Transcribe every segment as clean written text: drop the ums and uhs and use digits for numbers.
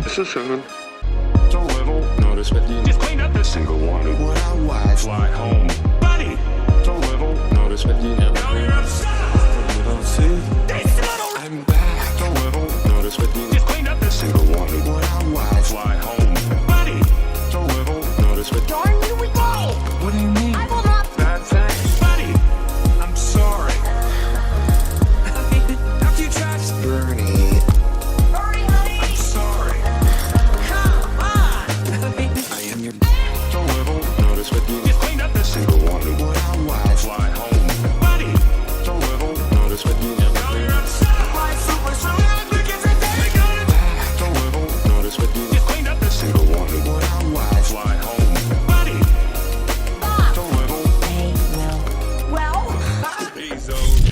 This is Sherman. So little, notice with you. Just cleaned up the single one. What I watch. Fly home. Buddy! So little, notice with you. Now you're upset. You don't see? I'm back. So little, notice with you. Just cleaned up the single one. What I watch. Fly home. Buddy! So little, notice with you. Darn you, we go! What do you mean? I will not. Bad thing. Buddy! I'm sorry. After you trashed Bernie. Hurry, honey! I'm sorry. Come on! I am your so little, notice with you. Just cleaned up the single one. What I watch. Fly home. Buddy! So little, notice with you. Now you're upset. My super solid begins at We got it back. So little, notice with you. Just cleaned up the single one. What I watch. Fly home. Buddy! Bob! So little. Hey, Well, Bezos.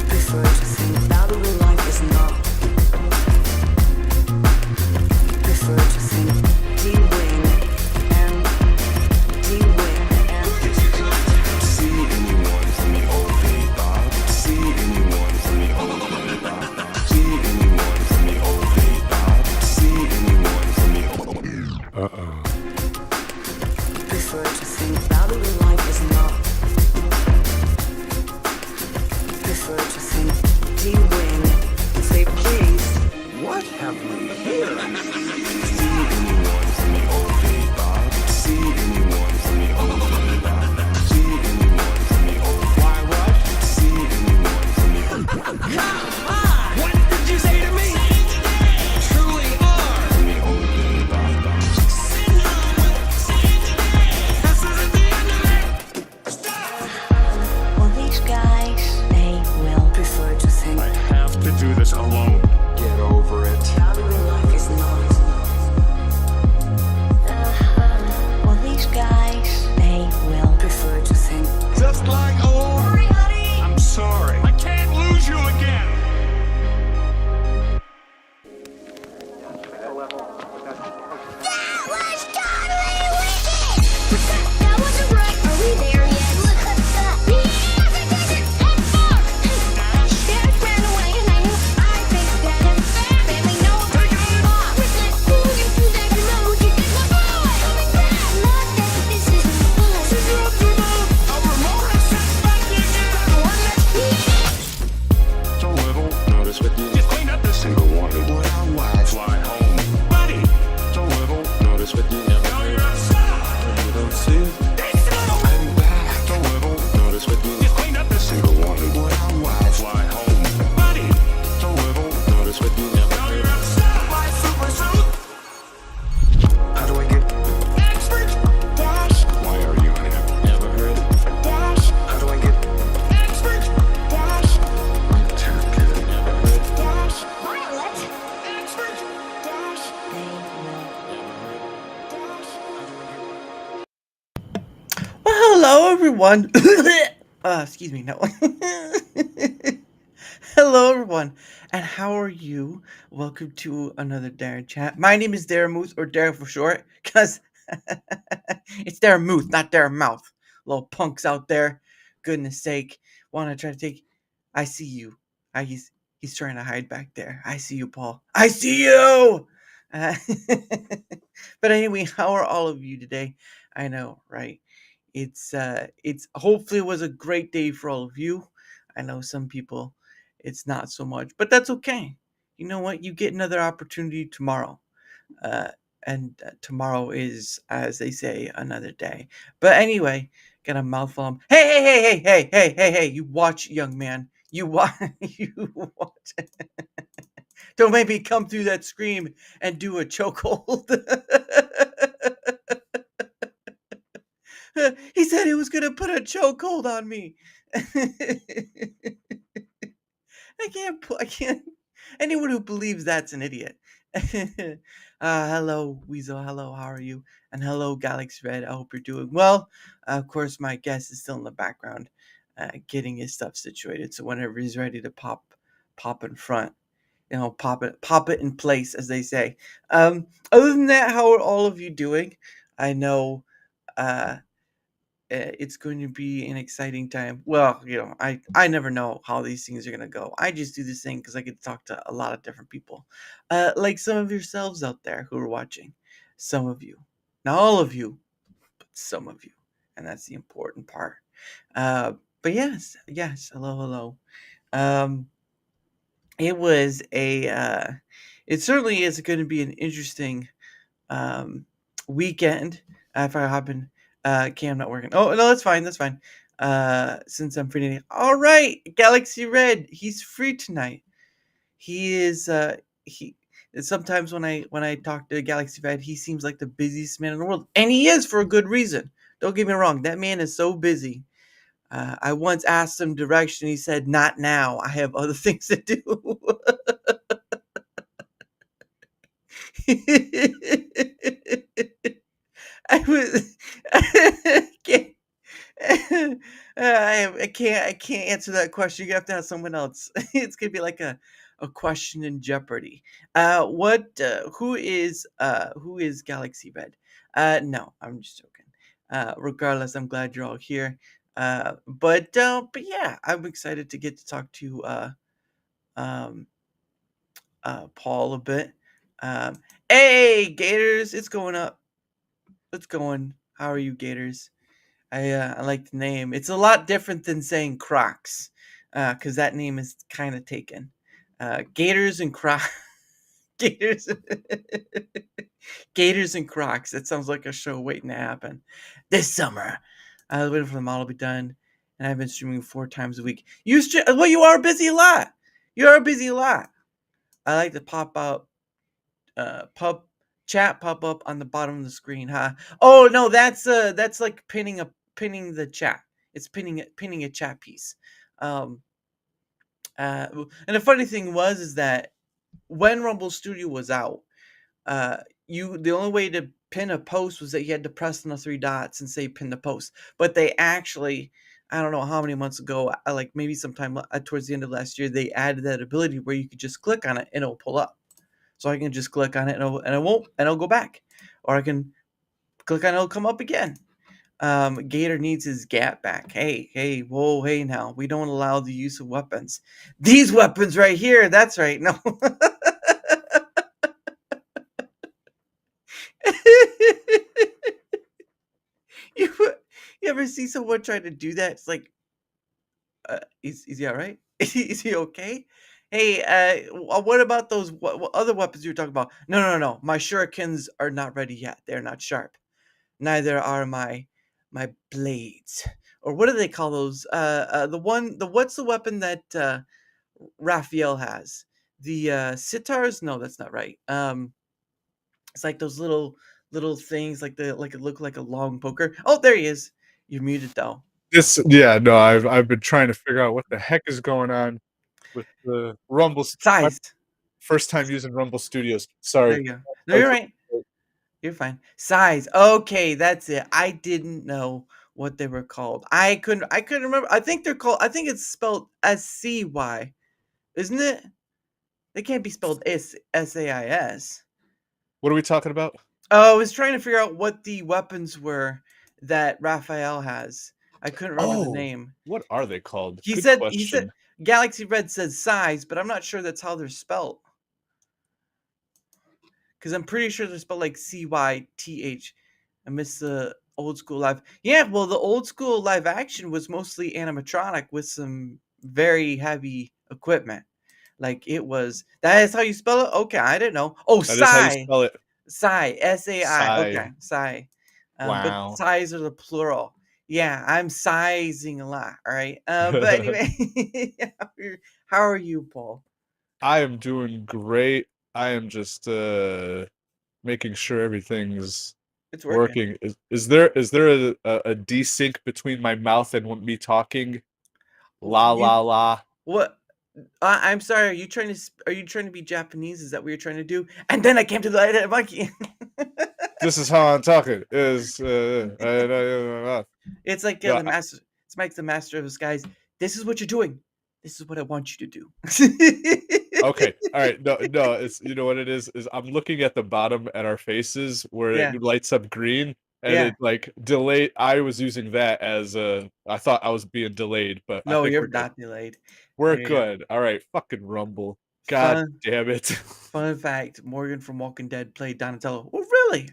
Prefer to think about the real life is not. Prefer to think D-wing and D-wing and See anyone from the old day, Bob? See anyone from the old day, Bob? See anyone from the old day, Bob? See anyone from the old day? prefer to think about the real life is not. Prefer to think D-wing. Say please. What have we here? See anyone from the old day, Bob? See anyone from the old day, Bob? See anyone from the old day? Why what? See anyone from the old day? come on! What did you say to me? Truly are! From the old day, Bob? This isn't the end of it! Stop! Well, these guys, they will prefer to think I have to do this alone. Get over it. about the real life is not. Well, these guys, they will prefer to think Just like old. Hurry, honey! I'm sorry. I can't lose you again. That was totally wicked! That wasn't right. Are we there yet? Look at that. Yes, it isn't. And more. Dad ran away and I knew I think that his family knows we're going off. With that fool into that remote, he said, my boy, coming back. Not that this isn't fun. This is remote. A remote has sent back again. One that's So little, notice with you. Just cleaned up the single one. What I watch. Fly home. Buddy! So little, notice with you. Now you're upset. You don't see? I'm back. So little, notice with you. Just cleaned up the single one. What I watch. Fly home. Buddy! So little, notice with you. Now you're upset. My super suit. How do I get? Expert. Dash. Why are you here? Never heard? Dash. How do I get? Expert. Dash. I'm too good. Never heard? Dash. Violet. Expert. Dash. they will. Dash. Well, hello everyone. Excuse me, no. Hello everyone, and how are you? Welcome to another DaraChat. My name is Daramuth, or Dara for short, because it's Daramuth, not Daramouth. Little punks out there, goodness sake, want to try to take. I see you. He's trying to hide back there. I see you, Paul. I see you. Uh, but anyway, how are all of you today? I know, right? It's hopefully it was a great day for all of you. I know some people it's not so much, but that's okay. You know what? You get another opportunity tomorrow. And tomorrow is, as they say, another day. But anyway, got a mouthful of hey, you watch, young man. You watch. Don't make me come through that scream and do a chokehold. He said he was going to put a chokehold on me. I can't. Anyone who believes that's an idiot. Hello, Weasel. Hello, how are you? And hello, Galaxy Red. I hope you're doing well. Of course, my guest is still in the background. getting his stuff situated. So whenever he's ready to pop in front, pop it in place, as they say. Other than that, how are all of you doing? I know uh, it's going to be an exciting time. Well, I never know how these things are going to go. I just do this thing because I get to talk to a lot of different people, like some of yourselves out there who are watching. Some of you, not all of you, but some of you, and that's the important part. Uh, but yes, hello. Um, it was it certainly is going to be an interesting um, weekend. If I hop in, Cam not working. Oh no, that's fine. That's fine. Since I'm free today. All right, Galaxy Red. He's free tonight. He is. He. Sometimes when I talk to Galaxy Red, he seems like the busiest man in the world, and he is for a good reason. Don't get me wrong. That man is so busy. I once asked him direction. He said, "Not now. I have other things to do." I was I can't I can't answer that question. You have to ask someone else. It's gonna be like a question in Jeopardy. Who is Galaxy Red? No, I'm just joking. Regardless, I'm glad you're all here. But yeah, I'm excited to get to talk to um Paul a bit. Um, hey Gators, it's going up. It's going. How are you, Gators? I like the name. It's a lot different than saying Crocs, because that name is kind of taken. Gators and Crocs. Gators. Gators and Crocs. That sounds like a show waiting to happen this summer. I was waiting for the model to be done, and I've been streaming 4 times a week. Well, you are busy a lot. You are busy a lot. I like to pop out pub chat pop up on the bottom of the screen, huh? Oh no, that's like pinning the chat. It's pinning a chat piece. Um and the funny thing is that when Rumble Studio was out, the only way to pin a post was that you had to press on the 3 dots and say pin the post. But they actually, I don't know how many months ago, like maybe sometime towards the end of last year, they added that ability where you could just click on it and it'll pull up. So I can just click on it and it'll go back, or I can click on it, it'll come up again. Gator needs his gap back. Hey, whoa, hey now. We don't allow the use of weapons. These weapons right here. That's right. No. you, you ever see someone try to do that? It's like, is he all right? Is he okay? Hey, what about those what other weapons you were talking about? No. My shurikens are not ready yet. They're not sharp. Neither are my blades. Or what do they call those? What's the weapon that Raphael has? The sitars? No, that's not right. It's like those little things, like it look like a long poker. Oh, there he is. You're muted though. No, I've been trying to figure out what the heck is going on with the Rumble. Size. First time using Rumble Studios. There Sorry. you go. No, you're right. You're fine. Size. Okay, that's it. I didn't know what they were called. I couldn't remember. I think it's spelled SCY. Isn't it? They can't be spelled SAIS. What are we talking about? Oh, I was trying to figure out what the weapons were that Raphael has. I couldn't remember the name. What are they called? He Good said question. Galaxy Red says size, but I'm not sure that's how they're spelled. Because I'm pretty sure they're spelled like CYTH. I miss the old school live. Yeah, well, the old school live action was mostly animatronic with some very heavy equipment. Like it was. That is how you spell it? Okay, I didn't know. Oh, That is how you spell it. Sai. SAI. Sai. Okay, Sai. Wow. But size are the plural. Yeah, I'm sizing a lot. All right. But anyway, how are you, Paul? I am doing great. I am just making sure everything's It's working. Is there a desync between my mouth and me talking? La. What? I'm sorry. Are you trying to be Japanese? Is that what you're trying to do? And then I came to the monkey. This is how I'm talking. It's It's like No, the master. It's Mike, the master of disguise. This is what you're doing. This is what I want you to do. Okay. All right. No, it's you know what it is I'm looking at the bottom at our faces where Yeah. it lights up green and Yeah. it like delayed. I was using that as I thought I was being delayed, but I No, think you're we're good. not delayed. We're Yeah. good. All right. Fucking Rumble. God Fun damn it. fun fact, Morgan from Walking Dead played Donatello. Oh, really?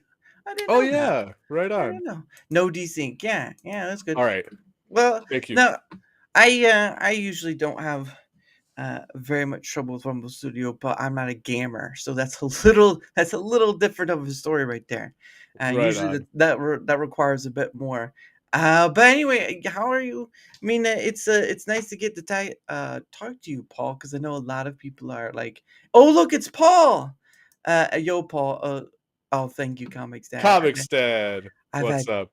I didn't Oh know that. yeah. Right I on. didn't know. No desync. Yeah, that's good. All right. Well, Thank you. no, I usually don't have very much trouble with Rumble Studio, but I'm not a gamer, so that's a little different of a story right there. Right Usually on. that requires a bit more. But anyway, how are you? I mean, it's nice to get to talk to you, Paul, because I know a lot of people are like, oh look, it's Paul. Yo, Paul. Oh, thank you, Comics Dad. Comics Dad. I've What's had up?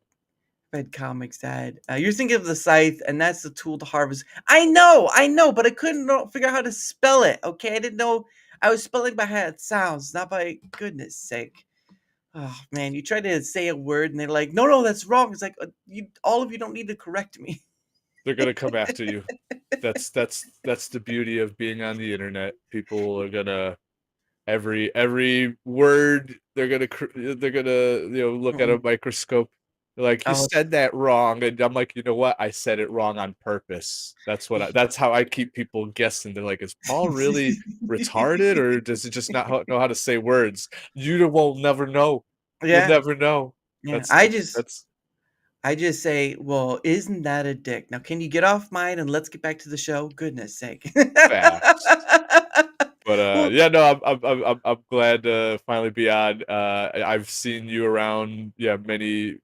Red Comics Dad. You're thinking of the scythe, and that's the tool to harvest. I know, but I couldn't figure out how to spell it. Okay, I didn't know. I was spelling by how it sounds, not by goodness sake. Oh man, you try to say a word, and they're like, "No, that's wrong." It's like all of you don't need to correct me. They're gonna come after you. That's the beauty of being on the internet. People are gonna every word they're gonna look at a microscope. They're like, you Oh, said that wrong, and I'm like, you know what? I said it wrong on purpose. That's how I keep people guessing. They're like, is Paul really retarded, or does he just not know how to say words? You will never know. You'll yeah, never know. yeah. That's I just say, well, isn't that a dick? Now, can you get off mine and let's get back to the show? Goodness sake. facts. But Well, yeah, no, I'm glad to finally be on. I've seen you around, yeah, many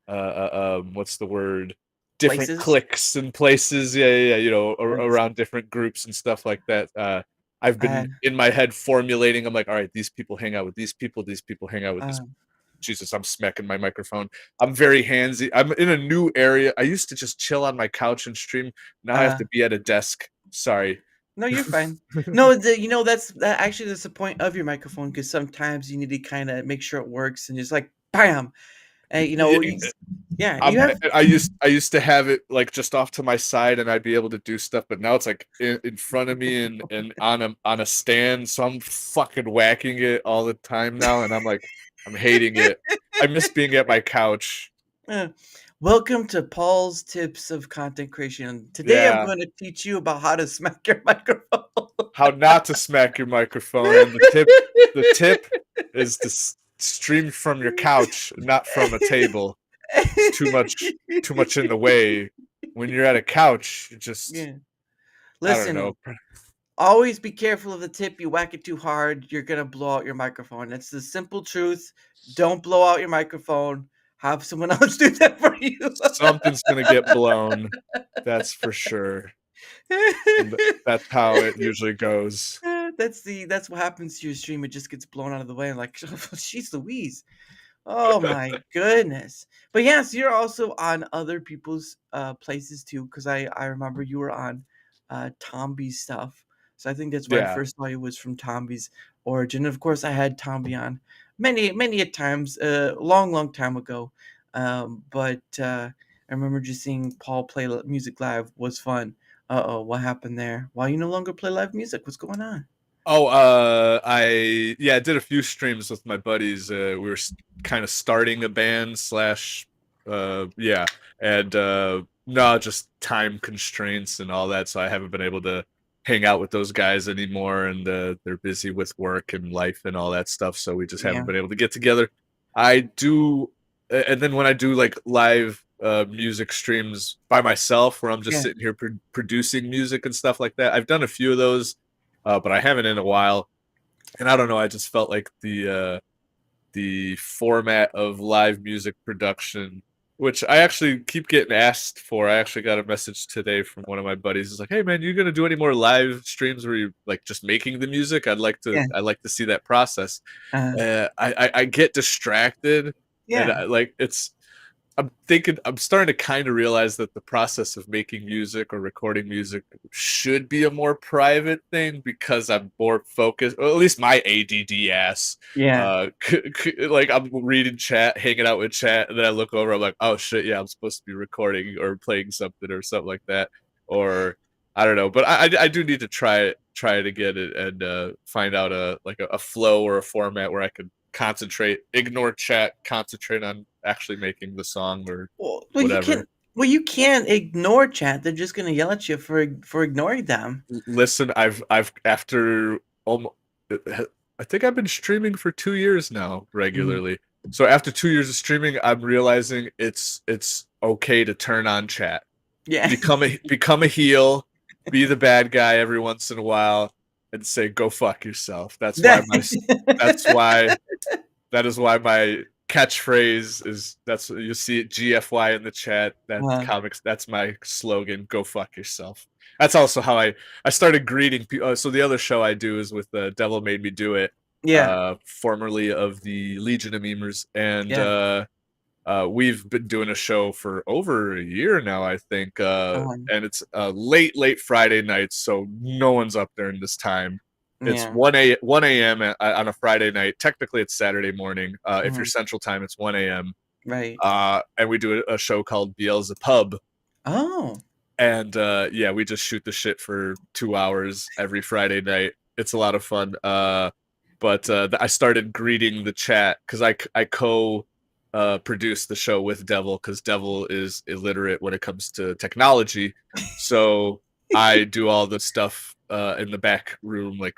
what's the word? Different places. cliques and places, yeah, Friends. around different groups and stuff like that. I've Uh, been in my head formulating. I'm like, all right, these people hang out with these people hang out with this. uh, Jesus, I'm smacking my microphone. I'm very handsy. I'm in a new area. I used to just chill on my couch and stream. Now I have uh, to be at a desk. Sorry. No, you're fine. No, actually that's the point of your microphone because sometimes you need to kind of make sure it works and just like bam, and you have I used to have it like just off to my side and I'd be able to do stuff, but now it's like in front of me and on a stand, so I'm fucking whacking it all the time now, and I'm like, I'm hating it. I miss being at my couch. welcome to Paul's Tips of Content Creation. Today I'm Yeah, going to teach you about how to smack your microphone. how not to smack your microphone, and the tip is to stream from your couch, not from a table. It's too much in the way. When you're at a couch, you just Yeah. I don't Listen, know. always be careful of the tip. You whack it too hard, you're gonna blow out your microphone. That's the simple truth. Don't blow out your microphone. Have someone else do that for you. Something's gonna get blown. That's for sure. And that's how it usually goes. That's what happens to your stream. It just gets blown out of the way. I'm like, she's Louise. Oh my goodness. But yes, you're also on other people's places too, because I remember you were on Tomby's stuff. So I think that's where I Yeah. first saw you was from Tomby's origin. Of course, I had Tomby on many a times, long time ago. But I remember just seeing Paul play music live was fun. Uh-oh, what happened there? Why you no longer play live music? What's going on? Oh, I did a few streams with my buddies. We were kind of starting a band slash, yeah, and no, just time constraints and all that. So I haven't been able to hang out with those guys anymore, and they're busy with work and life and all that stuff. So we just haven't Yeah. been able to get together. I do, and then when I do like live music streams by myself, where I'm just Yeah. sitting here producing music and stuff like that, I've done a few of those. But I haven't in a while, and I don't know. I just felt like the format of live music production, which I actually keep getting asked for. I actually got a message today from one of my buddies. He's like, "Hey man, you gonna do any more live streams where you like just making the music? I'd like Yeah. to see that process." Uh, I get distracted, and yeah. like it's I'm starting to kind of realize that the process of making music or recording music should be a more private thing because I'm more focused, or at least my ADD ass. Yeah. Like I'm reading chat, hanging out with chat, and then I look over, I'm like, oh shit, yeah, I'm supposed to be recording or playing something or something like that, or I don't know, but I do need to try it again and find out a flow or a format where I could concentrate, ignore chat, concentrate on actually making the song or Well, whatever. you can't ignore chat. They're just gonna yell at you for ignoring them. Listen, I've after almost, I think I've been streaming for 2 years now regularly. So after 2 years of streaming, I'm realizing it's okay to turn on chat, Yeah. become a heel, be the bad guy every once in a while, and say go fuck yourself. That's why that is why my catchphrase is you see it GFY in the chat. That comics. That's my slogan. Go fuck yourself. That's also how I started greeting people. So the other show I do is with the Devil Made Me Do It. Yeah. Formerly of the Legion of Memers, and Yeah. we've been doing a show for over a year now, I think. And it's late Friday nights, so no one's up there in this time. It's Yeah. 1 a.m. on a Friday night. Technically, it's Saturday morning. If you're Central Time, it's 1 a.m. Right. And we do a show called Beelzebub. Oh. And yeah, we just shoot the shit for 2 hours every Friday night. It's a lot of fun. But I started greeting the chat because I produce the show with Devil because Devil is illiterate when it comes to technology. So I do all the stuff in the back room, like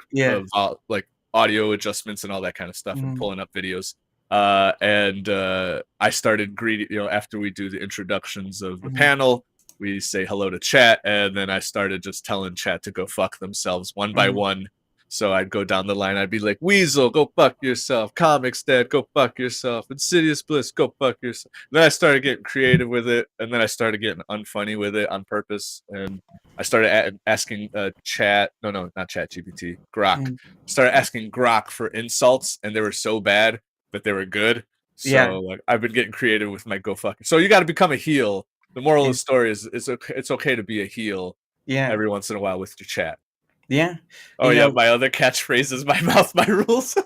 audio adjustments and all that kind of stuff, and pulling up videos. And I started greeting, after we do the introductions of the panel, we say hello to chat, and then I started just telling chat to go fuck themselves one by one. So I'd go down the line. I'd be like, Weasel, go fuck yourself. Comics Dad, go fuck yourself. Insidious Bliss, go fuck yourself. Then I started getting creative with it, and then I started getting unfunny with it on purpose. And I started asking chat, no, not chat GPT, Grok. Started asking Grok for insults, and they were so bad that they were good. So like, I've been getting creative with my go fuck. So you got to become a heel. The moral of the story is it's okay to be a heel every once in a while with your chat. Yeah. Oh yeah, my other catchphrase is my mouth, my rules.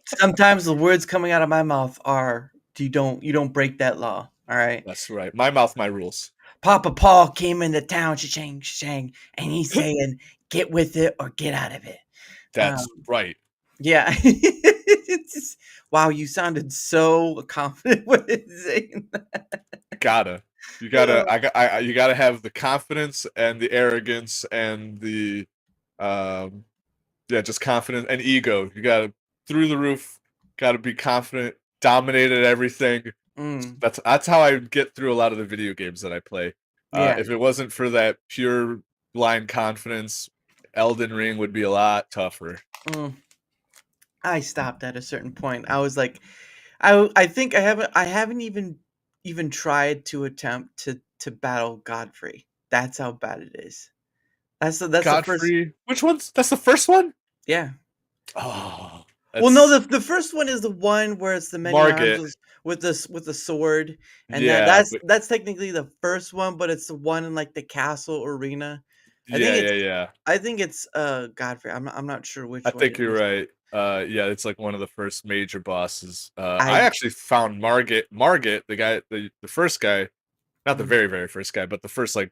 Sometimes the words coming out of my mouth are you don't break that law. All right. That's right. My mouth, my rules. Papa Paul came into town, shang, and he's saying, "Get with it or get out of it." That's right. Yeah. It's just, wow, you sounded so confident with saying that. You gotta have the confidence and the arrogance and the just confidence and ego. You gotta through the roof, gotta be confident, dominate at everything. That's how I get through a lot of the video games that I play. If it wasn't for that pure blind confidence, Elden Ring would be a lot tougher. I stopped at a certain point. I was like, I think I haven't even tried to attempt to battle Godfrey. That's how bad it is. That's Godfrey. the first. Which one's? That's the first one. Yeah. Oh. Well, no, the first one is the one where it's the many arms with the sword, and that's technically the first one, but it's the one in like the castle arena. I think it's Godfrey. I'm not sure which. I think you're right. Yeah, it's like one of the first major bosses. I actually found Margit, the guy, the first guy, not the very, very first guy, but the first like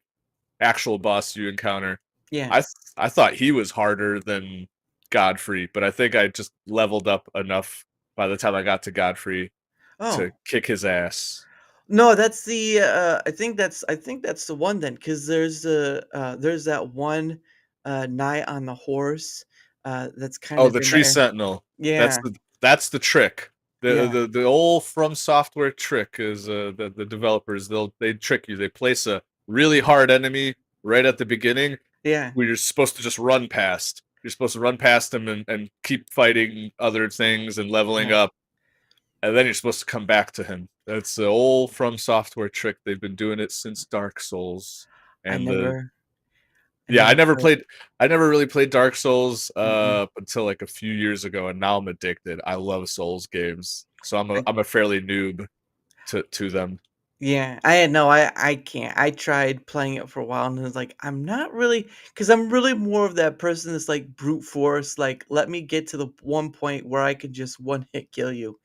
actual boss you encounter. Yeah. I thought he was harder than Godfrey, but I think I just leveled up enough by the time I got to Godfrey to kick his ass. No, that's the I think that's the one then, because there's that one knight on the horse that's kind of the Tree Sentinel. Yeah. That's the trick. The old From Software trick is the developers they trick you. They place a really hard enemy right at the beginning. Yeah. Where you're supposed to just run past. You're supposed to run past them and keep fighting other things and leveling up. And then you're supposed to come back to him. That's the old From Software trick. They've been doing it since Dark Souls. And I never really played Dark Souls until like a few years ago, and now I'm addicted. I love Souls games. So I'm a fairly noob. to them. Yeah, I can't. I tried playing it for a while and it was like, I'm not really, because I'm really more of that person that's like brute force, like let me get to the one point where I can just one hit kill you.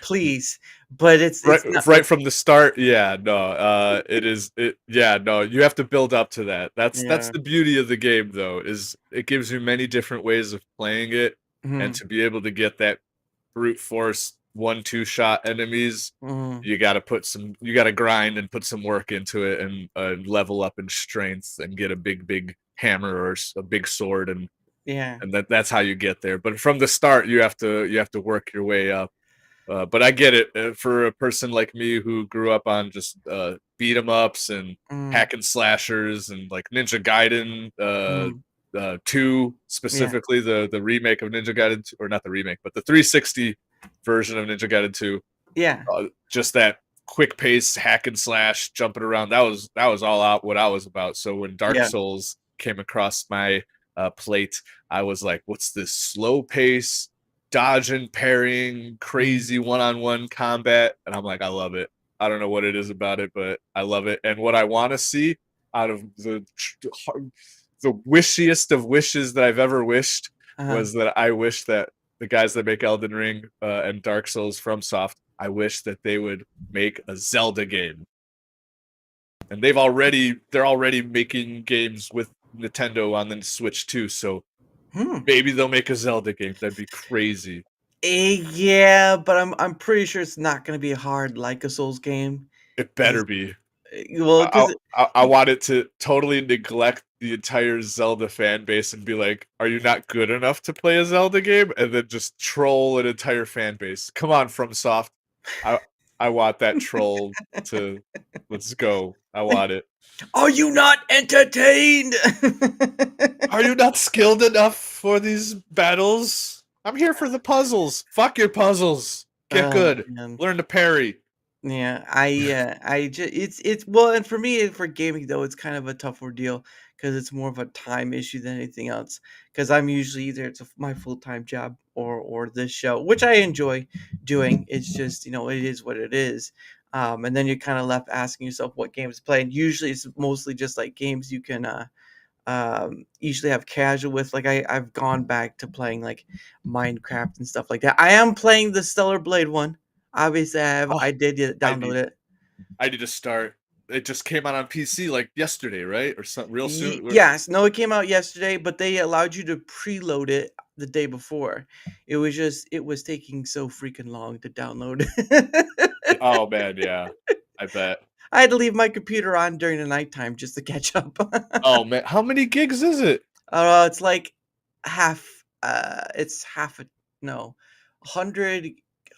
Please. But Right, it's not right like from the start. Yeah, no, it is. Yeah, no, you have to build up to that. That's yeah. the beauty of the game, though, is it gives you many different ways of playing it, and Mhm, to be able to get that brute force 1-2 shot enemies, mhm, you got to grind and put some work into it, and level up in strength and get a big hammer or a big sword, yeah. and that's how you get there. But from the start, you have to work your way up. But I get it, for a person like me who grew up on just beat 'em ups and Mm, hack and slashers and like Ninja Gaiden mm, 2 yeah. specifically, the remake of Ninja Gaiden 2, or not the remake, but the 360 version of Ninja Gaiden 2. Yeah. Just that quick pace hack and slash jumping around, that was all out what I was about. So when Dark Yeah. Souls came across my plate, I was like, what's this slow pace, dodging, parrying, Mm. crazy one-on-one combat? And I'm like, I love it. I don't know what it is about it, but I love it. And what I want to see out of the wishiest of wishes that I've ever wished Uh-huh. was that I wish that the guys that make Elden Ring and Dark Souls from Soft, I wish that they would make a Zelda game. And they're already making games with Nintendo on the Switch too, so Hmm. maybe they'll make a Zelda game. That'd be crazy. Yeah, but I'm pretty sure it's not gonna be hard like a Souls game. It 'Cause better be. well, I, because I want it to totally neglect the entire Zelda fan base and be like, "Are you not good enough to play a Zelda game?" And then just troll an entire fan base. Come on, FromSoft. I I want that troll to let's go. I want it. are you not entertained? Are you not skilled enough for these battles? I'm here for the puzzles. Fuck your puzzles. Get Oh, good. man. Learn to parry. Yeah, it's well, and for me, for gaming though, it's kind of a tough ordeal because it's more of a time issue than anything else. Because I'm usually either it's my full time job or this show, which I enjoy doing. It's just it is what it is. And then you're kind of left asking yourself what games to play. And usually it's mostly just like games you can usually have casual with. Like I've gone back to playing like Minecraft and stuff like that. I am playing the Stellar Blade one. Obviously, Oh, I did I download need it. I need to start. It just came out on PC like yesterday, right? Or something real soon. Yes, no, it came out yesterday, but they allowed you to preload it the day before. It was taking so freaking long to download. Oh man, yeah. I bet. I had to leave my computer on during the nighttime just to catch up. Oh man, how many gigs is it? It's like half. It's half a no, 100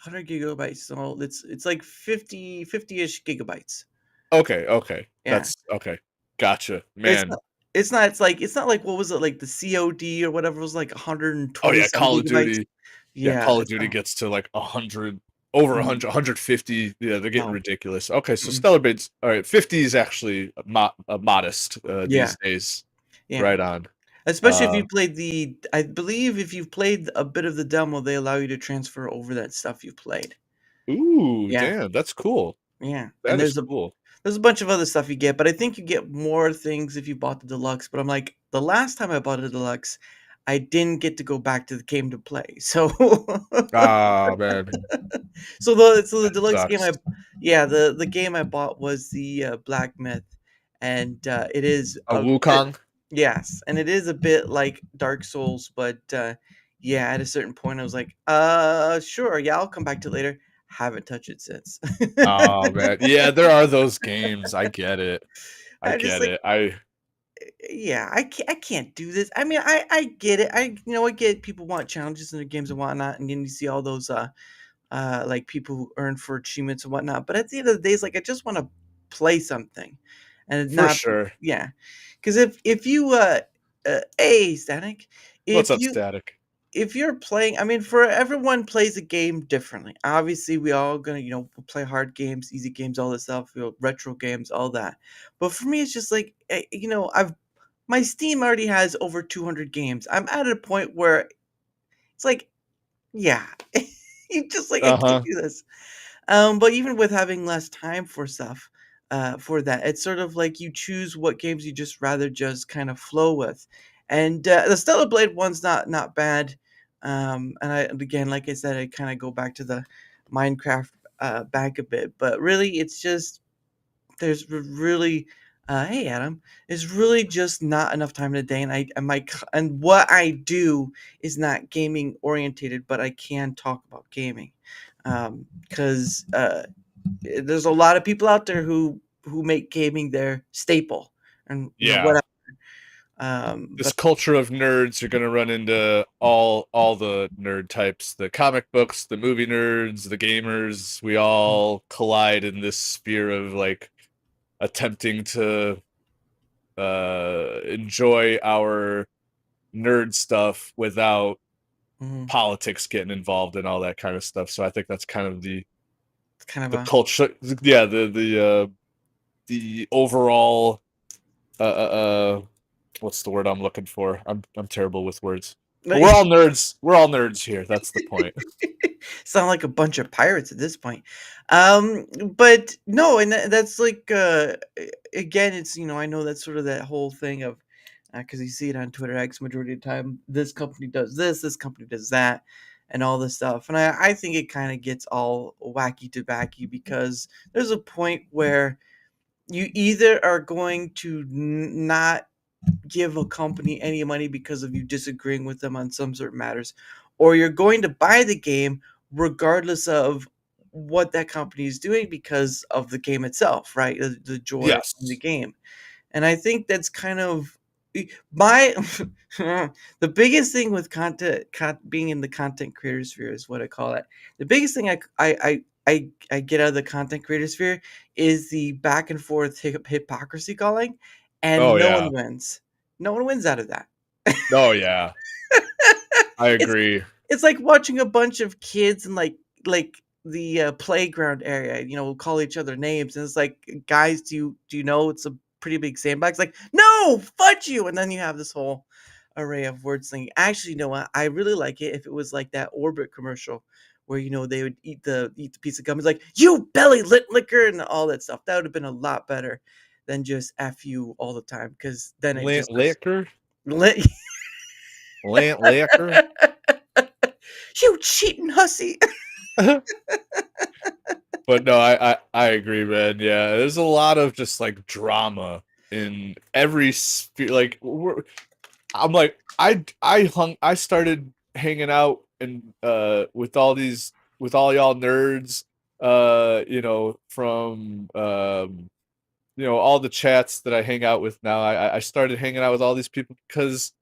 gigabytes. So it's like 50-ish gigabytes. Okay, okay. Yeah. That's okay. Gotcha. It's Man. not it's not like what was it, like the COD or whatever was like Oh 120 yeah, some Call of gigabytes? Duty. Yeah, Yeah, Call of it's Duty gets to like 100, over mhm, 100, 150. Yeah, they're getting no, ridiculous. Okay, so mm, Stellar Blades. All right, 50 is actually modest yeah, these days. yeah. Right on. Especially if Uh, you played I believe if you've played a bit of the demo, they allow you to transfer over that stuff you've played. ooh, Yeah, damn, that's cool. yeah, and That is cool. there's a bunch of other stuff you get, but I think you get more things if you bought the deluxe, but I'm like, the last time I bought a deluxe, I didn't get to go back to the game to play, so Ah, man, so the that deluxe game sucks. the game I bought was the, Black Myth, and, it is A a bit Wukong? yes, and it is a bit like Dark Souls, but, yeah, at a certain point, I was like, sure, yeah, I'll come back to it later." Haven't touched it since. Oh man, yeah, there are those games. I get it. I I just get like it. I yeah, I can't do this. I mean, I get it. I get people want challenges in their games and whatnot, and then you see all those like people who earn for achievements and whatnot. But at the end of the day, it's like I just want to play something, and for not sure. yeah. Because if you hey Static, What's if up, you Static? if you're playing, I mean, for everyone plays a game differently. Obviously, we all gonna, play hard games, easy games, all this stuff, retro games, all that. But for me, it's just like, I've my Steam already has over 200 games. I'm at a point where it's like, yeah, you just like I Uh can't huh. do this. But even with having less time for stuff, for that, it's sort of like you choose what games you just rather just kind of flow with. And the Stellar Blade one's not bad. And again, like I said, I kind of go back to the Minecraft back a bit, but really, it's just really hey Adam, it's really just not enough time in a day, and and what I do is not gaming orientated, but I can talk about gaming because there's a lot of people out there who make gaming their staple, and Yeah. whatever. This But culture of nerds, you're gonna run into all the nerd types, the comic books, the movie nerds, the gamers. We all collide in this sphere of like attempting to enjoy our nerd stuff without mhm, politics getting involved and all that kind of stuff. So I think that's kind of it's kind of the a culture. Yeah, the overall what's the word I'm looking for? I'm terrible with words. But we're all nerds. We're all nerds here. That's the point. sound like a bunch of pirates at this point. But no, and that's like again, it's I know that's sort of that whole thing of because you see it on Twitter X majority of the time. This company does this company does that, and all this stuff. And I think it kind of gets all wacky to wacky because there's a point where you either are going to not give a company any money because of you disagreeing with them on some certain matters, or you're going to buy the game regardless of what that company is doing because of the game itself, right? The joy of the Yes. game. And I think that's kind of my the biggest thing with being in the content creator sphere is what I call it. The biggest thing I get out of the content creator sphere is the back and forth hypocrisy calling, Oh and no yeah. one wins. No one wins out of that. Oh yeah. I It's agree. it's like watching a bunch of kids in like the playground area, call each other names, and it's like, guys, do you know it's a pretty big sandbox? Like, no, fudge you, and then you have this whole array of words thing. Actually, you know what? I really like it if it was like that Orbit commercial where they would eat the piece of gum. It's like, you belly licker and all that stuff. That would have been a lot better than just F you all the time, because then it Lant just does. Laker? Li- Lant Laker? you cheating hussy. But no, I agree, man. Yeah, there's a lot of just like drama in every sphere. Like I'm like I started hanging out and with all y'all nerds, from all the chats that I hang out with now. I started hanging out with all these people because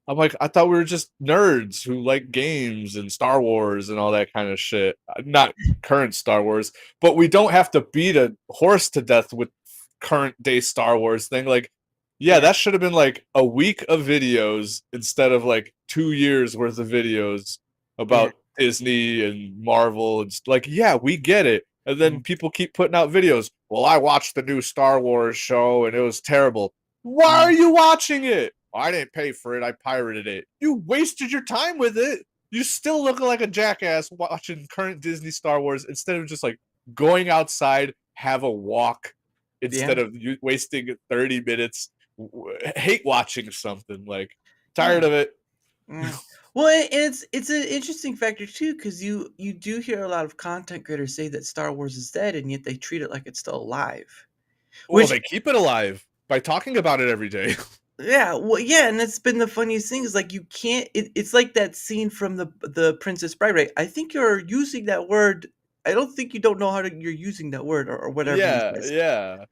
I'm like, I thought we were just nerds who like games and Star Wars and all that kind of shit. Not current Star Wars, but we don't have to beat a horse to death with current day Star Wars thing. Like, yeah, Yeah. that should have been like a week of videos instead of like 2 years worth of videos Yeah. about Disney and Marvel. And like, yeah, we get it. And then Mhm. people keep putting out videos. Well, I watched the new Star Wars show and it was terrible. Why are you watching it? I didn't pay for it. I pirated it. You wasted your time with it. You still look like a jackass watching current Disney Star Wars instead of just like going outside, have a walk instead Yeah. of you wasting 30 minutes hate watching something. Like, Yeah. tired of it. Yeah. Well, it's an interesting factor too, because you do hear a lot of content creators say that Star Wars is dead, and yet they treat it like it's still alive. Well, Which, they keep it alive by talking about it every day. yeah, well, yeah, and that's been the funniest thing is like you can't. It's like that scene from the Princess Bride, right? I think you're using that word. I don't think you don't know you're using that word, or whatever he Yeah, says. yeah.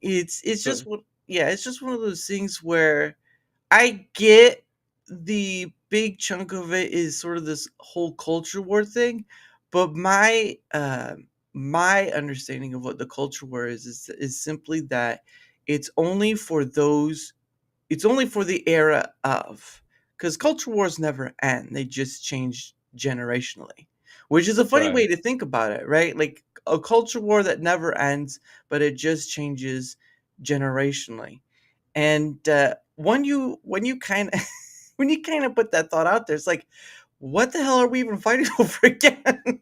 It's So, just it's just one of those things where I get the big chunk of it is sort of this whole culture war thing, but my understanding of what the culture war is simply that it's only for those it's only for the era of, because culture wars never end, they just change generationally, which is a funny way right. to think about it, right? Like a culture war that never ends, but it just changes generationally. And when you kind of when you kind of put that thought out there, it's like, what the hell are we even fighting over again?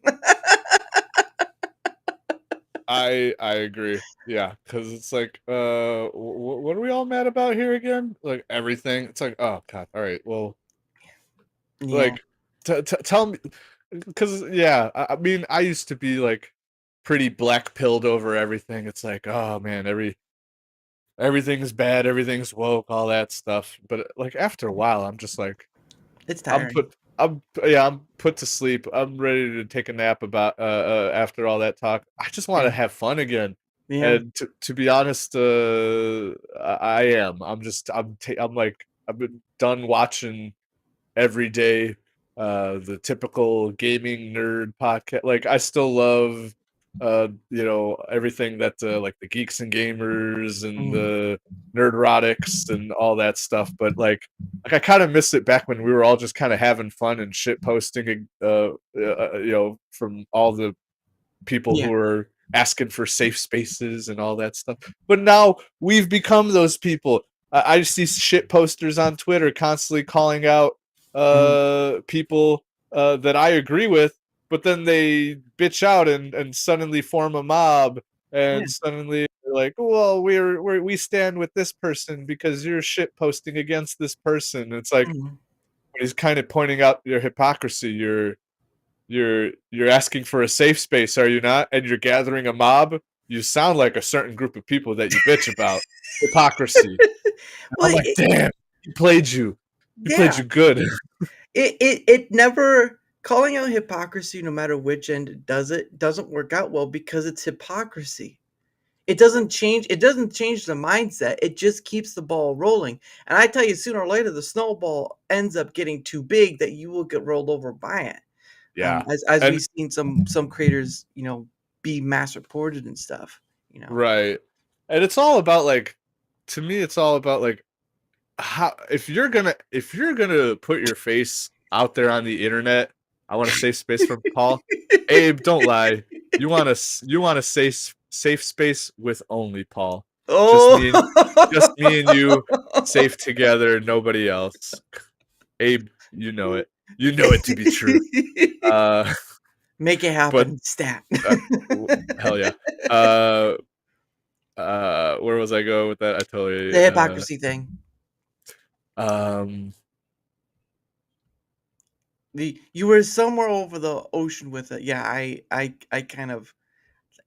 I agree. Yeah, because it's like, what are we all mad about here again? Like everything. It's like, oh god. All right. Well, Yeah. like, tell me, because yeah, I mean, I used to be like pretty black pilled over everything. It's like, oh man, everything's bad, everything's woke, all that stuff. But like after a while, I'm just like, It's I'm tiring. put, I'm put to sleep. I'm ready to take a nap about after all that talk. I just want to Yeah. have fun again. Yeah. And to be honest, I am. I'm like I've been done watching every day the typical gaming nerd podcast. Like I still love everything that like the geeks and gamers and Mm. the nerdrotics and all that stuff, but I kind of miss it back when we were all just kind of having fun and shit posting from all the people Yeah. who are asking for safe spaces and all that stuff. But now we've become those people. I see shit posters on Twitter constantly calling out people that I agree with, but then they bitch out and suddenly form a mob Yeah. and suddenly they're like, well, we stand with this person because you're shit posting against this person. It's like Mhm. he's kind of pointing out your hypocrisy. You're asking for a safe space, are you not? And you're gathering a mob. You sound like a certain group of people that you bitch about. Hypocrisy. Well, I'm like, damn, he played you. He played yeah. you good. It never calling out hypocrisy, no matter which end it doesn't work out well because it's hypocrisy. It doesn't change the mindset. It just keeps the ball rolling. And I tell you, sooner or later, the snowball ends up getting too big that you will get rolled over by it. Yeah. As And we've seen some creators, be mass reported and stuff. You know. right. And it's all about like to me it's all about like how if you're gonna put your face out there on the internet, I want a safe space from Paul. Abe, don't lie. You want a safe space with only Paul. Just Oh. me and just me and you, safe together, nobody else. Abe, you know it. You know it to be true. Uh, Make it but happen, stat. hell yeah. Uh, where was I going with that? I The totally. hypocrisy thing. Um, You were somewhere over the ocean with it. Yeah, I kind of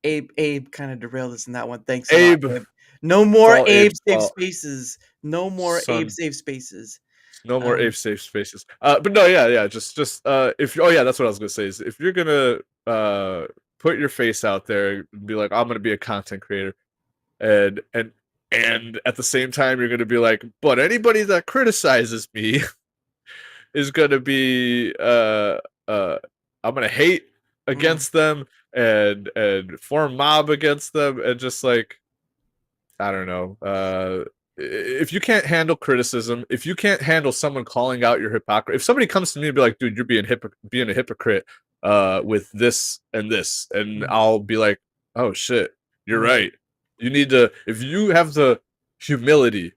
Abe kind of derailed us in that one. Thanks a lot, Abe, Abe. No it's more all Abe Abe's safe fault. spaces. No more Abe Son, safe spaces. no more Um, Abe safe spaces. But no, yeah. Just if oh yeah, that's what I was gonna say. Is if you're gonna put your face out there and be like, I'm gonna be a content creator, and and and at the same time you're gonna be like, but anybody that criticizes me is gonna be I'm gonna hate mm, against them and form mob against them and just like I don't know. If you can't handle criticism, if you can't handle someone calling out your hypocrisy, if somebody comes to me and be like, "Dude, you're being a hypocrite with this," and mm, I'll be like, "Oh shit, you're mm, right. You need to. If you have the humility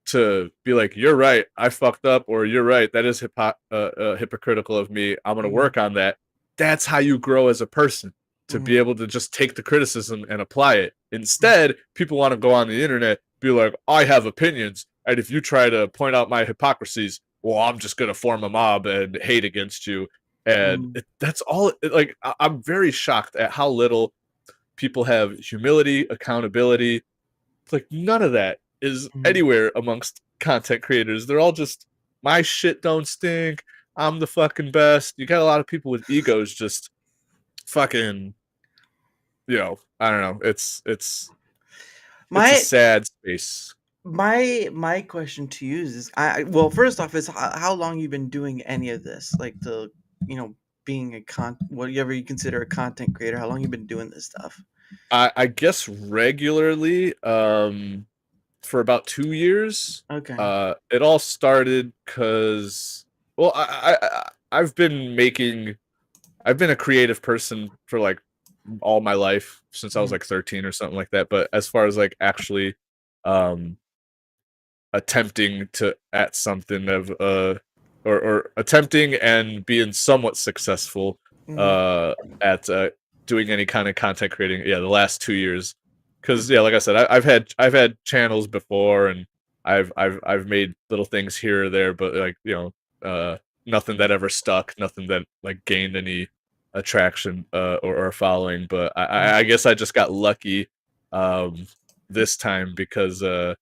to be like, you're right, I fucked up, or you're right, that is hypocritical of me. I'm gonna mm, work on that." That's how you grow as a person, to be mm, able to just take the criticism and apply it. Instead, people want to go on the internet, be like, I have opinions, and if you try to point out my hypocrisies, well, I'm just gonna form a mob and hate against you. And mm, that's all. Like, I'm very shocked at how little people have humility, accountability. It's like none of that is mm. anywhere amongst content creators. They're all just my shit don't stink. I'm the fucking best. You got a lot of people with egos just fucking, I don't know. It's a My sad space. my question to you is, well, first off, is how long you been doing any of this, like you know being whatever you consider a content creator. How long you been doing this stuff? I guess regularly, for about 2 years. Okay. It all started because, well, I've been a creative person for like all my life since I was Mm, like 13 or something like that. But as far as like actually um, attempting to at something of or attempting and being somewhat successful mm, uh, at doing any kind of content creating. Yeah, the last 2 years, because like I said, I've had channels before, and I've made little things here or there, but like nothing that ever stuck, nothing that like gained any attraction or following. But I guess I just got lucky this time because it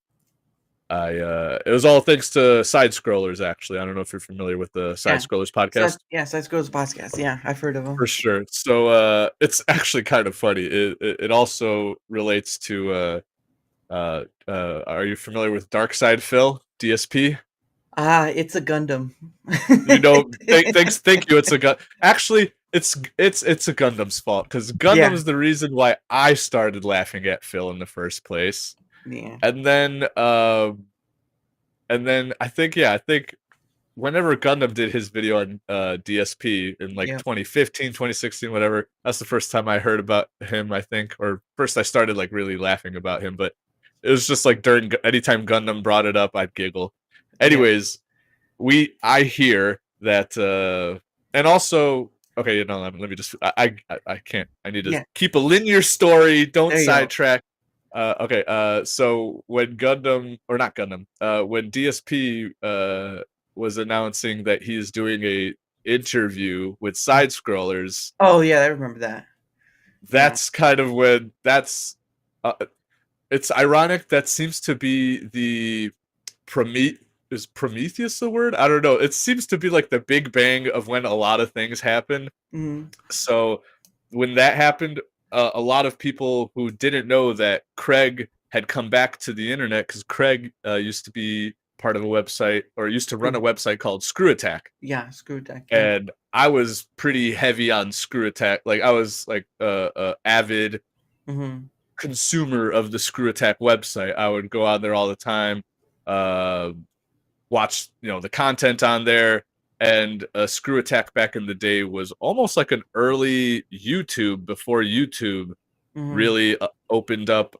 was all thanks to Sidescrollers. Actually, I don't know if you're familiar with the Sidescrollers podcast. Sidescrollers podcast. Yeah, I've heard of them For sure. So it's actually kind of funny. It also relates to are you familiar with Dark Side Phil, DSP? It's a Gundam. Thank you. It's a gun. Actually, it's a Gundam's fault, because Gundam is the reason why I started laughing at Phil in the first place. Yeah. And then I think whenever Gundam did his video on DSP in like 2015, 2016, whatever, that's the first time I heard about him, I think, or first I started like really laughing about him. But it was just like anytime Gundam brought it up, I'd giggle. Anyways, I hear that, and also, okay, let me just, I can't, I need to keep a linear story, don't sidetrack. So when when DSP was announcing that he's doing a interview with Sidescrollers. Oh yeah, I remember that. That's kind of when it's ironic. That seems to be the is Prometheus the word? I don't know. It seems to be like the big bang of when a lot of things happen. Mm-hmm. So when that happened, a lot of people who didn't know that Craig had come back to the internet, because Craig used to be part of a website, or used to run a website called Screw Attack. Yeah, Screw Attack. Yeah. And I was pretty heavy on Screw Attack. Like I was like a avid consumer of the Screw Attack website. I would go on there all the time, watch the content on there. And Screw Attack back in the day was almost like an early YouTube, before YouTube really opened up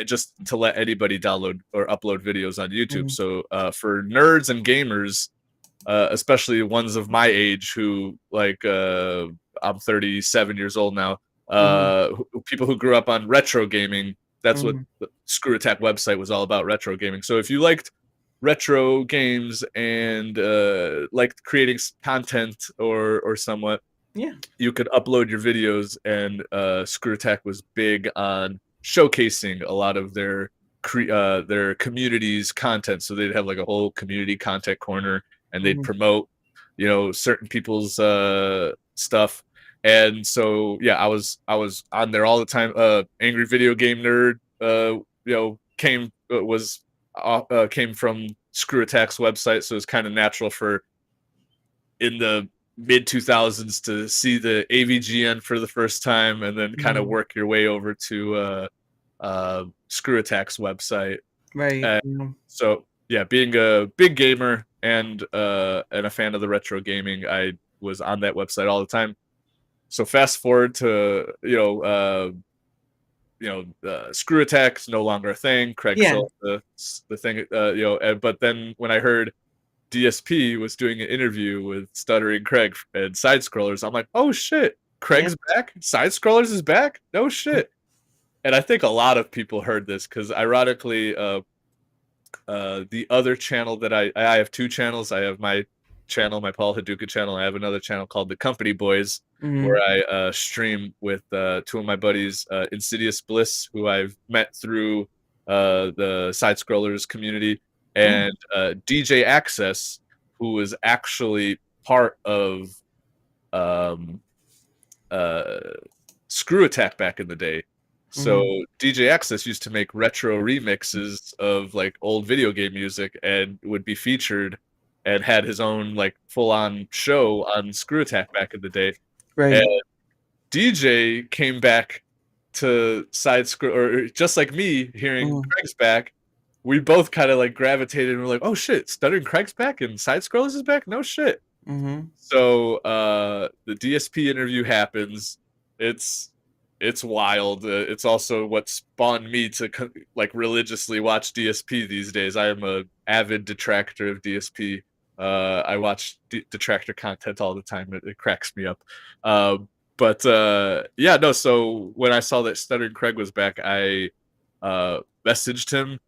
just to let anybody download or upload videos on YouTube. So for nerds and gamers, especially ones of my age who like I'm 37 years old now, people who grew up on retro gaming, that's what the Screw Attack website was all about, retro gaming. So if you liked retro games and liked creating content or somewhat, you could upload your videos. And Screw Attack was big on showcasing a lot of their community's content. So they'd have like a whole community content corner, and they'd promote certain people's stuff. And so I was on there all the time. Angry Video Game Nerd came from Screw Attack's website, so it's kind of natural for in the mid 2000s to see the AVGN for the first time, and then kind of work your way over to Screw Attack's website. Right. So being a big gamer and a fan of the retro gaming, I was on that website all the time. So fast forward to Screw Attack's no longer a thing. Craig sold the thing, but then when I heard DSP was doing an interview with Stuttering Craig and Sidescrollers, I'm like, oh shit, Craig's back? Sidescrollers is back? No shit. And I think a lot of people heard this, because ironically, the other channel that I have two channels. I have my channel, my Paul Hadouken channel. I have another channel called The Company Boys, where I stream with two of my buddies, Insidious Bliss, who I've met through the Sidescrollers community, and DJ Access, who was actually part of Screw Attack back in the day. So DJ Access used to make retro remixes of like old video game music, and would be featured, and had his own like full-on show on Screw Attack back in the day. Right. And DJ came back to or just like me, hearing Craig's back, we both kind of like gravitated, and we're like, oh shit, Stuttering Craig's back and Sidescrollers is back? No shit. So the DSP interview happens. It's wild. It's also what spawned me to like religiously watch DSP these days. I am a avid detractor of DSP. I watch detractor content all the time. It cracks me up. But yeah, no. So when I saw that Stuttering Craig was back, I messaged him,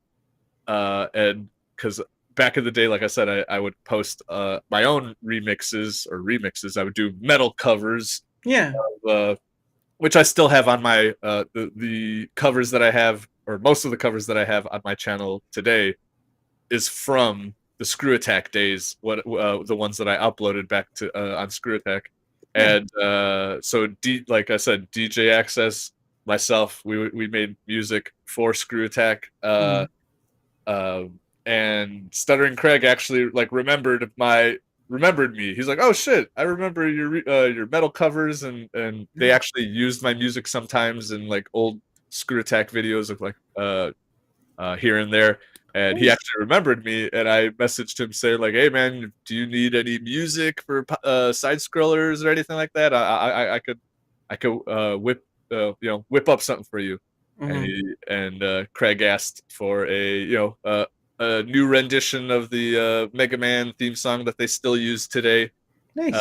and because back in the day, like I said, I would post my own remixes. I would do metal covers, Yeah. which I still have on my the covers that I have, or most of the covers that I have on my channel today, is from the Screw Attack days. What the ones that I uploaded back to on Screw Attack, Yeah. and so like I said, DJ Access, myself, we made music for Screw Attack. And Stuttering Craig actually like remembered me. He's like, "Oh shit, I remember your metal covers," and they actually used my music sometimes in like old Screw Attack videos of like here and there. And he Nice. actually remembered me, and I messaged him saying like, "Hey man, do you need any music for Sidescrollers or anything like that? I could whip up something for you." And Craig asked for a new rendition of the Mega Man theme song that they still use today. Nice.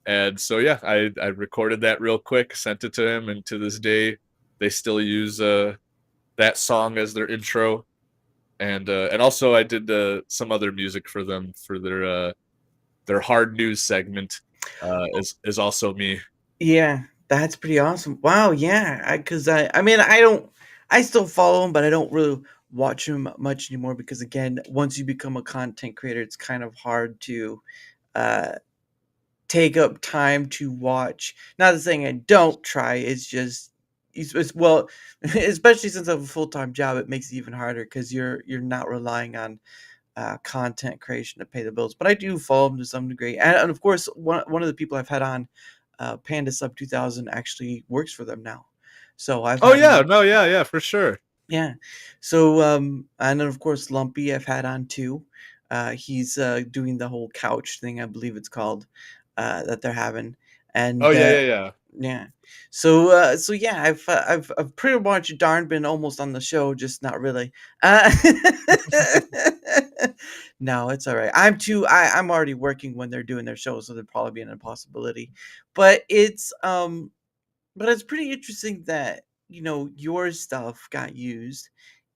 And so yeah, I recorded that real quick, sent it to him, and to this day, they still use that song as their intro. And also I did some other music for them for their hard news segment. Is also me. Yeah, that's pretty awesome. Wow, yeah, because I mean, I still follow him, but I don't really watch him much anymore because again, once you become a content creator, it's kind of hard to uh, take up time to watch. Not saying I don't try. It's just well, especially since I have a full time job, it makes it even harder because you're not relying on content creation to pay the bills. But I do follow him to some degree, and of course, one of the people I've had on, Panda Sub 2000, actually works for them now. So I've Oh had him yeah, on. no, yeah, for sure. Yeah. So and then of course Lumpy I've had on too. He's doing the whole couch thing, I believe it's called, that they're having. Oh And yeah. yeah. So yeah, I've pretty much darn been almost on the show, just not really. Uh, no, it's all right. I'm already working when they're doing their show, so there'd probably be an impossibility. But it's pretty interesting that your stuff got used,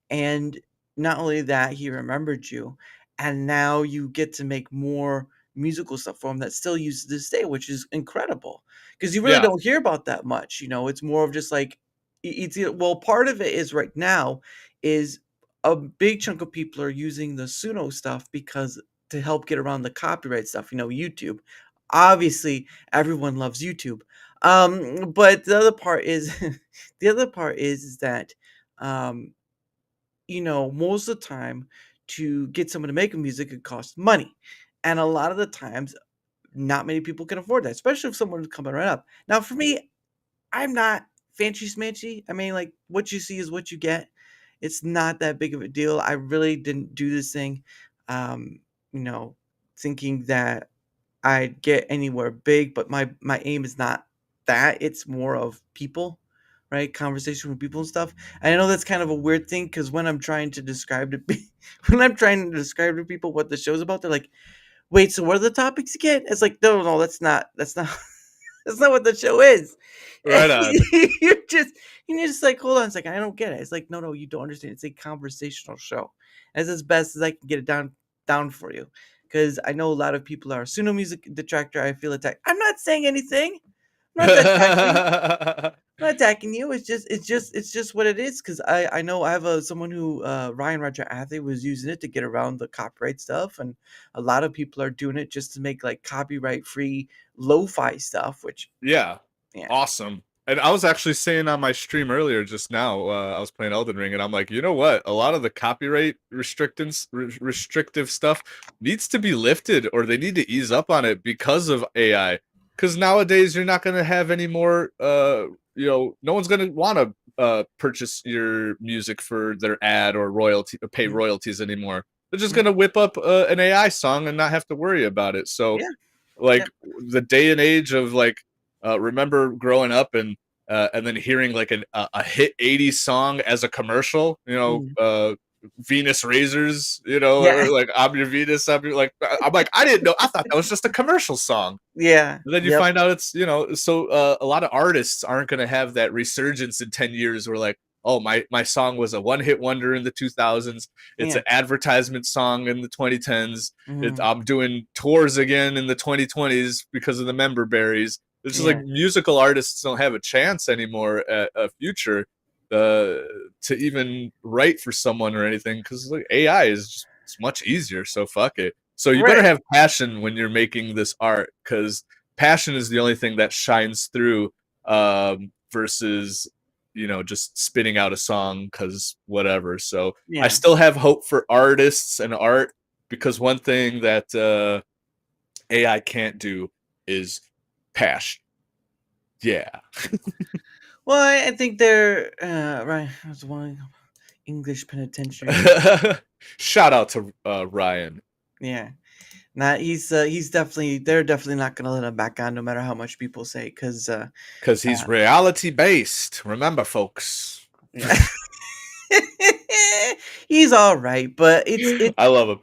and not only that, he remembered you, and now you get to make more musical stuff for him that still uses this day, which is incredible because you really Yeah. don't hear about that much. It's more of just like well, part of it is right now is a big chunk of people are using the Suno stuff because to help get around the copyright stuff. YouTube. Obviously, everyone loves YouTube. But the other part is is that um most of the time to get someone to make a music, it costs money. And a lot of the times, not many people can afford that, especially if someone's coming right up. Now, for me, I'm not fancy smanchy. I mean, like, what you see is what you get. It's not that big of a deal. I really didn't do this thing, um, you know, thinking that I'd get anywhere big, but my aim is not that. It's more of people, right? Conversation with people and stuff. And I know that's kind of a weird thing because when I'm trying to describe when I'm trying to describe to people what the show's about, they're like, "Wait, so what are the topics again?" It's like, no, that's not that's not what the show is. Right on. You're just like, hold on a second, I don't get it. It's like, no, you don't understand. It's a conversational show. As best as I can get it down for you. Because I know a lot of people are Suno music detractor. I feel attacked. I'm not saying anything. I'm not attacking. I'm not attacking you. It's just what it is. Because I know I have someone who Ryan Roger Athlete was using it to get around the copyright stuff, and a lot of people are doing it just to make like copyright free lo-fi stuff. Which Yeah. yeah, Awesome. And I was actually saying on my stream earlier just now, I was playing Elden Ring, and I'm like, you know what? A lot of the copyright restrictive stuff needs to be lifted, or they need to ease up on it because of AI. Because nowadays you're not going to have any more, no one's going to want to purchase your music for their ad or pay royalties anymore. They're just going to whip up an AI song and not have to worry about it. So, yeah, like, the day and age of like, remember growing up and then hearing like a hit 80s song as a commercial, Venus razors, you know, Yeah. or like I'm your Venus. I'm like I didn't know. I thought that was just a commercial song. Yeah. And then you Yep. find out it's, you know, so a lot of artists aren't going to have that resurgence in 10 years where like, oh, my song was a one-hit wonder in the 2000s. It's Yeah. an advertisement song in the 2010s. Mhm. I'm doing tours again in the 2020s because of the member berries. It's just Yeah. like musical artists don't have a chance anymore at a future to even write for someone or anything because like AI is just, it's much easier. So fuck it. So you better Right. have passion when you're making this art because passion is the only thing that shines through versus, you know, just spitting out a song because whatever. So I Yeah. still have hope for artists and art because one thing that AI can't do is passion. Yeah. Well, I think they're right. That's one English penitentiary. Shout out to Ryan. Yeah. Nah, he's definitely, they're definitely not gonna let him back on no matter how much people say, because Because he's reality based. Remember, folks. yeah. He's all right, but it's I love him.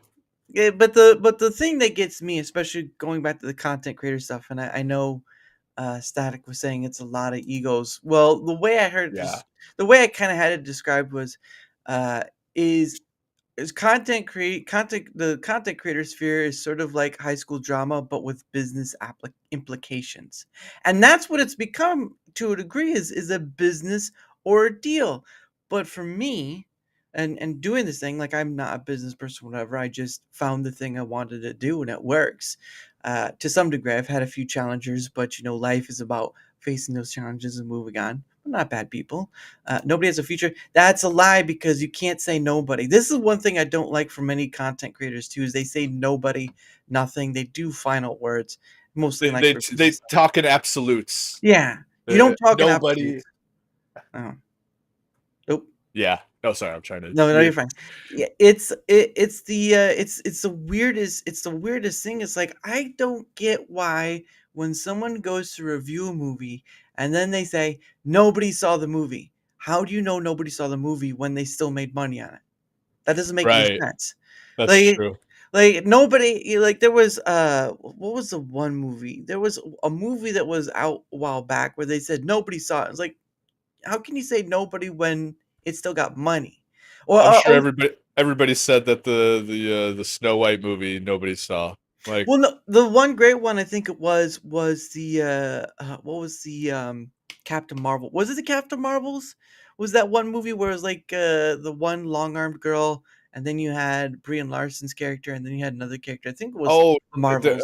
yeah, but the thing that gets me, especially going back to the content creator stuff, and I know Static was saying it's a lot of egos. Well, the way I heard Yeah. this, the way I kind of had it described was, uh, is the content creator sphere is sort of like high school drama, but with business implications, and that's what it's become to a degree, is a business ordeal. But for me, and doing this thing, like, I'm not a business person, whatever. I just found the thing I wanted to do, and it works. To some degree, I've had a few challengers, but life is about facing those challenges and moving on. We're not bad people. Nobody has a future. That's a lie, because you can't say nobody. This is one thing I don't like from many content creators too, is they say nobody, nothing. They do final words, mostly in like reviews and They stuff. talk in absolutes. Yeah, you don't talk in Nobody. absolutes. Oh, nope. Yeah. No, sorry. I'm trying to. No, no, you're fine. Yeah, it's the it's the weirdest thing. It's like, I don't get why when someone goes to review a movie and then they say nobody saw the movie. How do you know nobody saw the movie when they still made money on it? That doesn't make any Right. sense. That's Like true. like nobody, like, there was what was the one movie? There was a movie that was out a while back where they said nobody saw it. It's like, how can you say nobody when it still got money? Or I'm sure everybody said that the Snow White movie nobody saw. Like, well, no, the one great one I think it was the what was the Captain Marvel? Was it the Captain Marvels? Was that one movie where it was like the one long-armed girl, and then you had Brian Larson's character, and then you had another character. I think it was oh, the Marvels.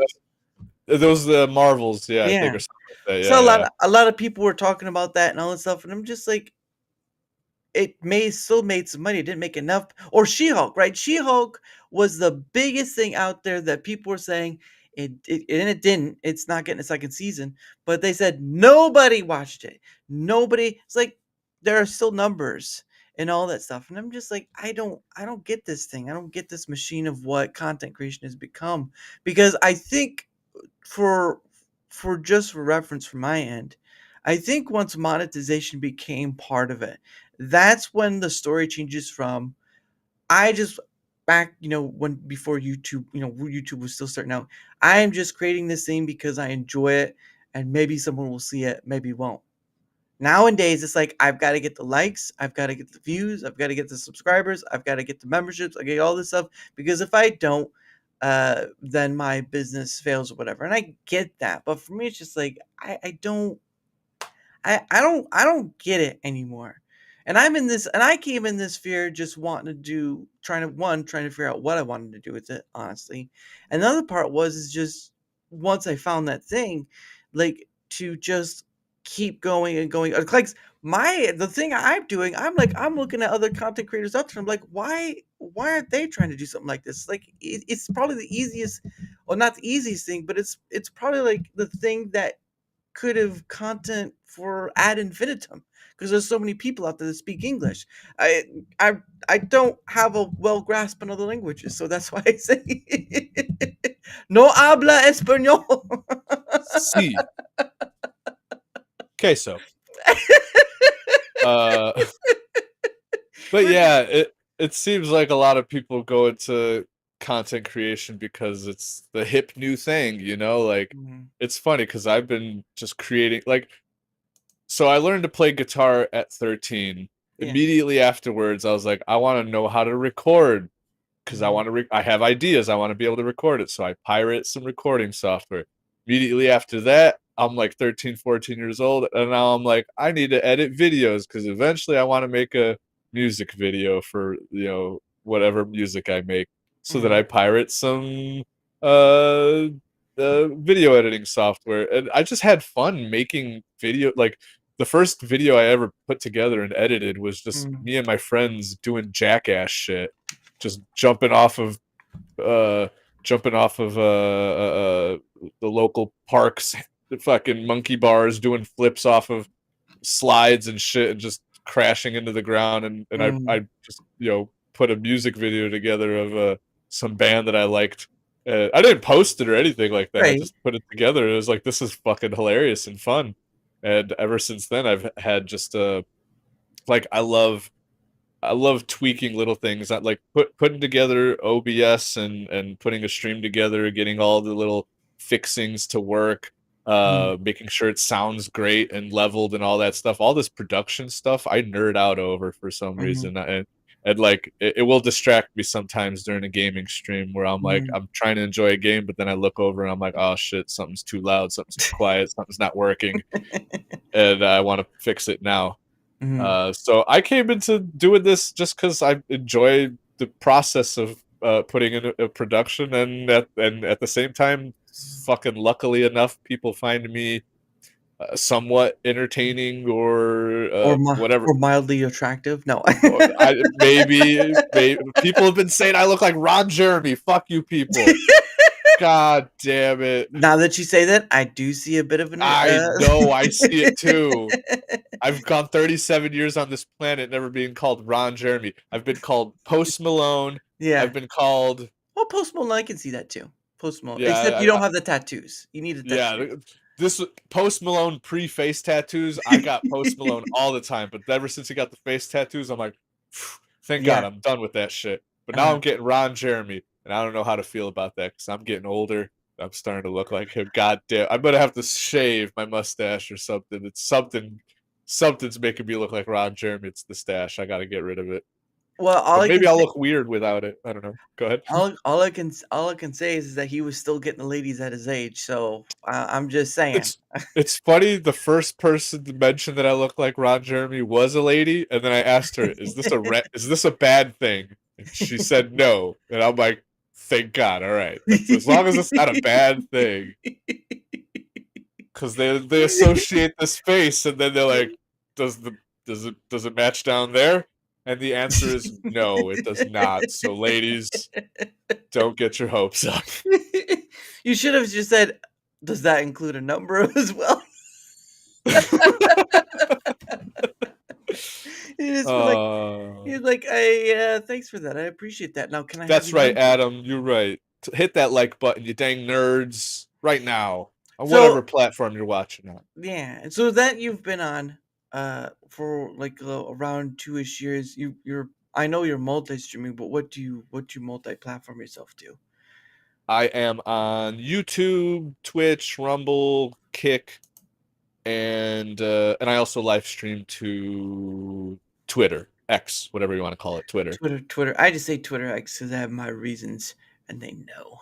those the Marvels. Yeah, I think Yeah. or something like that. So Yeah, yeah. a lot of people were talking about that and all that stuff, and I'm just like, it still made some money. It didn't make enough. Or She-Hulk, right? She-Hulk was the biggest thing out there that people were saying and it didn't. It's not getting a second season, but they said nobody watched it. Nobody. It's like, there are still numbers and all that stuff, and I'm just like, I don't get this thing. I don't get this machine of what content creation has become, because I think, for just for reference from my end, I think once monetization became part of it, that's when the story changes from, I just, back, when before YouTube, YouTube was still starting out, I am just creating this thing because I enjoy it, and maybe someone will see it, maybe won't. Nowadays, it's like, I've got to get the likes, I've got to get the views, I've got to get the subscribers, I've got to get the memberships, I get all this stuff, because if I don't, then my business fails or whatever. And I get that, but for me, it's just like, I don't, I don't get it anymore. And I came in this fear just wanting to do, trying to figure out what I wanted to do with it, honestly. And the other part was, is just, once I found that thing, like, to just keep going and going. Like, the thing I'm doing, I'm like, I'm looking at other content creators out there. I'm like, why aren't they trying to do something like this? Like, it's probably the easiest, well, not the easiest thing, but it's probably like the thing that could have content for ad infinitum, because there's so many people out there that speak English. I I I don't have a well grasp on other languages, so that's why I say no habla español. See. Okay, so. But yeah, it seems like a lot of people go into content creation because it's the hip new thing, you know? Like, Mhm. it's funny because I've been just creating, like, so I learned to play guitar at 13. Yeah. Immediately afterwards, I was like, I want to know how to record because I Mhm. want to. I have ideas. I want to be able to record it. So I pirate some recording software. Immediately after that, I'm like 13, 14 years old, and now I'm like, I need to edit videos because eventually I want to make a music video for whatever music I make, so that I Mhm. pirate some uh, video editing software, and I just had fun making video. Like the first video I ever put together and edited was just Mhm. me and my friends doing jackass shit, just uh jumping off of the local parks, the fucking monkey bars, doing flips off of slides and shit, and just crashing into the ground. And Mhm. I just put a music video together of some band that I liked. I didn't post it or anything like that. I Right. just put it together. It was like, this is fucking hilarious and fun. And ever since then, I've had just like I love tweaking little things. I like putting together OBS and putting a stream together, getting all the little fixings to work, Mhm. making sure it sounds great and leveled and all that stuff. All this production stuff I nerd out over for some Mhm. reason. And like it will distract me sometimes during a gaming stream where I'm like, Mhm. I'm trying to enjoy a game, but then I look over and I'm like, oh shit, something's too loud, something's too quiet, something's not working, and I want to fix it now. Mhm. So I came into doing this just because I enjoy the process of putting in a production, and at the same time, fucking luckily enough, people find me somewhat entertaining or whatever. Or mildly attractive? No. Or maybe people have been saying I look like Ron Jeremy. Fuck you, people. God damn it. Now that you say that, I do see a bit of an I know. I see it too. I've gone 37 years on this planet never being called Ron Jeremy. I've been called Post Malone. I've Yeah. been called Well, Post Malone, I can see that too. Post Malone, yeah, except you don't have the tattoos. You need the yeah. tattoos. This Post Malone pre-face tattoos. I got Post Malone all the time, but ever since he got the face tattoos, I'm like, thank God Yeah. I'm done with that shit. But now Uh-huh. I'm getting Ron Jeremy, and I don't know how to feel about that because I'm getting older. I'm starting to look like him. God damn, I'm gonna have to shave my mustache or something. It's something's making me look like Ron Jeremy. It's the stash. I gotta get rid of it. Well, But maybe I'll look weird without it. I don't know. Go ahead. all I can say is that he was still getting the ladies at his age. So I'm just saying. It's it's funny. The first person to mention that I look like Ron Jeremy was a lady, and then I asked her, is this a bad thing?" And she said no, and I'm like, "Thank God. All right, that's as long as it's not a bad thing." Because they associate this face, and then they're like, does it match down there? And the answer is no, it does not. So ladies, don't get your hopes up. You should have just said, "Does that include a number as well?" You just were like, uh, you're like, "I thanks for that. I appreciate that. Now, can I have that's your right, number?" Adam. You're right. Hit that like button, you dang nerds, right now on whatever So platform you're watching on. yeah, and so that you've been on for like around 2-ish years. You're I know you're multi-streaming, but what do you multi-platform yourself to? I am on YouTube, Twitch, Rumble, Kick, and I also live stream to Twitter, X, whatever you want to call it, Twitter. Twitter. I just say Twitter X because I have my reasons and they know.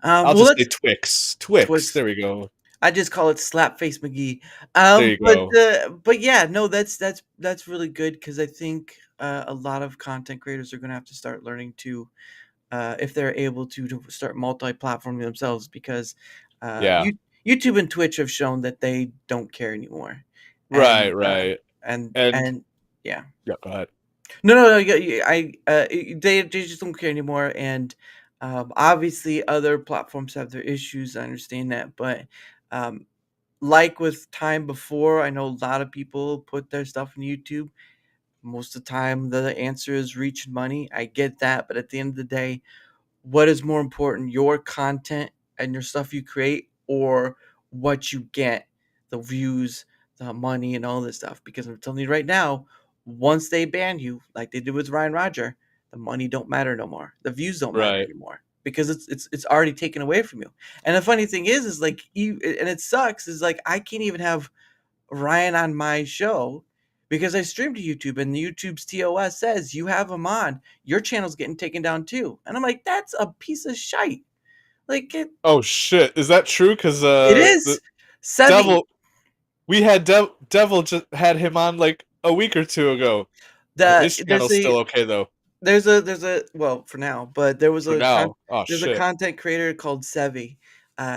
I'll Well, just say let's Twix. Twix. Twix. There we go. I just call it Slapface McGee. There you go. But yeah, no, that's really good because I think a lot of content creators are gonna have to start learning to, if they're able to start multi-platforming themselves because Yeah. YouTube and Twitch have shown that they don't care anymore, Right, and right. and And and yeah. yeah, go ahead. No, they just don't care anymore, and obviously other platforms have their issues. I understand that, but um, like with time before, I know a lot of people put their stuff on YouTube. Most of the time, the answer is reach and money. I get that, but at the end of the day, what is more important, your content and your stuff you create, or what you get, the views, the money, and all this stuff? Because I'm telling you right now, once they ban you, like they did with Ryan Roger, the money don't matter no more. The views don't matter Right. anymore because it's already taken away from you. And the funny thing is like and it sucks is like I can't even have Ryan on my show because I stream to YouTube and YouTube's TOS says you have him on. Your channel's getting taken down too. And I'm like, that's a piece of shite. Like Oh shit, is that true? Because it the is. Sevi, devil, we had devil just had him on like a week or two ago. His there's channel's still okay though. there's a well for now, but there was For now. Oh there's a shit. content creator called Sevi.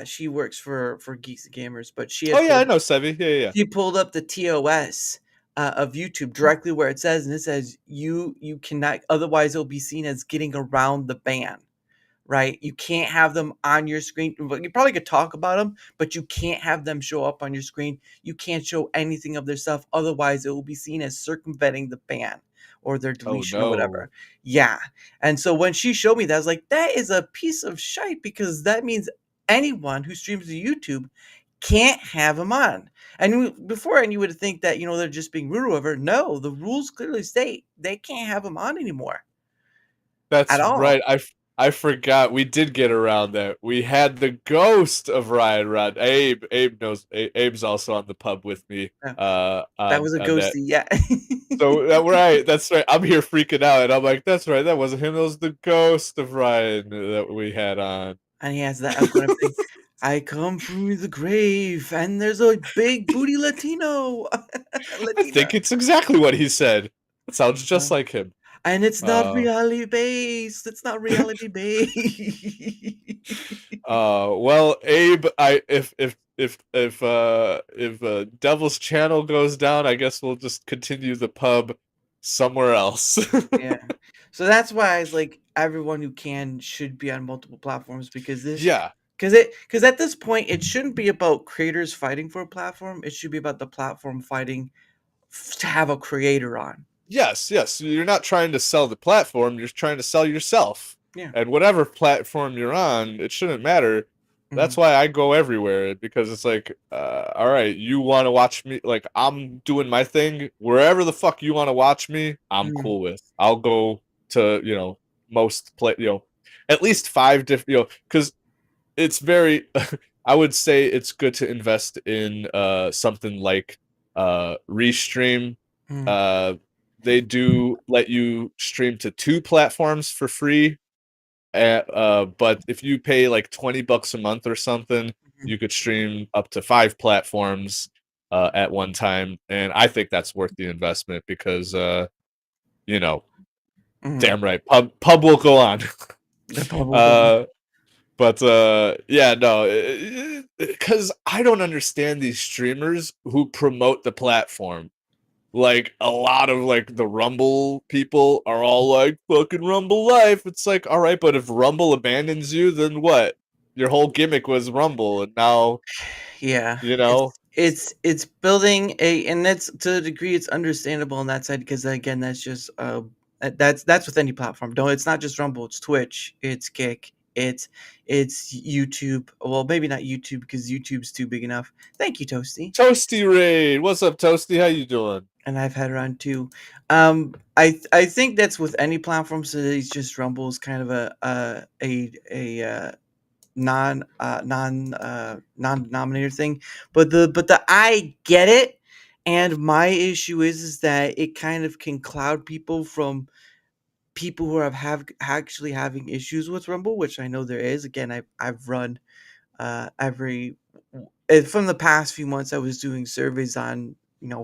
She works for Geeks and Gamers, but she Oh had yeah, I know Sevi. Yeah. she pulled up the TOS of YouTube directly where it says, and it says you cannot, otherwise it'll be seen as getting around the ban. Right? You can't have them on your screen. Well, you probably could talk about them, but you can't have them show up on your screen. You can't show anything of their stuff. Otherwise, it will be seen as circumventing the ban or their Oh deletion or no. whatever. Yeah. And so when she showed me that, I was like, that is a piece of shite because that means anyone who streams to YouTube can't have them on. And before, and you would think that, they're just being rude or whatever. No, the rules clearly state they can't have them on anymore at That's all. right. I forgot. We did get around that. We had the ghost of Ryan Rod. Abe knows. Abe's also on the pub with me. Yeah. That On was a that. ghosty, yeah. So right, that's right. I'm here freaking out, and I'm like, that's right. That wasn't him. That was the ghost of Ryan that we had on. And he has that upcoming thing. I come through the grave, and there's a big booty Latino. I think Latina. it's exactly what he said. It sounds just Uh, like him. and it's not Uh, reality based. It's not reality based. well, Abe, if Devil's channel goes down, I guess we'll just continue the pub somewhere else. Yeah. So that's why it's like everyone who can should be on multiple platforms because Yeah. because at this point it shouldn't be about creators fighting for a platform. It should be about the platform fighting to have a creator on. Yes. You're not trying to sell the platform, you're trying to sell yourself. Yeah. And whatever platform you're on, it shouldn't matter. That's Mhm. why I go everywhere because it's like, all right, you want to watch me? Like, I'm doing my thing. Wherever the fuck you want to watch me, I'm Mhm. cool with. I'll go to, most at least 5 different, because it's very, I would say it's good to invest in something like Restream. Mhm. Uh, they do let you stream to 2 platforms for free. But if you pay like $20 a month or something, Mhm. you could stream up to 5 platforms at one time, and I think that's worth the investment because you know, Mhm. damn right, pub will go on. The bubble gum. uh, but yeah, no, because I don't understand these streamers who promote the platform. Like a lot of like the Rumble people are all like fucking Rumble life. It's like, all right, but if Rumble abandons you, then what? Your whole gimmick was Rumble, and now Yeah, you know. it's building and that's to a degree it's understandable on that side because again that's just that's with any platform. No, it's not just Rumble, it's Twitch, it's Kick, it's YouTube. Well, maybe not YouTube because YouTube's too big enough. Thank you, Toasty. Toasty Raid, what's up, Toasty? How you doing? And I've had her on too. I think that's with any platform. So it's just Rumble is kind of a non-denominator thing, but the I get it, and my issue is that it kind of can cloud people from people who have actually having issues with Rumble, which I know there is. Again, I've run every from the past few months I was doing surveys on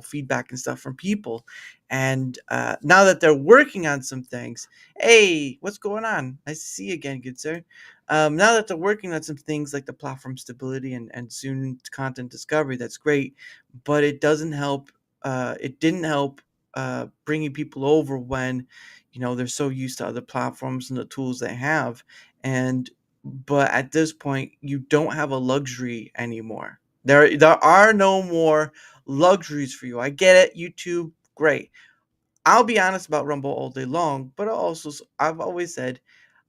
feedback and stuff from people, and now that they're working on some things. Hey, what's going on? Nice to see you again, good sir. Now that they're working on some things like the platform stability and soon content discovery, that's great, but it doesn't help. It didn't help bringing people over when they're so used to other platforms and the tools they have, and but at this point you don't have a luxury anymore. There are no more luxuries for you. I get it, YouTube, great. I'll be honest about Rumble all day long, but I've always said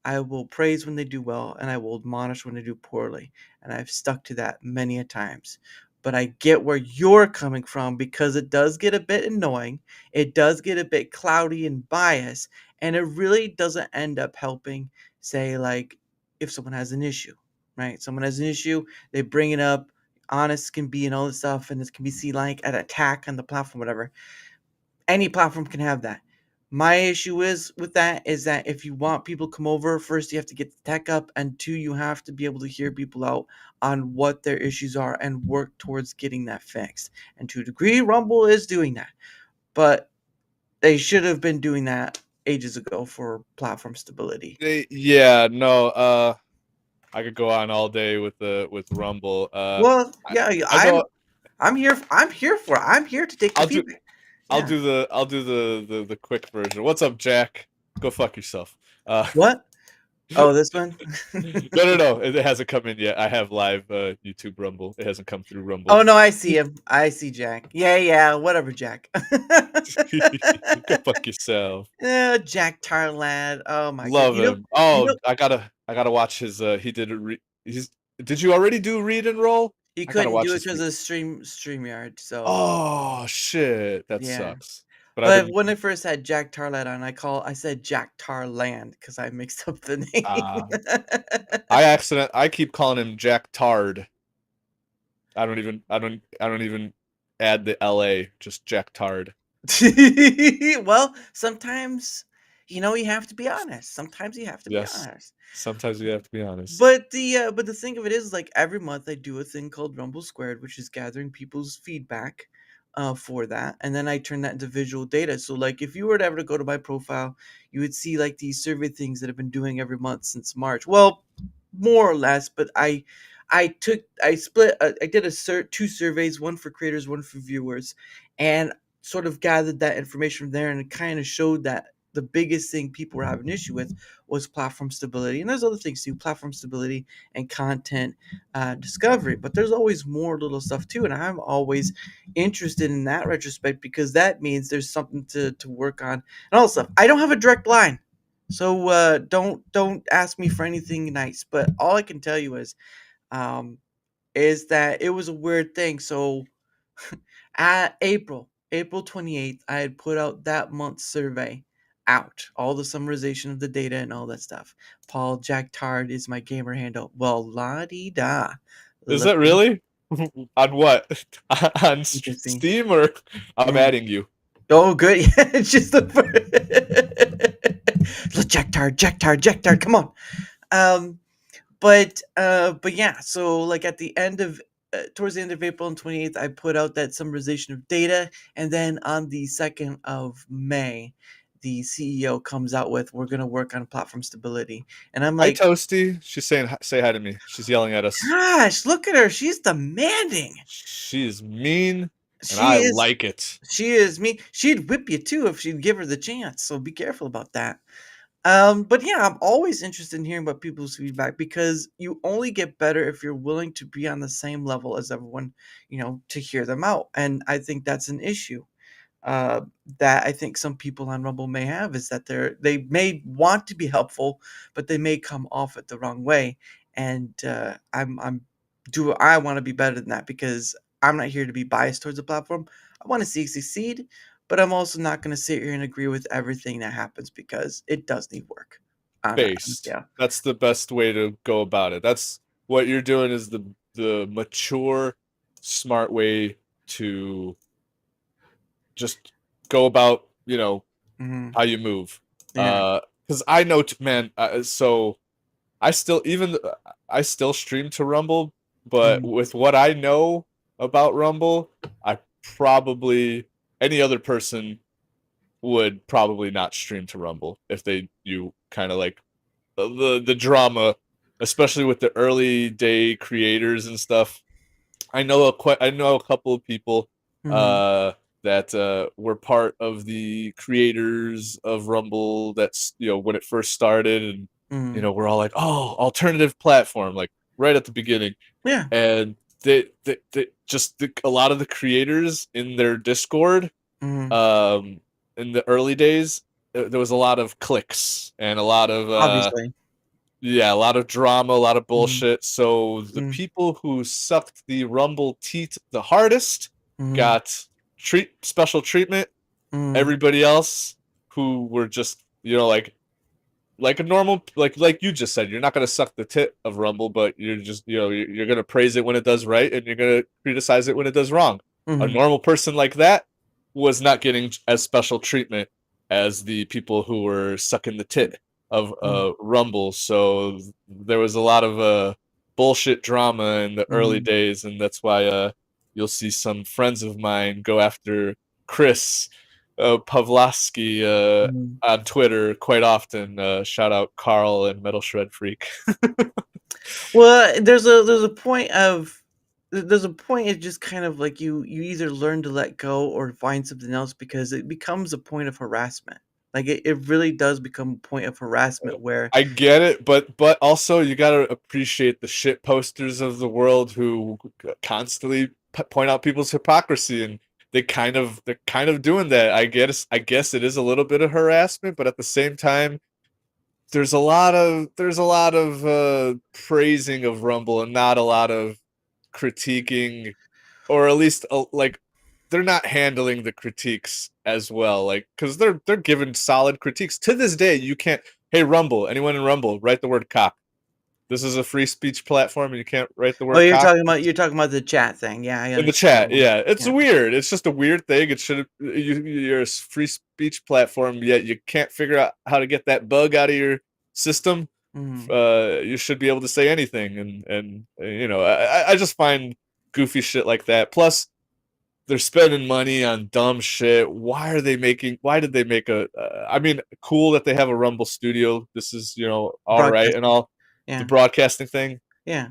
I will praise when they do well and I will admonish when they do poorly, and I've stuck to that many a times. But I get where you're coming from because it does get a bit annoying. It does get a bit cloudy and biased, and it really doesn't end up helping. Say, like, if someone has an issue, right? Someone has an issue, they bring it up. Honest can be and all this stuff, and this can be seen like an attack on the platform, whatever. Any platform can have that. My issue is with that is that if you want people to come over, first you have to get the tech up, and two, you have to be able to hear people out on what their issues are and work towards getting that fixed. And to a degree, Rumble is doing that, but they should have been doing that ages ago for platform stability. Yeah, no, I could go on all day with Rumble. Well, yeah, I know I'm here. I'm here for it. I'm here to take the I'll do feedback. I'll Yeah. do the quick version. What's up, Jack? Go fuck yourself. What? Oh, this one? No. It hasn't come in yet. I have live YouTube Rumble. It hasn't come through Rumble. Oh no, I see him. I see Jack. Yeah, whatever, Jack. Go fuck yourself. Jack Tarlad. Oh my Love god. him. I gotta watch his. He did a Did you already do read and roll? he I gotta couldn't watch do it this because of StreamYard. So Oh shit, that yeah. sucks. But But when I first had Jack Tarlad on, I said Jack Tarland because I mixed up the name. I keep calling him Jack Tard. I don't even add the LA, just Jack Tard. Well, sometimes you have to be honest. Sometimes you have to Yes. be honest. Sometimes you have to be honest. But the thing of it is, like, every month I do a thing called Rumble Squared, which is gathering people's feedback for that, and then I turn that into visual data. So, like, if you were to ever to go to my profile, you would see like these survey things that I've been doing every month since March. Well, more or less, but I did two surveys, one for creators, one for viewers, and sort of gathered that information from there, and it kind of showed that the biggest thing people were having an issue with was platform stability. And there's other things too, platform stability and content discovery. But there's always more little stuff too. And I'm always interested in that retrospect because that means there's something to work on. And also, I don't have a direct line. So don't ask me for anything nice. But all I can tell you is that it was a weird thing. So at April 28th, I had put out that month's survey out, all the summarization of the data and all that stuff. Paul Jack Tard is my gamer handle. Well, la di da. Is that really? On what? On Interesting. Steam, or I'm Yeah. adding you? Oh, good. Yeah, it's just the Jack Tard. Come on. But yeah. So like at the end of towards the end of April and 28th, I put out that summarization of data, and then on the 2nd of May, the CEO comes out with, "We're going to work on platform stability," and I'm Hi, like, Toasty. She's saying say hi to me. She's yelling at us. "Gosh, look at her! She's demanding. She's mean, and She I is. like it. She is me. She'd whip you too if she'd give her the chance. So be careful about that." But yeah, I'm always interested in hearing about people's feedback because you only get better if you're willing to be on the same level as everyone, to hear them out. And I think that's an issue that I think some people on Rumble may have, is that they may want to be helpful, but they may come off it the wrong way. And I want to be better than that because I'm not here to be biased towards the platform. I want to see it succeed, but I'm also not going to sit here and agree with everything that happens because it does need work. Based. Yeah. That's the best way to go about it. That's what you're doing, is the mature, smart way to just go about, Mhm. how you move. Yeah. Because I know, man. So I still stream to Rumble, but Mhm. with what I know about Rumble, I probably any other person would probably not stream to Rumble if they kind of like the drama, especially with the early day creators and stuff. I know a couple of people Mhm. that were part of the creators of Rumble. That's when it first started, and Mhm. we're all like, oh, alternative platform, like right at the beginning, Yeah. and they just a lot of the creators in their Discord, Mhm. in the early days, there was a lot of clicks and a lot of Obviously. yeah, a lot of drama, a lot of Mhm. bullshit. So the Mhm. people who sucked the Rumble teat the hardest Mhm. got special treatment. Mhm. Everybody else who were just like a normal, like you just said, you're not gonna suck the tit of Rumble, but you're just you're gonna praise it when it does right, and you're gonna criticize it when it does wrong. A Mhm. normal person like that was not getting as special treatment as the people who were sucking the tit of Rumble. So there was a lot of bullshit drama in the early Mhm. days, and that's why you'll see some friends of mine go after Chris Pavlovsky Mhm. on Twitter quite often. Shout out Carl and Metal Shred Freak. Well, there's a point. It's just kind of like you either learn to let go or find something else, because it becomes a point of harassment. Like it really does become a point of harassment where I get it, but also you gotta appreciate the shit posters of the world who constantly point out people's hypocrisy, and they're kind of doing that. I guess it is a little bit of harassment, but at the same time, there's a lot of praising of Rumble and not a lot of critiquing, or at least like they're not handling the critiques as well, like because they're giving solid critiques to this day. You can't, hey Rumble, anyone in Rumble, write the word cock. This is a free speech platform, and you can't write the oh, word cock you're talking about the chat thing. Yeah, I in the understand that chat. one. Yeah, it's Yeah. weird. It's just a weird thing. It should you're a free speech platform, yet you can't figure out how to get that bug out of your system. Mhm. You should be able to say anything, and I just find goofy shit like that. Plus, they're spending money on dumb shit. Why did they make a? I mean, cool that they have a Rumble studio. This is all right and Broadcasting. all. The Yeah. broadcasting thing Yeah.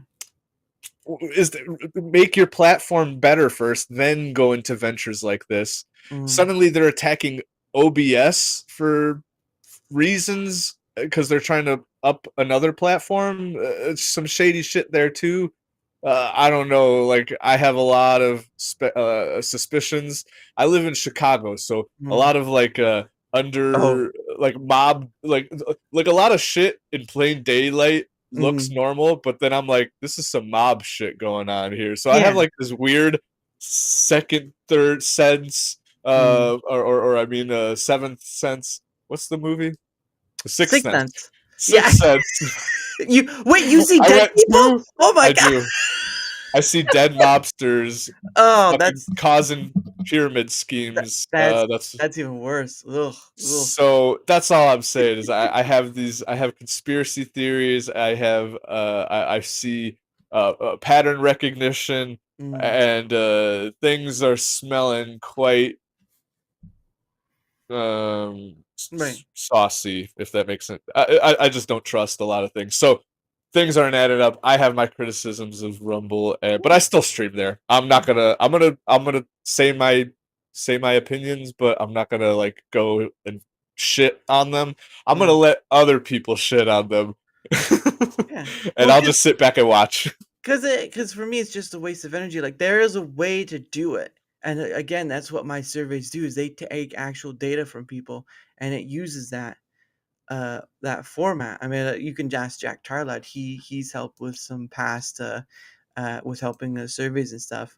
is make your platform better first, then go into ventures like this. Mhm. Suddenly they're attacking OBS for reasons because they're trying to up another platform. Some shady shit there too. I don't know. Like I have a lot of suspicions. I live in Chicago, so a Mhm. lot of like Oh. under like mob like a lot of shit in plain daylight looks Mhm. normal, but then I'm like, this is some mob shit going on here. So I have Yeah. like this weird second, third sense, Mhm. or I mean, seventh sense. What's the movie? The Sixth Sixth Sense. Sense. Yeah. Sixth Sense. You see I dead went people? to. Oh my I god. do. I see dead mobsters Oh, fucking causing pyramid schemes. that's That's that's even worse. Ugh. Ugh. so that's all I'm saying is I have conspiracy theories. I see pattern recognition, Mm. and things are smelling quite Right. saucy, if that makes sense. I just don't trust a lot of things. So things aren't added up. I have my criticisms of Rumble, but I still stream there. I'm gonna say my opinions, but I'm not gonna like go and shit on them. I'm gonna Mm. let other people shit on them. Yeah. And Well, I'll just sit back and watch. because for me it's just a waste of energy. Like there is a way to do it, and again, that's what my surveys do. Is they take actual data from people, and it uses that format. I mean, you can ask Jack Tarlad. He's helped with some past with helping the surveys and stuff.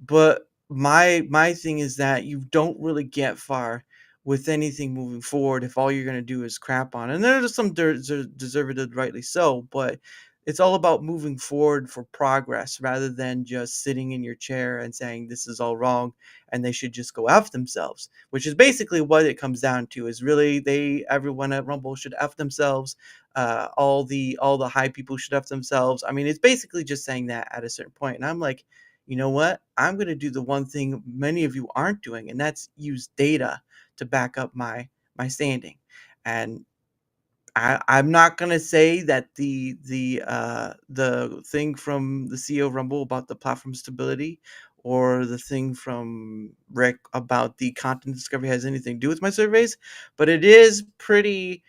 But my thing is that you don't really get far with anything moving forward if all you're going to do is crap on. And there's some deserved, rightly so, but it's all about moving forward for progress rather than just sitting in your chair and saying this is all wrong and they should just go F themselves, which is basically what it comes down to. Is really everyone at Rumble should F themselves. All the high people should F themselves. I mean, it's basically just saying that at a certain point. And I'm like, you know what? I'm gonna do the one thing many of you aren't doing, and that's use data to back up my standing. And I'm not gonna say that the thing from the CEO of Rumble about the platform stability or the thing from Rick about the content discovery has anything to do with my surveys, but it is pretty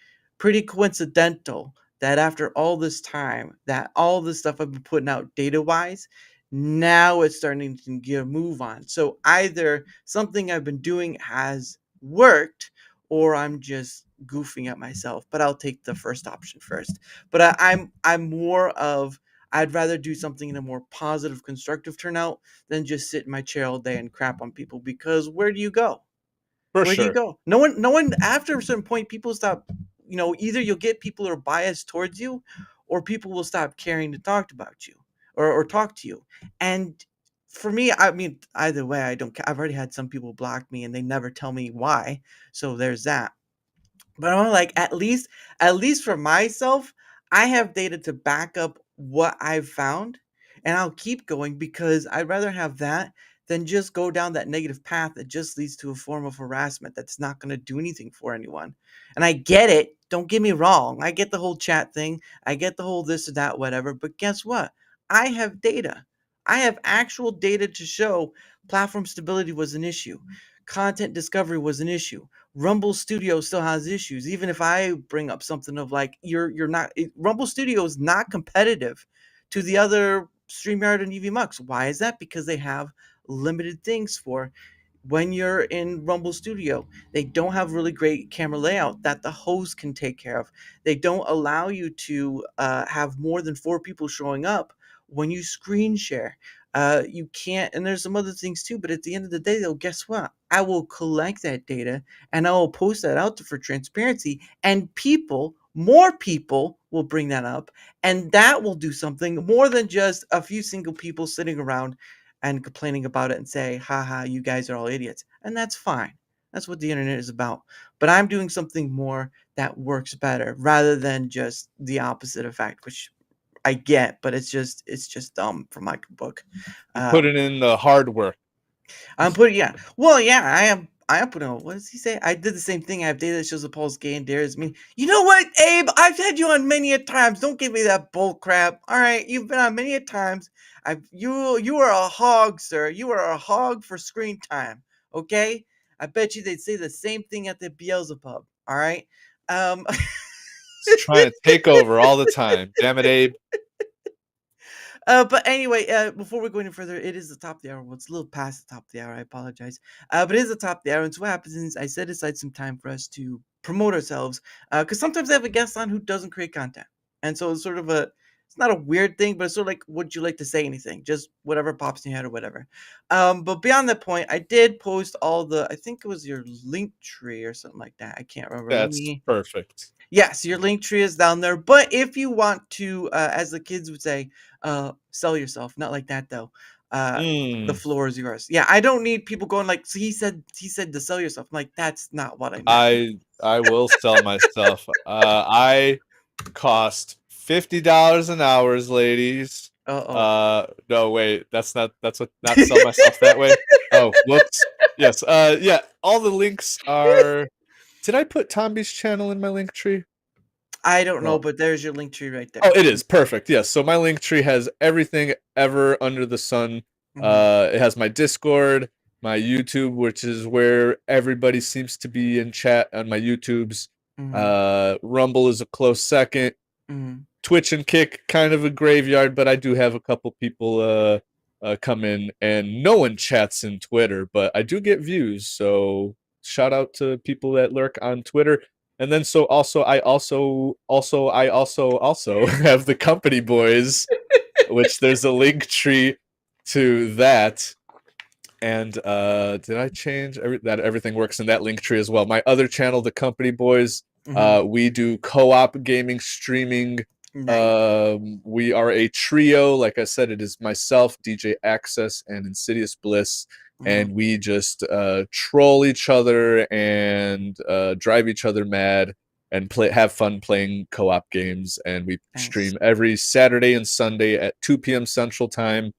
coincidental that after all this time, that all this stuff I've been putting out data wise, now it's starting to get a move on. So either something I've been doing has worked or I'm just goofing at myself. But I'll take the first option first. But I'm more of I'd rather do something in a more positive, constructive turnout than just sit in my chair all day and crap on people. Because where do you go? For Where do you sure. go? No one. After a certain point, people stop either you'll get people who are biased towards you, or people will stop caring to talk about you or talk to you. And for me, I mean, either way, I don't care. I've already had some people block me and they never tell me why. So there's that. But I'm like, at least for myself, I have data to back up what I've found, and I'll keep going because I'd rather have that than just go down that negative path that just leads to a form of harassment that's not going to do anything for anyone. And I get it. Don't get me wrong. I get the whole chat thing. I get the whole this or that, whatever. But guess what? I have data. I have actual data to show platform stability was an issue. Content discovery was an issue. Rumble Studio still has issues. Even if I bring up something of like you're not Rumble Studio is not competitive to the other StreamYard and EV Mux. Why is that? Because they have limited things for when you're in Rumble Studio. They don't have really great camera layout that the host can take care of. They don't allow you to have more than 4 people showing up when you screen share. You can't, and there's some other things too. But at the end of the day, though, guess what? I will collect that data and I will post that out for transparency, and more people will bring that up, and that will do something more than just a few single people sitting around and complaining about it and say, haha, you guys are all idiots. And that's fine. That's what the internet is about. But I'm doing something more that works better rather than just the opposite effect, which I get, but it's just dumb for my book. Put it in the hard work. I'm putting, yeah. Well, yeah, I am putting on, what does he say? I did the same thing. I have data that shows the Pulse gay and dares me. You know what, Abe? I've had you on many a times. Don't give me that bull crap. All right, you've been on many a times. You are a hog, sir. You are a hog for screen time. Okay? I bet you they'd say the same thing at the Beelzebub. All right? Just trying to take over all the time. Damn it, Abe. But anyway, before we go any further, it is the top of the hour. Well, it's a little past the top of the hour. I apologize. But it is the top of the hour. And so what happens is I set aside some time for us to promote ourselves. Because sometimes I have a guest on who doesn't create content. And so it's sort of it's not a weird thing, but it's sort of like, would you like to say anything? Just whatever pops in your head or whatever. But beyond that point, I did post I think it was your link tree or something like that. I can't remember. That's perfect. Yes, your link tree is down there. But if you want to, as the kids would say, sell yourself. Not like that though. The floor is yours. Yeah, I don't need people going like, so he said to sell yourself. I'm like, that's not what I meant. I will sell myself. I cost $50 an hour, ladies. No, wait, not sell myself that way. Oh, whoops. Yes. Yeah, all the links are. Did I put Tomby's channel in my link tree? I don't know, but there's your link tree right there. Oh, it is perfect. Yes. So my link tree has everything ever under the sun. It has my Discord, my YouTube, which is where everybody seems to be in chat on my YouTubes. Rumble is a close second. Twitch and Kick, kind of a graveyard, but I do have a couple people come in, and no one chats in Twitter, but I do get views. So shout out to people that lurk on Twitter. And then I also have the Company Boys, which there's a link tree to that. And did I change that? Everything works in that link tree as well. My other channel, the Company Boys, we do co-op gaming streaming. Nice. We are a trio. Like I said, it is myself, DJ Access, and Insidious Bliss. And we just troll each other and drive each other mad and have fun playing co-op games. And we stream every Saturday and Sunday at 2 p.m. Central Time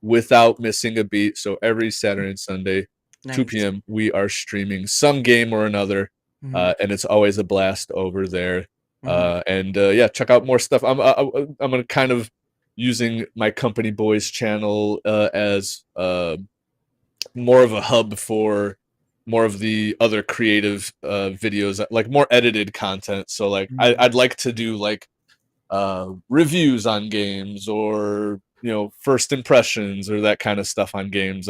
without missing a beat. So every Saturday and Sunday, 2 p.m., we are streaming some game or another. And it's always a blast over there. Yeah, check out more stuff. I'm gonna kind of using my Company Boys channel as more of a hub for more of the other creative videos, like more edited content. So like I'd like to do like reviews on games, or first impressions, or that kind of stuff on games.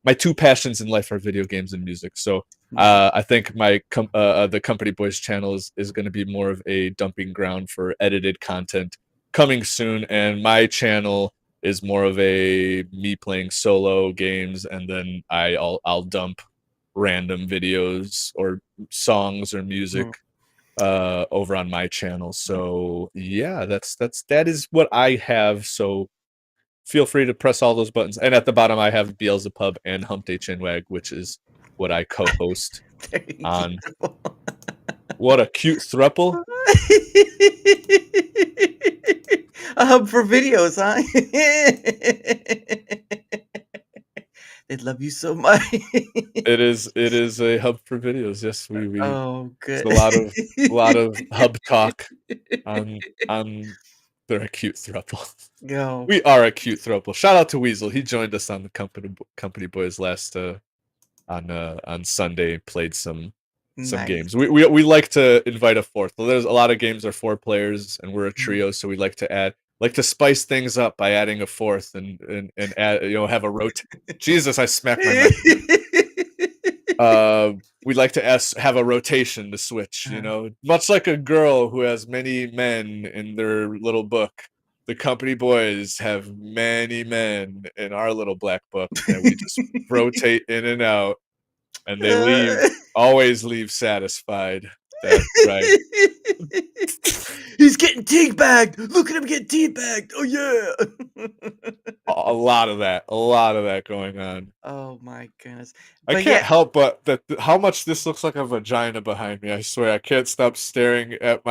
My two passions in life are video games and music. So I think my the Company Boys channel is going to be more of a dumping ground for edited content coming soon, and my channel is more of a me playing solo games, and then I'll dump random videos or songs or music over on my channel. So yeah, that is what I have. So feel free to press all those buttons. And at the bottom, I have Beelzebub and Humpty Chinwag, which is what I co-host There you on. go. What a cute thruple! A hub for videos, huh? They love you so much. It is a hub for videos. Yes, we Oh, it's good. a lot of hub talk on they're a cute thruple. Go. We are a cute throuple. Shout out to Weasel. He joined us on the Company Boys last on Sunday. Played some Nice. games. We like to invite a fourth. So there's a lot of games are 4 players, and we're a Mm-hmm. trio. So we like to spice things up by adding a fourth and add, have a rotate. Jesus, I smacked my mic. We'd like to have a rotation to switch. Much like a girl who has many men in their little book. The Company Boys have many men in our little black book that we just rotate in and out, and they always leave satisfied. That's right. He's getting teabagged. Look at him get teabagged. Oh yeah. A lot of that going on. Oh my goodness. I But can't help but how much this looks like a vagina behind me. I swear, I can't stop staring at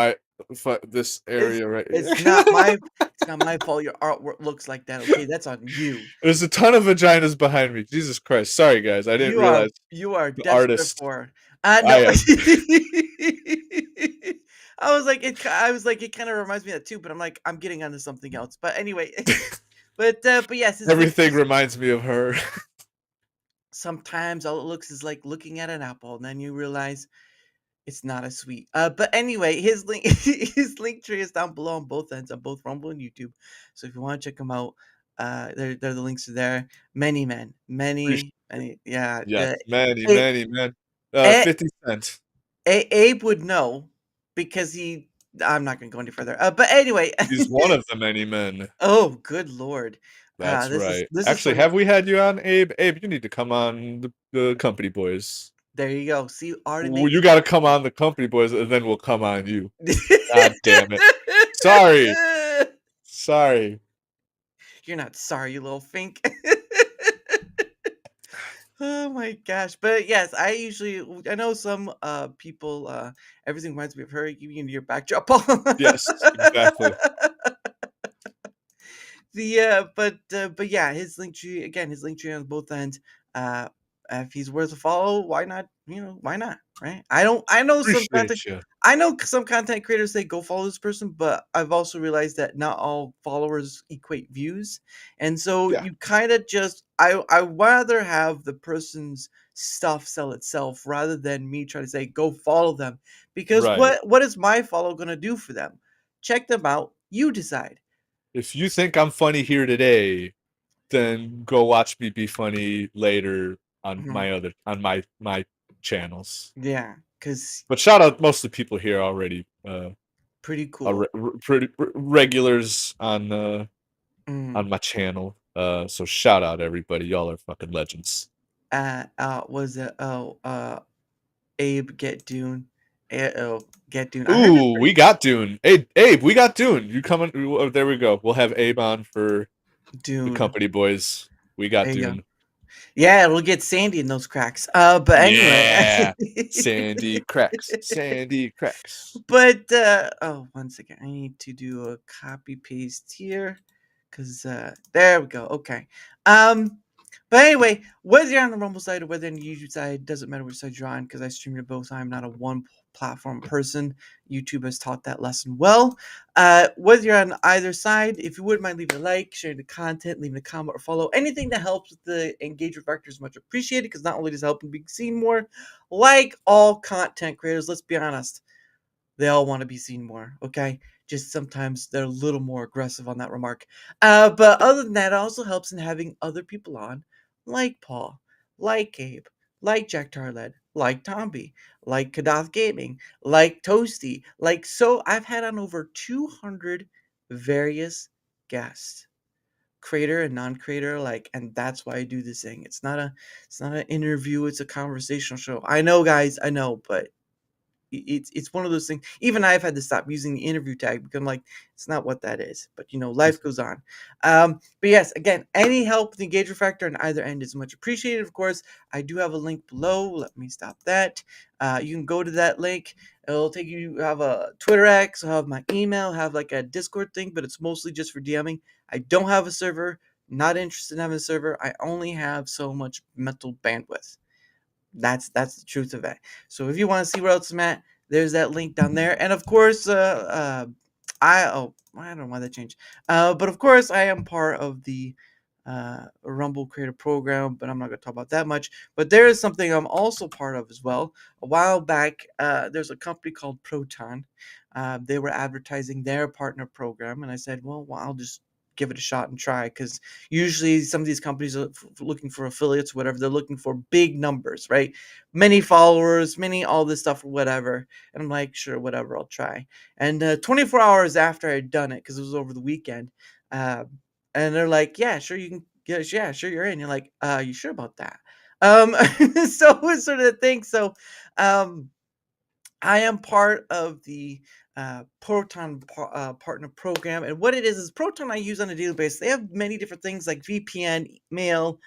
this area right here. It's not my fault your artwork looks like that. Okay, that's on you. There's a ton of vaginas behind me. Jesus Christ. Sorry, guys. I didn't realize. You are the desperate artist. for. I No. am. I was like, it kind of reminds me of that too, but I'm like, I'm getting onto something else. But anyway, but yes, Everything reminds me of her. sometimes all it looks is like looking at an apple, and then you realize it's not as sweet. But anyway, his link tree is down below on both ends, on both Rumble and YouTube. So if you want to check them out, they're the links are there. Many men, many, yeah. Yes, many men. Eh, 50 Cent. Abe would know because I'm not going to go any further. But anyway, He's one of the many men. oh, good lord. That's This right. is Actually, from- have we had you on, Abe? Abe, you need to come on the Company Boys. There you go. See, already Well, you got to come on the Company Boys, and then we'll come on you. God damn it. Sorry. You're not sorry, you little fink. Oh my gosh. But yes, I know some people everything reminds me of her. Give me your backdrop, Paul. Yes, exactly. But yeah, his link tree on both ends. If he's worth a follow, why not? Why not? Right? I know some content. Appreciate you. I know some content creators say go follow this person, but I've also realized that not all followers equate views, and so Yeah. you kind of just I rather have the person's stuff sell itself rather than me try to say go follow them, because Right. what is my follow gonna do for them? Check them out. You decide. If you think I'm funny here today, then go watch me be funny later on Mhm. my channels. Yeah, because But shout out most of the people here already. pretty Are cool. pretty regulars on Mhm. my channel. So shout out everybody. Y'all are fucking legends. Was it Abe Get Dune? Get Dune. I heard it's Ooh, we got Dune. Hey, Abe, we got Dune. You coming? Oh, there we go. We'll have Abe on for the Dune. Company Boys. We got There you go. Dune. Yeah, it'll get Sandy in those cracks. But anyway. Yeah. Sandy cracks. Sandy cracks. But one second. I need to do a copy paste here. Cause there we go. Okay. But anyway, whether you're on the Rumble side or whether on the YouTube side, doesn't matter which side you're on, because I stream to both. I'm not a one platform person. YouTube has taught that lesson well. Whether you're on either side, if you wouldn't mind leaving a like, sharing the content, leaving a comment or follow, anything that helps with the engagement factor is much appreciated, because not only does it help in being seen more, like all content creators, let's be honest, they all want to be seen more, okay? Just sometimes they're a little more aggressive on that remark. But other than that, it also helps in having other people on, like Paul, like Abe, like Jack Tarled, like Tomby, like Kadath Gaming, like Toasty, so I've had on over 200 various guests, creator and non-creator alike, and that's why I do this thing. It's not an interview, it's a conversational show. I know, guys, I know, but It's one of those things. Even I've had to stop using the interview tag because I'm like, it's not what that is. But life goes on. But yes, again, any help with the engagement factor on either end is much appreciated. Of course, I do have a link below. Let me stop that. You can go to that link. It'll take you. Have a Twitter X. I'll have my email. Have like a Discord thing, but it's mostly just for DMing. I don't have a server. Not interested in having a server. I only have so much mental bandwidth. That's the truth of it. So if you want to see where else I'm at, there's that link down there. And of course, I don't know why that changed. But of course, I am part of the Rumble Creator Program, but I'm not going to talk about that much. But there is something I'm also part of as well. A while back, there's a company called Proton. They were advertising their partner program, and I said, well, I'll just give it a shot and try, because usually some of these companies are looking for affiliates, whatever. They're looking for big numbers, right? Many followers, many all this stuff or whatever. And I'm like, sure, whatever, I'll try. And 24 hours after I'd done it, because it was over the weekend, and they're like, yeah, sure, you can. Yeah, sure, you're in. You're like, you sure about that? So it's sort of the thing. So, I am part of the Proton partner program, and what it is Proton I use on a daily basis. They have many different things like VPN, mail,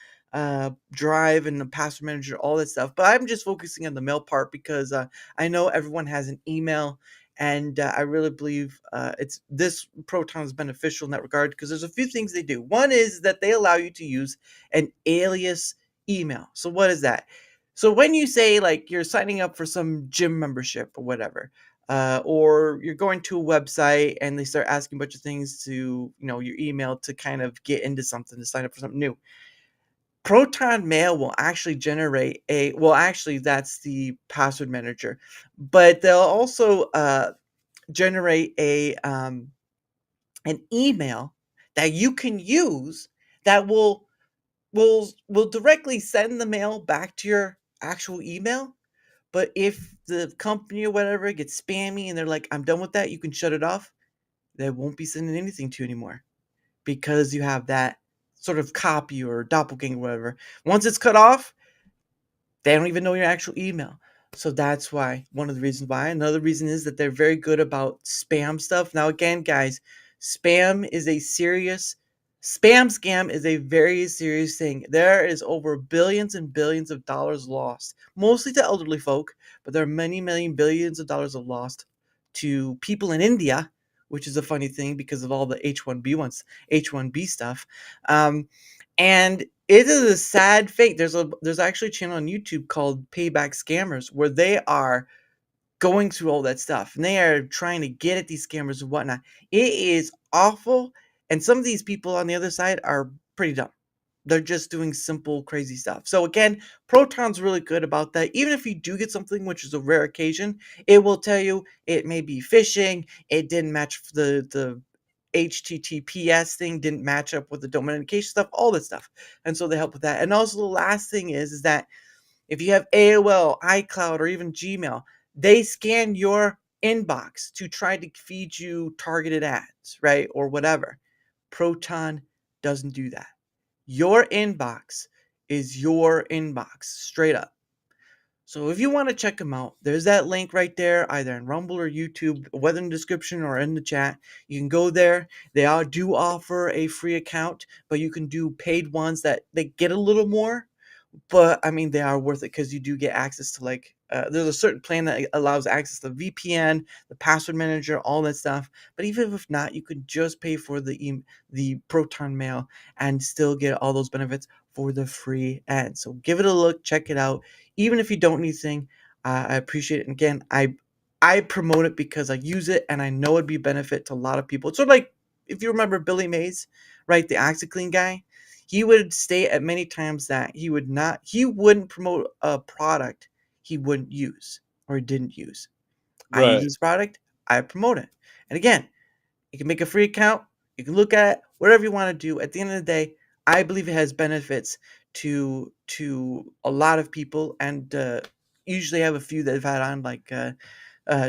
Drive, and the password manager, all that stuff. But I'm just focusing on the mail part because I know everyone has an email, and I really believe it's this Proton is beneficial in that regard because there's a few things they do. One is that they allow you to use an alias email. So what is that? So when you say like you're signing up for some gym membership or whatever, or you're going to a website and they start asking a bunch of things to, your email to kind of get into something, to sign up for something new. Proton Mail will actually generate actually that's the password manager, but they'll also generate an email that you can use that will directly send the mail back to your actual email. But if the company or whatever gets spammy and they're like, I'm done with that, you can shut it off, they won't be sending anything to you anymore because you have that sort of copy or doppelganger or whatever. Once it's cut off, they don't even know your actual email. So that's why, one of the reasons why. Another reason is that they're very good about spam stuff. Now, again, guys, spam scam is a very serious thing. There is over billions and billions of dollars lost, mostly to elderly folk, but there are many, many billions of dollars of lost to people in India, which is a funny thing because of all the H1B stuff. And it is a sad fate. There's actually a channel on YouTube called Payback Scammers where they are going through all that stuff and they are trying to get at these scammers and whatnot. It is awful. And some of these people on the other side are pretty dumb. They're just doing simple, crazy stuff. So again, Proton's really good about that. Even if you do get something, which is a rare occasion, it will tell you it may be phishing. It didn't match the HTTPS thing, didn't match up with the domain authentication stuff, all that stuff. And so they help with that. And also the last thing is that if you have AOL, iCloud, or even Gmail, they scan your inbox to try to feed you targeted ads, right? Or whatever. Proton doesn't do that. Your inbox is your inbox, straight up. So if you want to check them out, there's that link right there, either in Rumble or YouTube, whether in the description or in the chat. You can go there. They do offer a free account, but you can do paid ones that they get a little more. But I mean, they are worth it because you do get access to there's a certain plan that allows access to VPN, the password manager, all that stuff. But even if not, you could just pay for the Proton Mail and still get all those benefits for the free ad. So give it a look, check it out. Even if you don't need anything, I appreciate it. And again, I promote it because I use it and I know it'd be a benefit to a lot of people. It's sort of like if you remember Billy Mays, right, the OxyClean guy. He would state at many times that he wouldn't promote a product he wouldn't use or didn't use. I use Right. this product, I promote it. And again, you can make a free account, you can look at it, whatever you want to do. At the end of the day, I believe it has benefits to a lot of people, and usually I have a few that I've had on, like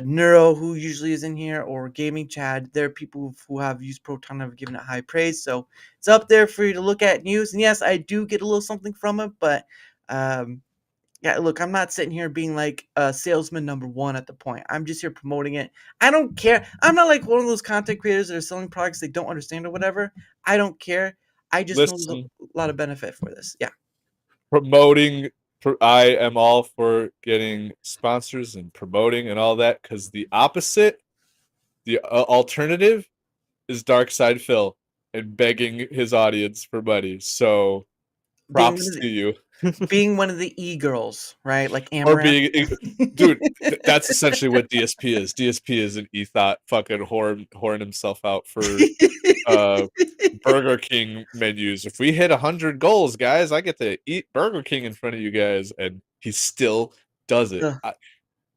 Neuro, who usually is in here, or Gaming Chad. There are people who have used Proton and have given it high praise. So it's up there for you to look at and use. And yes, I do get a little something from it, but Yeah, look, I'm not sitting here being like salesman number one at the point. I'm just here promoting it. I don't care. I'm not like one of those content creators that are selling products they don't understand or whatever. I don't care. I just know there's a Listen, lot of benefit for this. Yeah. promoting. I am all for getting sponsors and promoting and all that because the opposite, the alternative, is Dark Side Phil and begging his audience for money. So Being one props of to the you. being one of the e-girls, right? Like Or Amaranth. being, dude, that's essentially what DSP is. DSP is an ethot fucking whoring himself out for uh Burger King menus. If we hit 100 goals, guys, I get to eat Burger King in front of you guys, and he still does it. Ugh,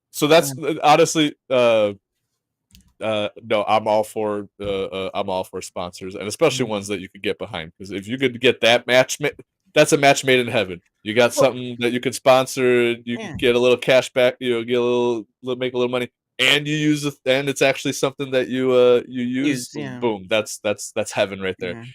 So that's God. honestly, no, I'm all for sponsors, and especially Mm. ones that you could get behind. Because if you could get that match, that's a match made in heaven. You got Well, something that you could sponsor. You yeah. could get a little cash back. You know, get a make a little money, and you use it, and it's actually something that you use. Use, yeah. Boom, that's heaven right there.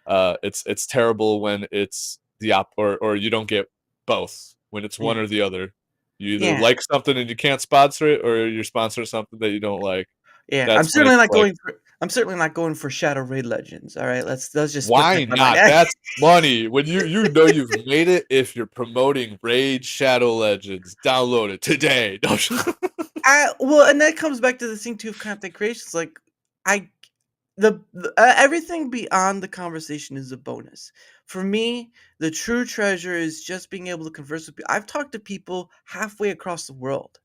Yeah. It's terrible when it's the or you don't get both, when it's one Yeah. or the other. You either Yeah. like something and you can't sponsor it, or you're sponsoring something that you don't like. Yeah. That's when it's like, I'm certainly not going for Shadow Raid Legends. All right. Let's just put why that by not? my That's money. When you know you've made it if you're promoting Raid Shadow Legends. Download it today. Well, and that comes back to the thing too of content creation. It's like I the everything beyond the conversation is a bonus. For me, the true treasure is just being able to converse with people. I've talked to people halfway across the world.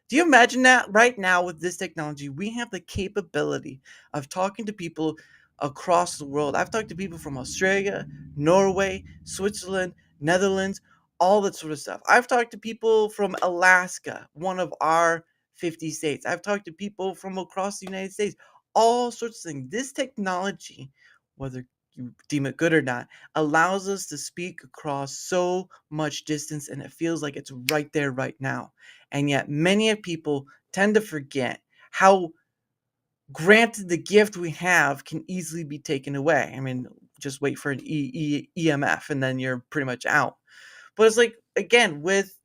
Do you imagine that right now with this technology, we have the capability of talking to people across the world? I've talked to people from Australia, Norway, Switzerland, Netherlands, all that sort of stuff. I've talked to people from Alaska, one of our 50 states. I've talked to people from across the United States, all sorts of things. This technology, whether you deem it good or not, allows us to speak across so much distance, and it feels like it's right there right now. And yet, many of people tend to forget how granted the gift we have can easily be taken away. I mean, just wait for an EMF and then you're pretty much out. But it's like, again, with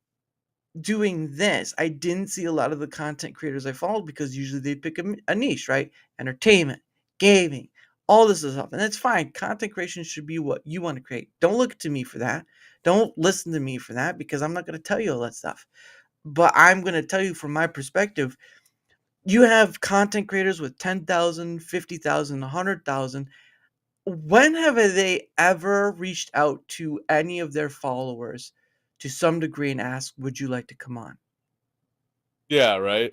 doing this, I didn't see a lot of the content creators I followed because usually they pick a niche, right? Entertainment, gaming, all this stuff. And that's fine. Content creation should be what you want to create. Don't look to me for that. Don't listen to me for that because I'm not going to tell you all that stuff. But I'm going to tell you from my perspective, you have content creators with 10,000, 50,000, 100,000. When have they ever reached out to any of their followers to some degree and asked, "Would you like to come on?" yeah, right.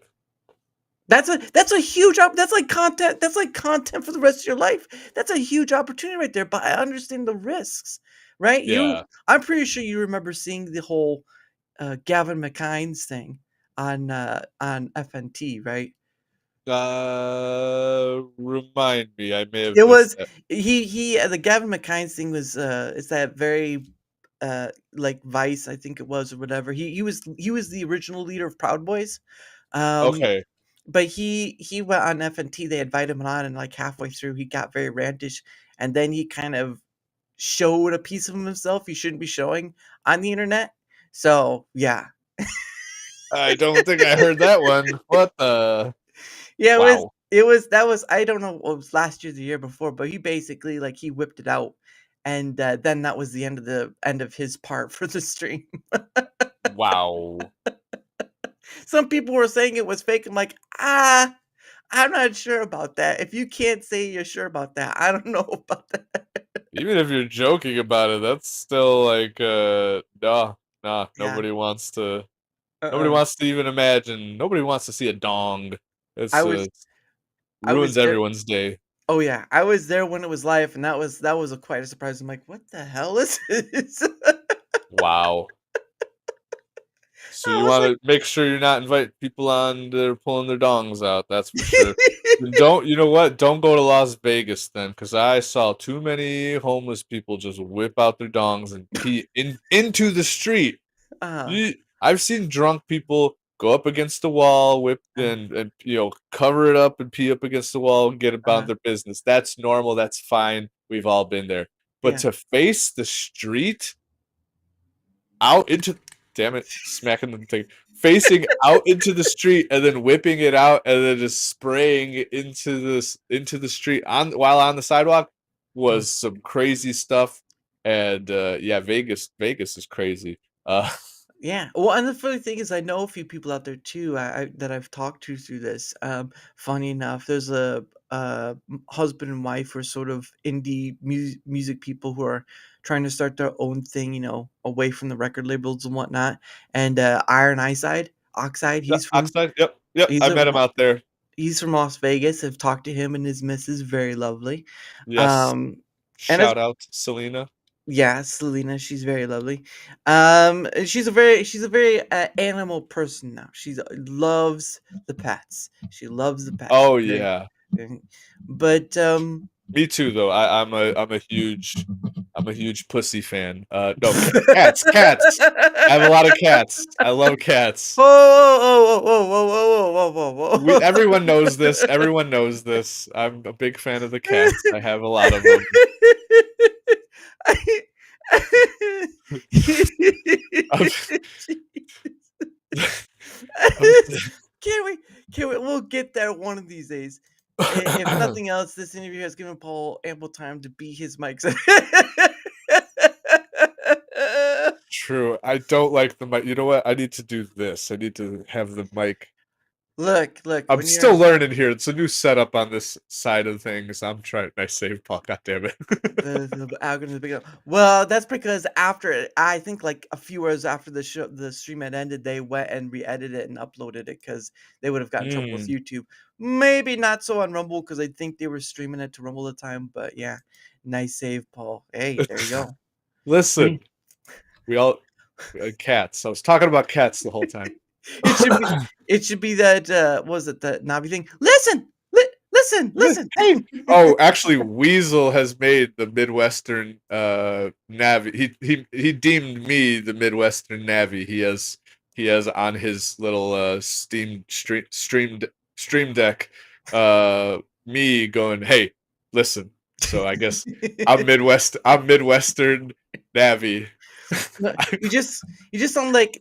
That's a huge that's like content. That's like content for the rest of your life. That's a huge opportunity right there. But I understand the risks, right? Yeah. I'm pretty sure you remember seeing the whole Gavin McKine's thing on FNT, right? Remind me. I may have It missed was that. he the Gavin McKine's thing was it's that very like Vice, I think it was, or whatever. He was the original leader of Proud Boys. Um Okay. but he went on FNT, they invited him on, and like halfway through he got very rantish, and then he kind of showed a piece of himself he shouldn't be showing on the internet. So yeah. I don't think I heard that one. What the? Yeah, Wow. it was that was I don't know what was last year, or the year before, but he basically like he whipped it out, and then that was the end of his part for the stream. Wow. Some people were saying it was fake. I'm like, I'm not sure about that. If you can't say you're sure about that, I don't know about that. Even if you're joking about it, that's still like nah, Yeah. nobody Uh-uh. wants to even imagine. Nobody wants to see a dong. I It's was I was ruins there. everyone's day. Oh yeah, I was there when it was live, and that was a quite a surprise. I'm like, what the hell is this? Wow. So I you was want like, to make sure you're not inviting people on that are pulling their dongs out. That's for sure. Don't, you know what? Don't go to Las Vegas then, because I saw too many homeless people just whip out their dongs and pee into the street. uh, I've seen drunk people go up against the wall, whip uh, and cover it up and pee up against the wall and get about uh, their business. That's normal. That's fine. We've all been there. But yeah, to face the street out into damn it, smacking the thing, facing out into the street and then whipping it out and then just spraying it into the street while on the sidewalk was some crazy stuff. And yeah, Vegas is crazy. Yeah. Well, and the funny thing is, I know a few people out there too. That I've talked to through this. Funny enough, there's a husband and wife who are sort of indie music people who are trying to start their own thing, away from the record labels and whatnot. And Iron Oxide, Oxide, yep, he's I a, met him out there. he's from Las Vegas. I've talked to him and his missus, very lovely. Yes, Um, and shout out to Selena. Yeah, Selena, she's very lovely. She's a very animal person now. She loves the pets. She loves the pets. Oh Very- yeah, but me too though. I'm a huge pussy fan. No, cats. I have a lot of cats. I love cats. Whoa. Everyone knows this. Everyone knows this. I'm a big fan of the cats. I have a lot of them. Can't wait. We'll get there one of these days. If nothing else, this interview has given Paul ample time to beat his mics. True. I don't like the mic. You know what? I need to do this. I need to have the mic. Look. I'm still learning here. It's a new setup on this side of things. I'm trying. Nice save, Paul. God damn it. the algorithm is big enough. Well, that's because I think like a few hours after the stream had ended, they went and re-edited it and uploaded it because they would have gotten trouble with YouTube. Maybe not so on Rumble because I think they were streaming it to Rumble at the time. But yeah, nice save, Paul. Hey, there you go. Listen, we cats. I was talking about cats the whole time. It should be that what was it, the Navi thing? Listen. Hey. Oh, actually, Weasel has made the Midwestern Navi. He deemed me the Midwestern Navi. He has on his little stream deck me going, hey, listen. So I guess I'm Midwestern Navi. You just sound like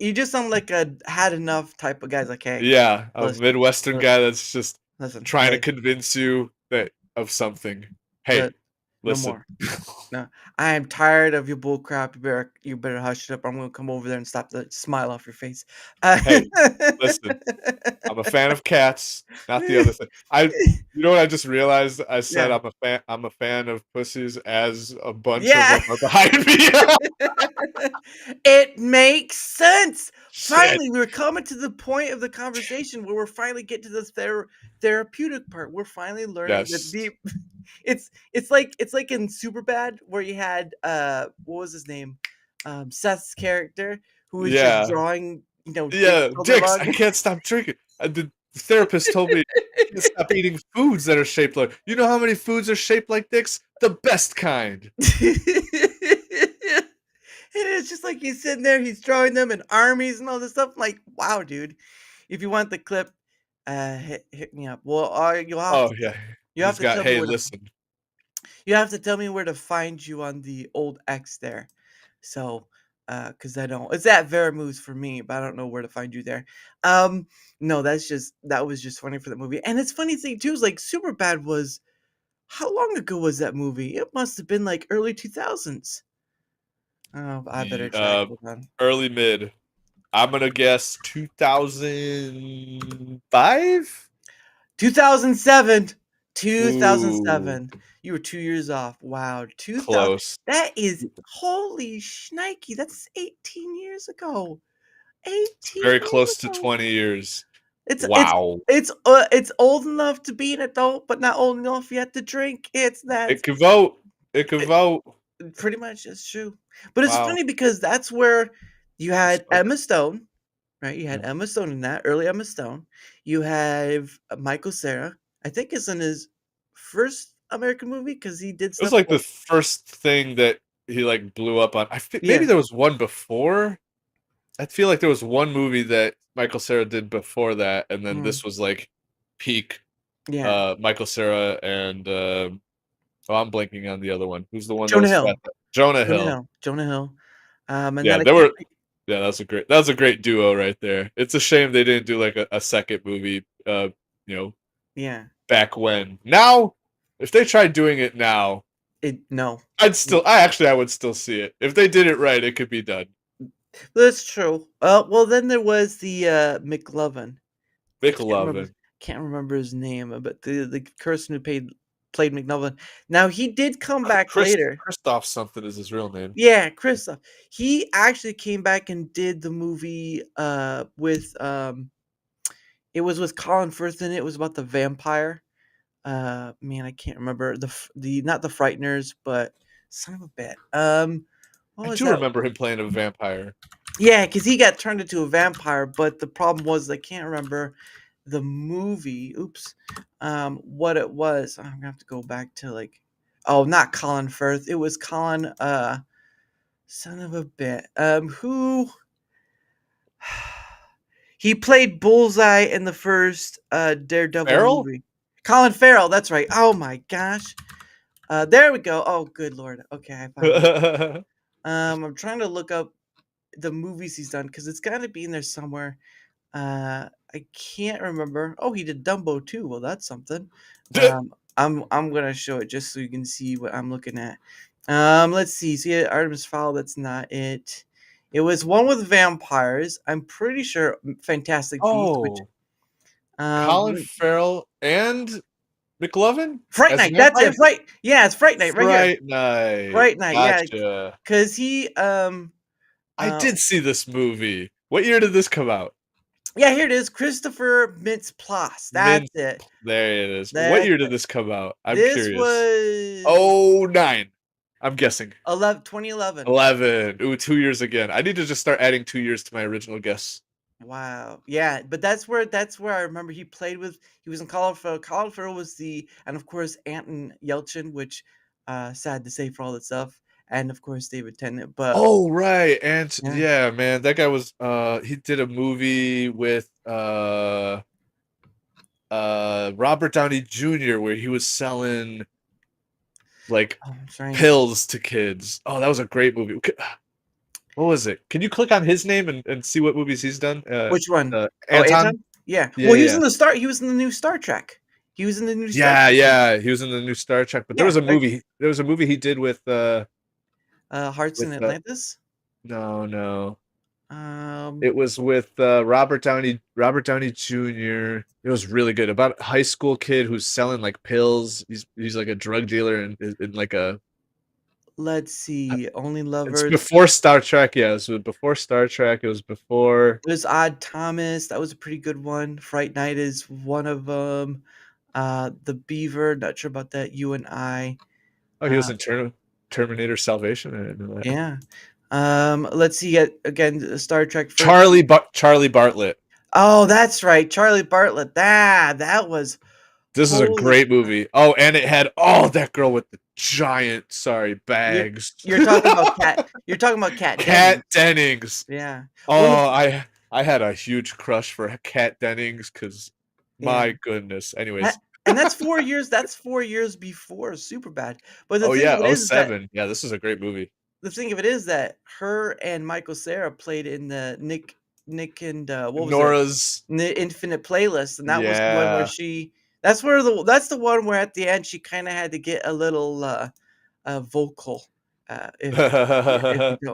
a had enough type of guys. Like, hey, yeah, a Midwestern guy that's just trying to hey, convince you of something. Hey, listen. no more. No, I am tired of your bull crap. You better hush it up. I'm gonna come over there and stop the smile off your face. Hey, listen. I'm a fan of cats, not the other thing. You know what I just realized? I said Yeah. I'm a fan of pussies as a bunch Yeah. of them are behind me. It makes sense. Shit. Finally, we're coming to the point of the conversation where we're finally getting to the therapeutic part. We're finally learning the deep. It's like in Superbad where you had what was his name, Seth's character who was just drawing Dicks. I can't stop drinking. The therapist told me I can't stop eating foods that are shaped like. You know how many foods are shaped like dicks? The best kind. And it's just like he's sitting there, he's drawing them in armies and all this stuff. I'm like, wow, dude. If you want the clip, hit me up. Well, you'll have to, yeah. you have to tell me Hey, where to, listen. you have to tell me where to find you on the old X there. So, because I don't, it's at Veramoose for me, but I don't know where to find you there. No, that was just funny for the movie. And it's funny thing too is like Superbad was, how long ago was that movie? It must have been like early 2000s. Oh, I better check. Hold on. Early mid. I'm gonna guess 2005. 2007. 2007. Ooh. You were 2 years off. Wow. 2000. Close. That is holy shnikey. That's 18 years ago. 18. Very close to 20 years. Wow. It's old enough to be an adult, but not old enough yet to drink. It's that. It could vote. Pretty much, it's true. But it's funny because that's where you had Emma Stone, right? You had Emma Stone in that, early Emma Stone. You have Michael Cera. I think it's in his first American movie because he did stuff. It was like the first thing that he like blew up on. Maybe there was one before. I feel like there was one movie that Michael Cera did before that, and then this was like peak. Yeah. Michael Cera and I'm blanking on the other one. Who's the one? Jonah Hill. Jonah Hill. Jonah Hill. And there were Yeah, that's a great duo right there. It's a shame they didn't do like a second movie. You know, Yeah. back when. Now, if they tried doing it now, No. I would still see it. If they did it right, it could be done. That's true. Well, then there was the McLovin. I McLovin. can't remember his name, but the person who played McLovin. Now he did come back later. Christoph something is his real name. Yeah, Christoph. He actually came back and did the movie with it was with Colin Firth in it. It was about the vampire. Man, I can't remember the not the Frighteners, but son of a bit. What I was do that? remember him playing a vampire. Yeah, because he got turned into a vampire, but the problem was I can't remember the movie. Oops, what it was. I'm gonna have to go back to like, oh, not Colin Firth. It was Colin. Son of a bit. Who? He played Bullseye in the first Daredevil Farrell? movie. Colin Farrell. That's right. Oh my gosh. There we go. Oh, good lord. Okay, I found it. I'm trying to look up the movies he's done because it's got to be in there somewhere. I can't remember. Oh, he did Dumbo too. Well, that's something. I'm gonna show it just so you can see what I'm looking at. Let's see. See, Artemis Fowl. That's not it. It was one with vampires. I'm pretty sure Fantastic Beasts, which Oh, Colin wait, Farrell and McLovin Fright as Night. That's it. vampires? Fright. Yeah, it's Fright Night right here. Fright Night. Fright Night. Yeah, Gotcha. because he I uh did see this movie. What year did this come out? yeah, here it is. Christopher Mintz-Plasse. That's Min. it. There it is. What That's year did it. this come out? I'm This curious. was Oh, 09. I'm guessing. 2011. 11. Ooh, 2 years again. I need to just start adding 2 years to my original guess. Wow. Yeah, but that's where I remember he was in Colin Farrell. Colin Farrell was and of course Anton Yelchin, which sad to say for all that stuff, and of course David Tennant. But Oh, right. And yeah. yeah, man, that guy was he did a movie with Robert Downey Jr. where he was selling like Oh, I'm trying. pills to kids. Oh, that was a great movie. What was it? Can you click on his name and see what movies he's done? Which one? Oh, Anton? Anton? Yeah. Yeah, Well, yeah. he was in the new Star Trek. He was in the new Star Yeah, Trek. yeah. He was in the new Star Trek, but there Yeah, was a movie. There was a movie he did with Hearts in Atlantis. no. Um, It was with Robert Downey Jr. It was really good about a high school kid who's selling like pills. He's like a drug dealer and in like a let's see. Only it's Lovers. before Star Trek. Yeah, it was before Star Trek. It was before There's Odd Thomas. That was a pretty good one. Fright Night is one of them. The Beaver. Not sure about that. You and I. oh, he was in Terminator Salvation. I didn't know that. Yeah. Let's see. Again, Star Trek. First. Charlie Bartlett. Oh, that's right. Charlie Bartlett. That was. This is a Holy great movie. Oh, and it had that girl with the giant bags. You're talking about Cat. You're talking about Cat. Kat Dennings. Yeah. Oh, Well, I had a huge crush for Kat Dennings because my goodness. Anyways. and that's 4 years. That's 4 years before Superbad. But the Oh thing yeah, of it is that 07. Yeah, this is a great movie. the thing of it is that her and Michael Cera played in the Nick and what was Nora's it? The Infinite Playlist, and that was the one where yeah. that's the one where at the end she kind of had to get a little vocal. If you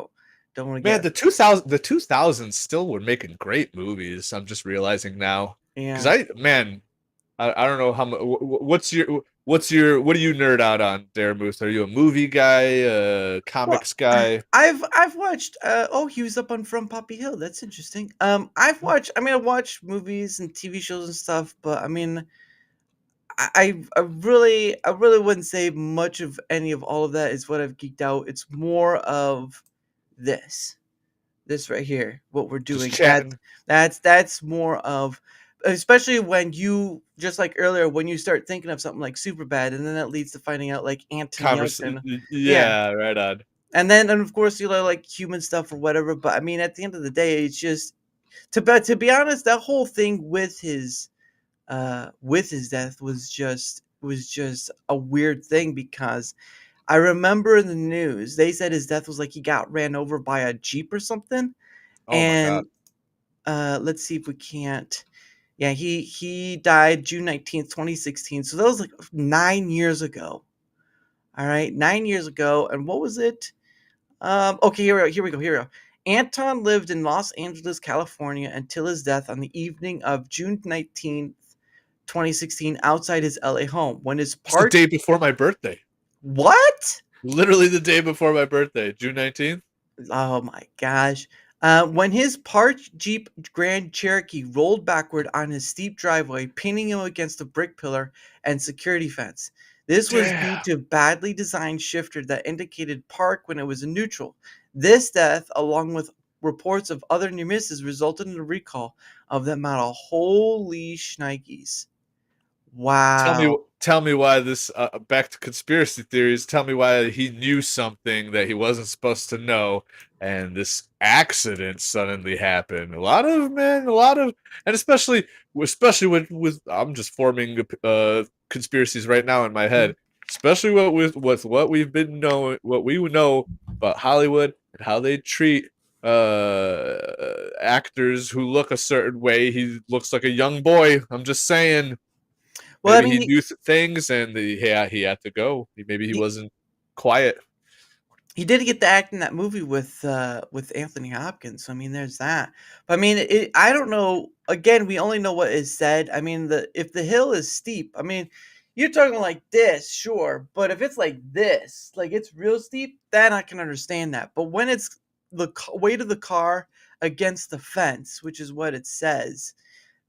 don't want to Man, get the 2000s still were making great movies. I'm just realizing now. yeah. Because I don't know how much. What's your what do you nerd out on, Daramuth? Are you a movie guy, a comics guy? I've watched he was up on From Poppy Hill. That's interesting. I've watched movies and TV shows and stuff, but I mean I really wouldn't say much of any of all of that is what I've geeked out. It's more of this right here, what we're doing. Just chatting. That's more of, especially when you just like earlier when you start thinking of something like Superbad, and then that leads to finding out like Anthony Yelchin. Yeah, right on. And then of course like human stuff or whatever. But I mean, at the end of the day, it's just to be honest, that whole thing with his death was just a weird thing because I remember in the news they said his death was like he got ran over by a Jeep or something. Oh my god. And let's see if we can't. Yeah, he died June 19th, 2016. So that was like 9 years ago. All right, 9 years ago. And what was it? Okay, here we go. Anton lived in Los Angeles, California until his death on the evening of June 19th, 2016, outside his LA home. When his It's the part day before my birthday. What? Literally the day before my birthday, June 19th. Oh my gosh. When his parked Jeep Grand Cherokee rolled backward on his steep driveway, pinning him against a brick pillar and security fence. This was due Damn. to badly designed shifter that indicated park when it was in neutral. This death, along with reports of other near misses, resulted in a recall of that model. Holy shnikes. Wow. Tell me why this back to conspiracy theories. Tell me why he knew something that he wasn't supposed to know, and this accident suddenly happened. A lot of, and especially with I'm just forming conspiracies right now in my head. Especially with what we've been knowing, what we know about Hollywood and how they treat actors who look a certain way. He looks like a young boy. I'm just saying. Well, I Maybe mean, he knew things and he had to go. Maybe he he, wasn't quiet. he did get to act in that movie with Anthony Hopkins. So I mean, there's that. But I mean, I don't know. Again, we only know what is said. I mean, if the hill is steep, I mean, you're talking like this, sure. But if it's like this, like it's real steep, then I can understand that. But when it's the weight of the car against the fence, which is what it says,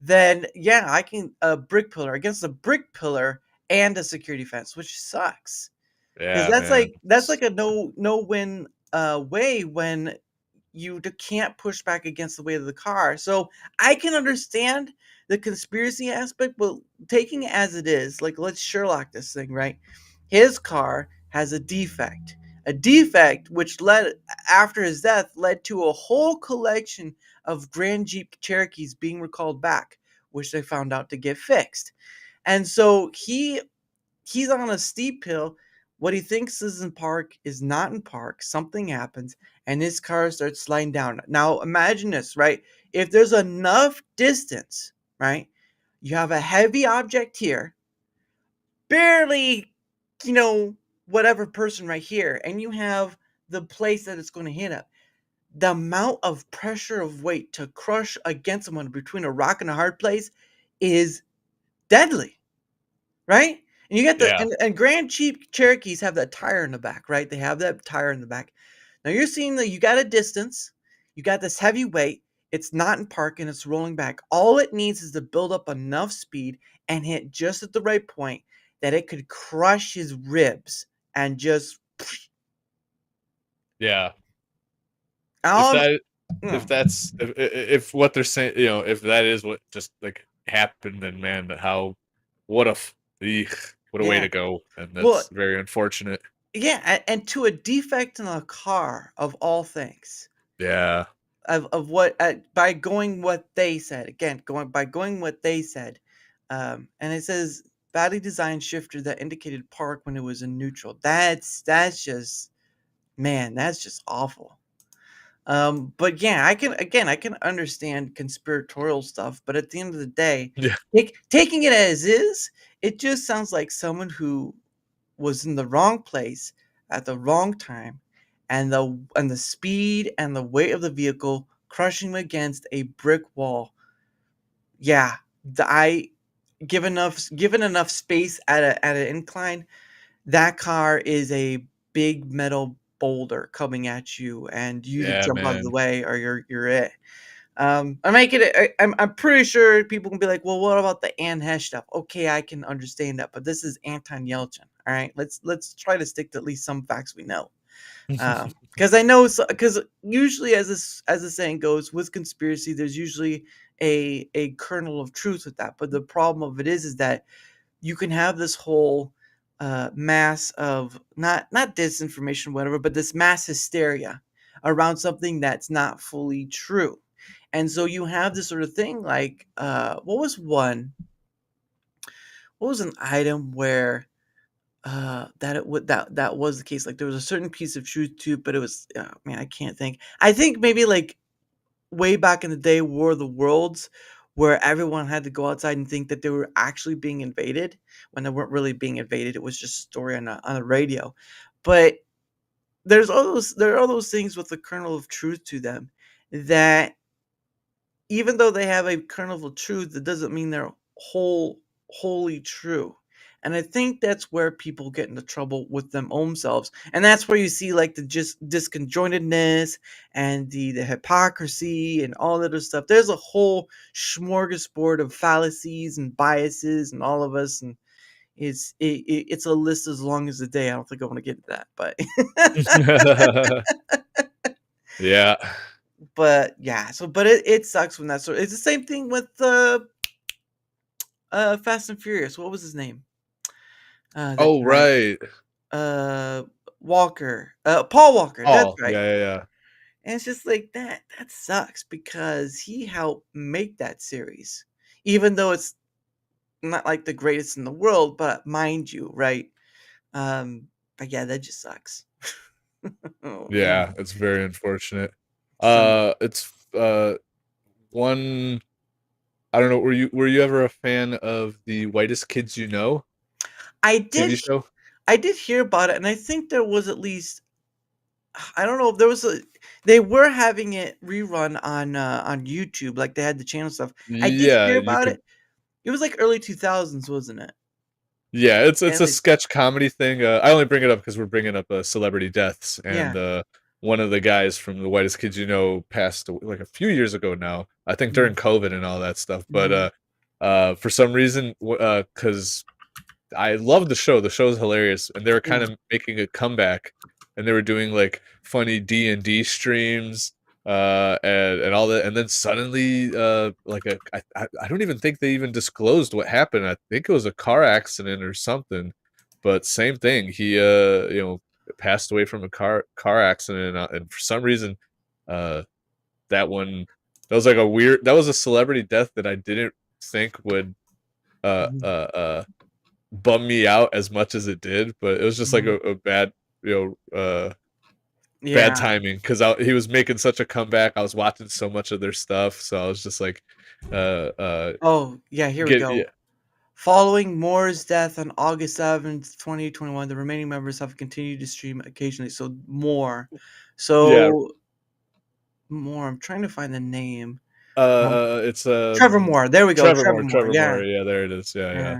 then yeah, I can a brick pillar against a brick pillar and a security fence, which sucks. 'Cause Yeah, that's man. like a no win way when you can't push back against the weight of the car. So I can understand the conspiracy aspect, but taking it as it is, like let's Sherlock this thing, right? His car has a defect which led after his death led to a whole collection of Grand Jeep Cherokees being recalled back, which they found out to get fixed. And so he's on a steep hill. What he thinks is in park is not in park. Something happens, and his car starts sliding down. Now, imagine this, right? If there's enough distance, right? You have a heavy object here, barely, you know, whatever person right here, and you have the place that it's going to hit up. The amount of pressure of weight to crush against someone between a rock and a hard place is deadly. Right? And you get Yeah. and Grand Cheap Cherokees have that tire in the back, right? They have that tire in the back. Now you're seeing that you got a distance, you got this heavy weight, it's not in park and it's rolling back. All it needs is to build up enough speed and hit just at the right point that it could crush his ribs and just Yeah. If all that mm, if what they're saying, if that is what just like happened, then man, how what a eek, what a way yeah. to go, and Well, that's very unfortunate. yeah, and to a defect in a car of all things. Yeah. Of what by going what they said again going what they said, and it says badly designed shifter that indicated park when it was in neutral. That's just man, that's just awful. But yeah, I can understand conspiratorial stuff, but at the end of the day, Yeah. taking it as is, it just sounds like someone who was in the wrong place at the wrong time, and the speed and the weight of the vehicle crushing him against a brick wall. Yeah, I given enough space at an incline, that car is a big metal boulder coming at you, and you either Yeah, jump out of the man. way or you're it. I make it. I'm pretty sure people can be like, "Well, what about the Anne Hesh stuff?" Okay, I can understand that, but this is Anton Yelchin. All right, let's try to stick to at least some facts we know. Because I know, because usually, as the saying goes, with conspiracy, there's usually a kernel of truth with that. But the problem of it is that you can have this whole mass of not disinformation, whatever, but this mass hysteria around something that's not fully true. And so you have this sort of thing like what was an item where that it would that was the case, like there was a certain piece of truth to it, but it was man, I can't think. I think maybe like way back in the day, War of the Worlds, where everyone had to go outside and think that they were actually being invaded when they weren't really being invaded. It was just a story on a radio. But there are all those things with a kernel of truth to them that even though they have a kernel of truth, that doesn't mean they're wholly true. And I think that's where people get into trouble with them own selves. And that's where you see like the just disconjointedness and the hypocrisy and all that other stuff. There's a whole smorgasbord of fallacies and biases and all of us, and it's a list as long as the day. I don't think I want to get into that, but Yeah. but yeah, but it sucks when that's it's the same thing with Fast and Furious. What was his name? That Oh, guy. right. Walker. Paul Walker. That's Oh, right. yeah, yeah, And it's just like that sucks because he helped make that series. Even though it's not like the greatest in the world, but mind you, right? But yeah, that just sucks. Oh yeah. man. Yeah, it's very unfortunate. So It's one. I don't know. Were you ever a fan of the Whitest Kids You Know I TV did show? I did hear about it, and I think there was at least I don't know if there was a they were having it rerun on YouTube, like they had the channel stuff. I did Yeah, hear you about could. it. It was like early 2000s, wasn't it? Yeah, it's And a they, sketch comedy thing. I only bring it up because we're bringing up celebrity deaths, and yeah. one of the guys from the Whitest Kids You Know passed like a few years ago now. I think Mhm, during COVID and all that stuff. But mhm, for some reason, because I love the show. The show's hilarious, and they were yeah. kind of making a comeback, and they were doing like funny D&D streams, and all that. And then suddenly, I don't even think they even disclosed what happened. I think it was a car accident or something, but same thing. He passed away from a car accident, and for some reason, uh, that one that was like that was a celebrity death that I didn't think would uh Mhm, uh uh bum me out as much as it did, but it was just like mhm. a bad, bad Yeah. timing because he was making such a comeback. I was watching so much of their stuff, so I was just like, Oh, yeah, here we yeah, go. Following Moore's death on August 7th, 2021, the remaining members have continued to stream occasionally. So more. yeah. So more. I'm trying to find the name. It's Trevor Moore. There we go. Trevor Moore. Trevor Yeah. Moore. Yeah, there it is. Yeah, yeah. Yeah.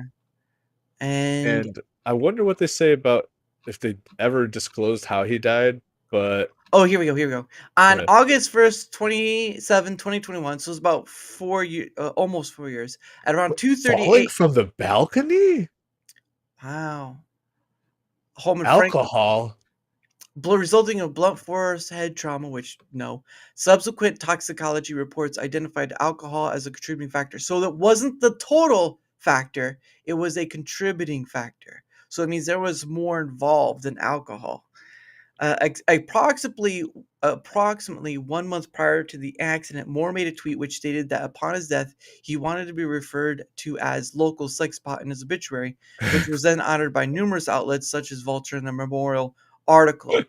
And And I wonder what they say about if they ever disclosed how he died, but oh, here we go. Here we go. On uh, August 1st, 2021, so it's about 4 years, almost 4 years, at around falling 2:38. from the balcony, Wow. Holman Frank alcohol. resulting in blunt force head trauma, which no. Subsequent toxicology reports identified alcohol as a contributing factor. So that wasn't the total factor, it was a contributing factor. So it means there was more involved than alcohol. Approximately 1 month prior to the accident, Moore made a tweet which stated that upon his death, he wanted to be referred to as local sex pot in his obituary, which was then honored by numerous outlets such as Vulture and the Memorial article.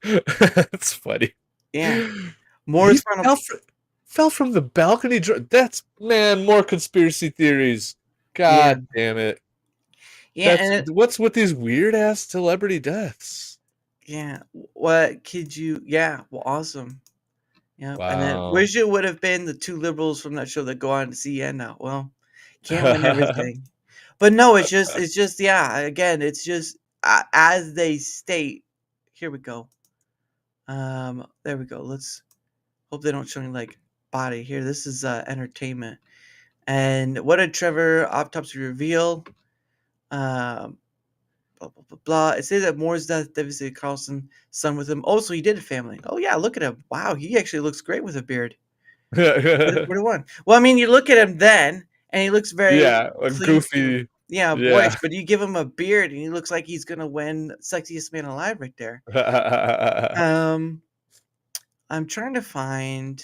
That's funny. Yeah. He Moore's final fell from the balcony. That's, man, more conspiracy theories. Yeah. God damn it. Yeah, and What's with these weird ass celebrity deaths? yeah. What could you yeah, well, awesome. Yeah, and then Wow. wish it would have been the two liberals from that show that go on to CN now. Well, can't win everything. But no, it's just yeah, again, it's just as they state. Here we go. There we go. Let's hope they don't show any like body here. This is entertainment. And what did Trevor autopsy reveal? Um blah blah blah blah. It says that Moore's death devastated Carlson's son with him. Also, he did a family. Oh yeah, look at him. Wow, he actually looks great with a beard. 41. Well, I mean, you look at him then, and he looks very Yeah, a pleasing. goofy. Yeah, Yeah. boyish, but you give him a beard, and he looks like he's gonna win sexiest man alive right there. Um, I'm trying to find.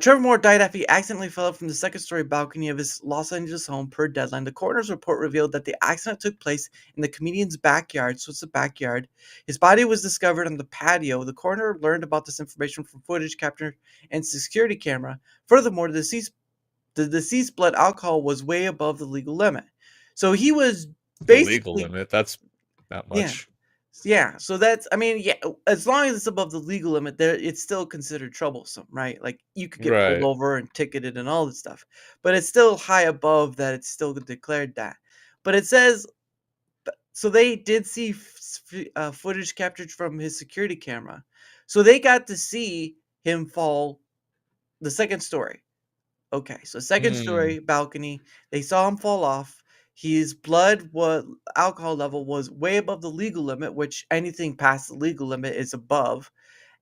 Trevor Moore died after he accidentally fell from the second-story balcony of his Los Angeles home per Deadline. The coroner's report revealed that the accident took place in the comedian's backyard, so it's a backyard. His body was discovered on the patio. The coroner learned about this information from footage captured in security camera. Furthermore, the deceased blood alcohol was way above the legal limit. So he was The legal basically, limit. That's not yeah. much. Yeah, so that's, I mean, yeah, as long as it's above the legal limit, there it's still considered troublesome, right? Like you could get pulled Right. over and ticketed and all this stuff, but it's still high above that. It's still declared that. But it says, so they did see footage captured from his security camera, so they got to see him fall the second story. Okay, so second Hmm. story balcony. They saw him fall off. His blood was alcohol level was way above the legal limit, which anything past the legal limit is above.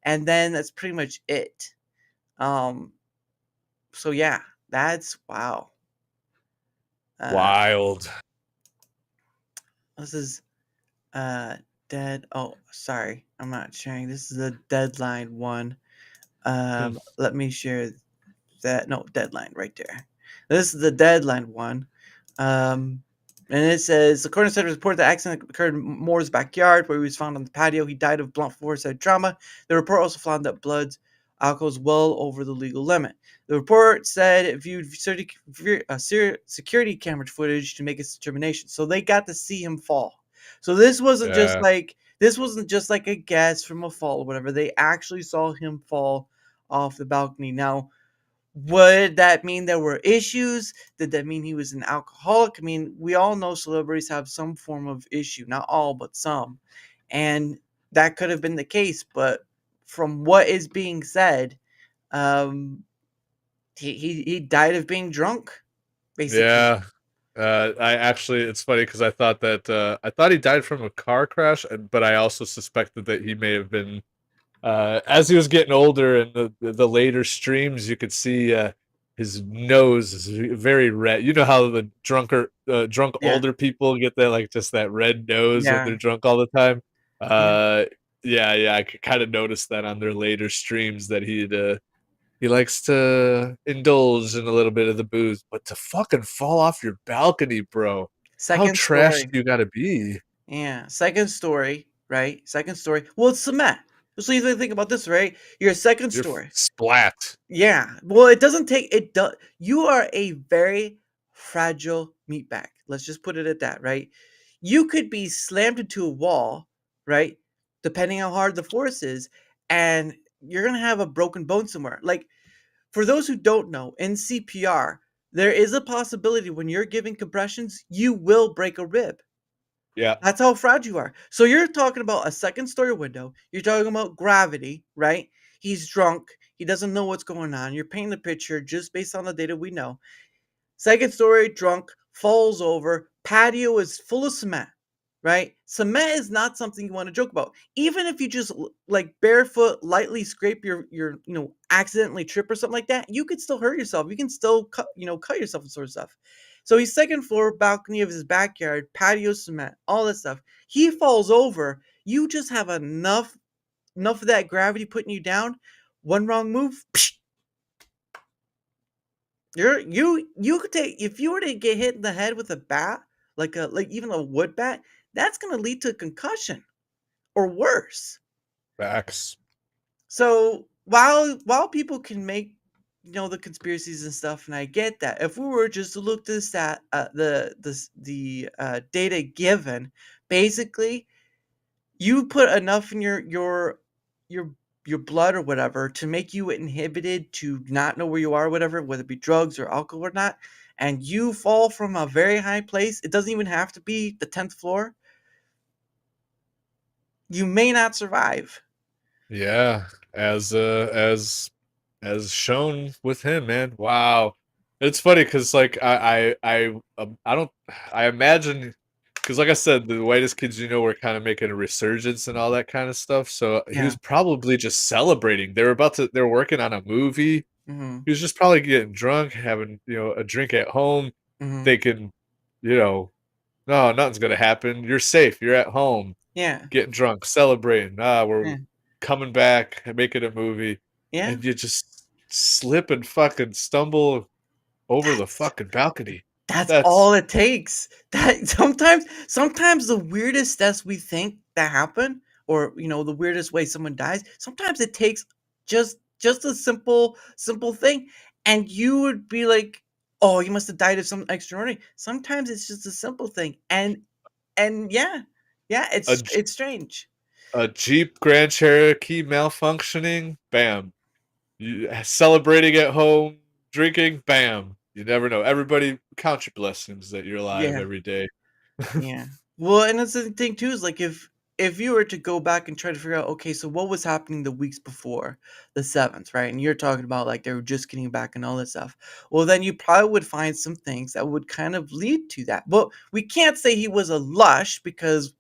And then that's pretty much it. Um, so yeah, that's wow. Uh, Wild. this is dead. Oh, sorry, I'm not sharing. This is a deadline one. Hmm. Let me share that. No, deadline right there. This is the deadline one. Um, and it says the coroner said report the accident occurred in Moore's backyard, where he was found on the patio. He died of blunt force head trauma. The report also found that blood alcohol is well over the legal limit. The report said it viewed security camera footage to make its determination. So they got to see him fall. So this wasn't just Yeah. like a guess from a fall or whatever. They actually saw him fall off the balcony. Now, would that mean there were issues? Did that mean he was an alcoholic? I mean, we all know celebrities have some form of issue, not all, but some. And that could have been the case, but from what is being said, um, he died of being drunk, basically. Yeah. I actually, it's funny because I thought he died from a car crash, but I also suspected that he may have been, as he was getting older and the later streams, you could see his nose is very red. You know how the drunk Yeah, older people get that, like, just that red nose when yeah, they're drunk all the time. yeah. Yeah, I could kind of notice that on their later streams that he likes to indulge in a little bit of the booze, but to fucking fall off your balcony, bro. How Second trash story. do you gotta be? Yeah, second story, right? Second story. Well, it's cement. So you think about this, right? Your second You're story. splat. Yeah. Well, it doesn't take it does you are a very fragile meat bag. Let's just put it at that, right? You could be slammed into a wall, right? Depending how hard the force is, and you're gonna have a broken bone somewhere. Like for those who don't know, in CPR, there is a possibility when you're giving compressions, you will break a rib. Yeah, That's how fragile you are. So you're talking about a second story window. You're talking about gravity, right? He's drunk. He doesn't know what's going on. You're painting the picture just based on the data we know. Second story, drunk, falls over. Patio is full of cement, right? Cement is not something you want to joke about. Even if you just like barefoot lightly scrape your accidentally trip or something like that, you could still hurt yourself. You can still cut yourself and sort of stuff. So he's second floor balcony of his backyard, patio cement, all that stuff. He falls over. You just have enough of that gravity putting you down. One wrong move, you could take if you were to get hit in the head with a bat, like even a wood bat, that's gonna lead to a concussion or worse. facts. So while people can make the conspiracies and stuff, and I get that, if we were just to look to the data given, basically you put enough in your your blood or whatever to make you inhibited to not know where you are, whatever, whether it be drugs or alcohol or not, and you fall from a very high place, it doesn't even have to be the 10th floor, you may not survive. Yeah, as shown with him, man. Wow, it's funny because like I don't I imagine because like I said, the whitest kids were kind of making a resurgence and all that kind of stuff. So he Yeah. was probably just celebrating. They were working on a movie. Hmm. He was just probably getting drunk, having a drink at home, Hmm. thinking, you know, no, nothing's gonna happen. You're safe. You're at home, Yeah. getting drunk, celebrating. We're Yeah. coming back and making a movie, Yeah. and you just slip and fucking stumble over the fucking balcony. That's That's all it takes. That sometimes the weirdest deaths we think that happen, or the weirdest way someone dies, sometimes it takes just a simple thing, and you would be like, oh, you must have died of something extraordinary. Sometimes it's just a simple thing, and yeah, a, it's strange. a Jeep Grand Cherokee malfunctioning. Bam. You celebrating at home, drinking. Bam. You never know. Everybody count your blessings that you're alive Yeah. every day. Yeah. Well, and that's the thing too, is like if you were to go back and try to figure out, okay, so what was happening the weeks before the 7th, right? And you're talking about like they were just getting back and all this stuff. Well, then you probably would find some things that would kind of lead to that. But we can't say he was a lush because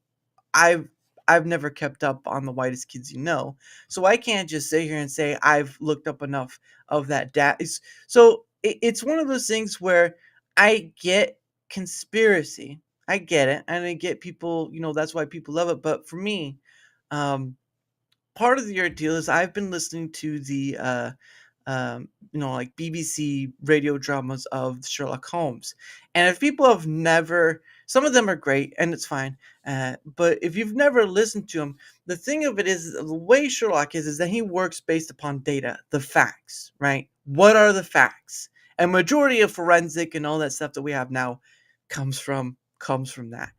I've I've never kept up on the whitest kids you know. So I can't just sit here and say I've looked up enough of that data. So it's one of those things where I get conspiracy. I get it. And I get people, that's why people love it. But for me, um, part of the ordeal is I've been listening to the like BBC radio dramas of Sherlock Holmes. And if people have never, some of them are great and it's fine. But if you've never listened to them, the thing of it is the way Sherlock is that he works based upon data, the facts, right? What are the facts? And majority of forensic and all that stuff that we have now comes from that.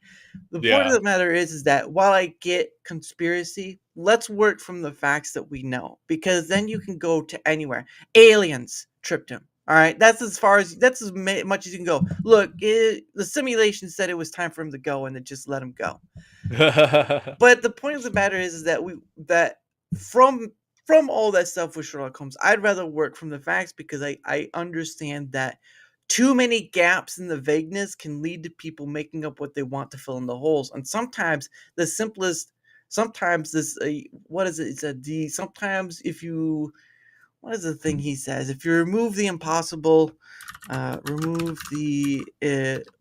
The point of Yeah. the matter is that while I get conspiracy, let's work from the facts that we know, because then you can go to anywhere. Aliens tripped him. All right, that's as much as you can go. Look, the simulation said it was time for him to go, and it just let him go. But the point of the matter is that from all that stuff with Sherlock Holmes, I'd rather work from the facts because I understand that too many gaps in the vagueness can lead to people making up what they want to fill in the holes. And sometimes the simplest, sometimes this, what is it? It's a D. Sometimes if you, what is the thing he says? If you remove the impossible, remove the,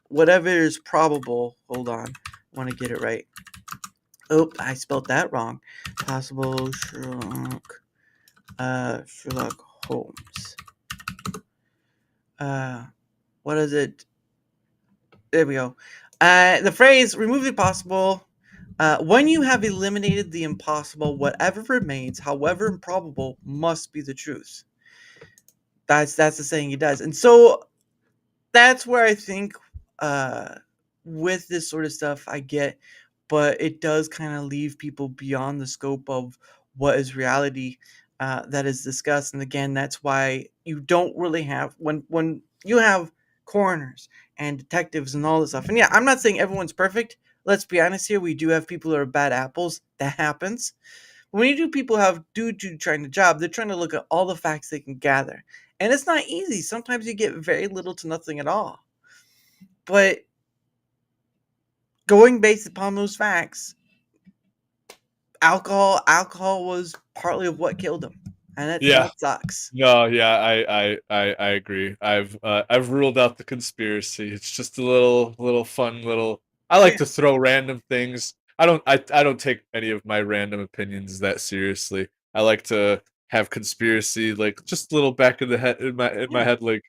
whatever is probable. Hold on. I want to get it right. Oh, I spelled that wrong. Possible Sherlock Holmes. What is it? There we go. The phrase "remove the impossible." When you have eliminated the impossible, whatever remains, however improbable, must be the truth. That's the saying he does, and so that's where I think with this sort of stuff I get, but it does kind of leave people beyond the scope of what is reality that is discussed. And again, that's why you don't really have when you have coroners and detectives and all this stuff. And yeah, I'm not saying everyone's perfect. Let's be honest here. We do have people that are bad apples. That happens. But when you do people have do trying to job, they're trying to look at all the facts they can gather. And it's not easy. Sometimes you get very little to nothing at all. But going based upon those facts, alcohol was partly of what killed him, and Yeah. that sucks. No, yeah, I agree. I've ruled out the conspiracy. It's just a little fun little. I like Yeah. to throw random things. I don't take any of my random opinions that seriously. I like to have conspiracy like just a little back of the head in my Yeah. head like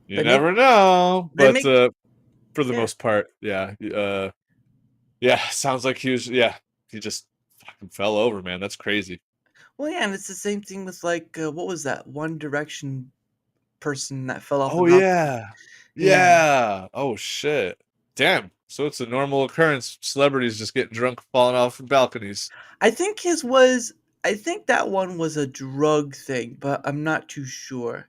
you They make never know. they But make for the yeah. most part, yeah. Yeah, sounds like he just fucking fell over, man. That's crazy. Well, yeah, and it's the same thing with like what was that One Direction person that fell off the Oh balcony? yeah. Yeah, Yeah. Oh shit. Damn. So it's a normal occurrence. Celebrities just getting drunk, falling off from balconies. I think his was. I think that one was a drug thing, but I'm not too sure.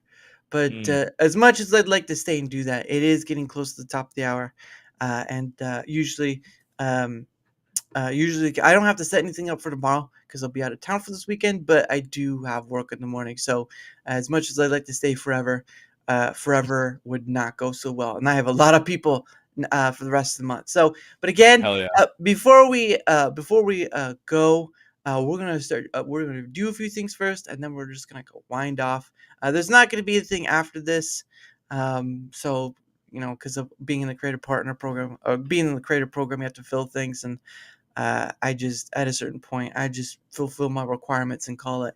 But Mm. as much as I'd like to stay and do that, it is getting close to the top of the hour, and um, usually I don't have to set anything up for tomorrow because I'll be out of town for this weekend. But I do have work in the morning, so as much as I'd like to stay forever, forever would not go so well, and I have a lot of people for the rest of the month. So, but again, Hell yeah. before we go. We're gonna start. We're gonna do a few things first, and then we're just gonna go wind off. There's not gonna be a thing after this, so because of being in the creator partner program, or being in the creator program, you have to fill things, and I just at a certain point, I just fulfill my requirements and call it.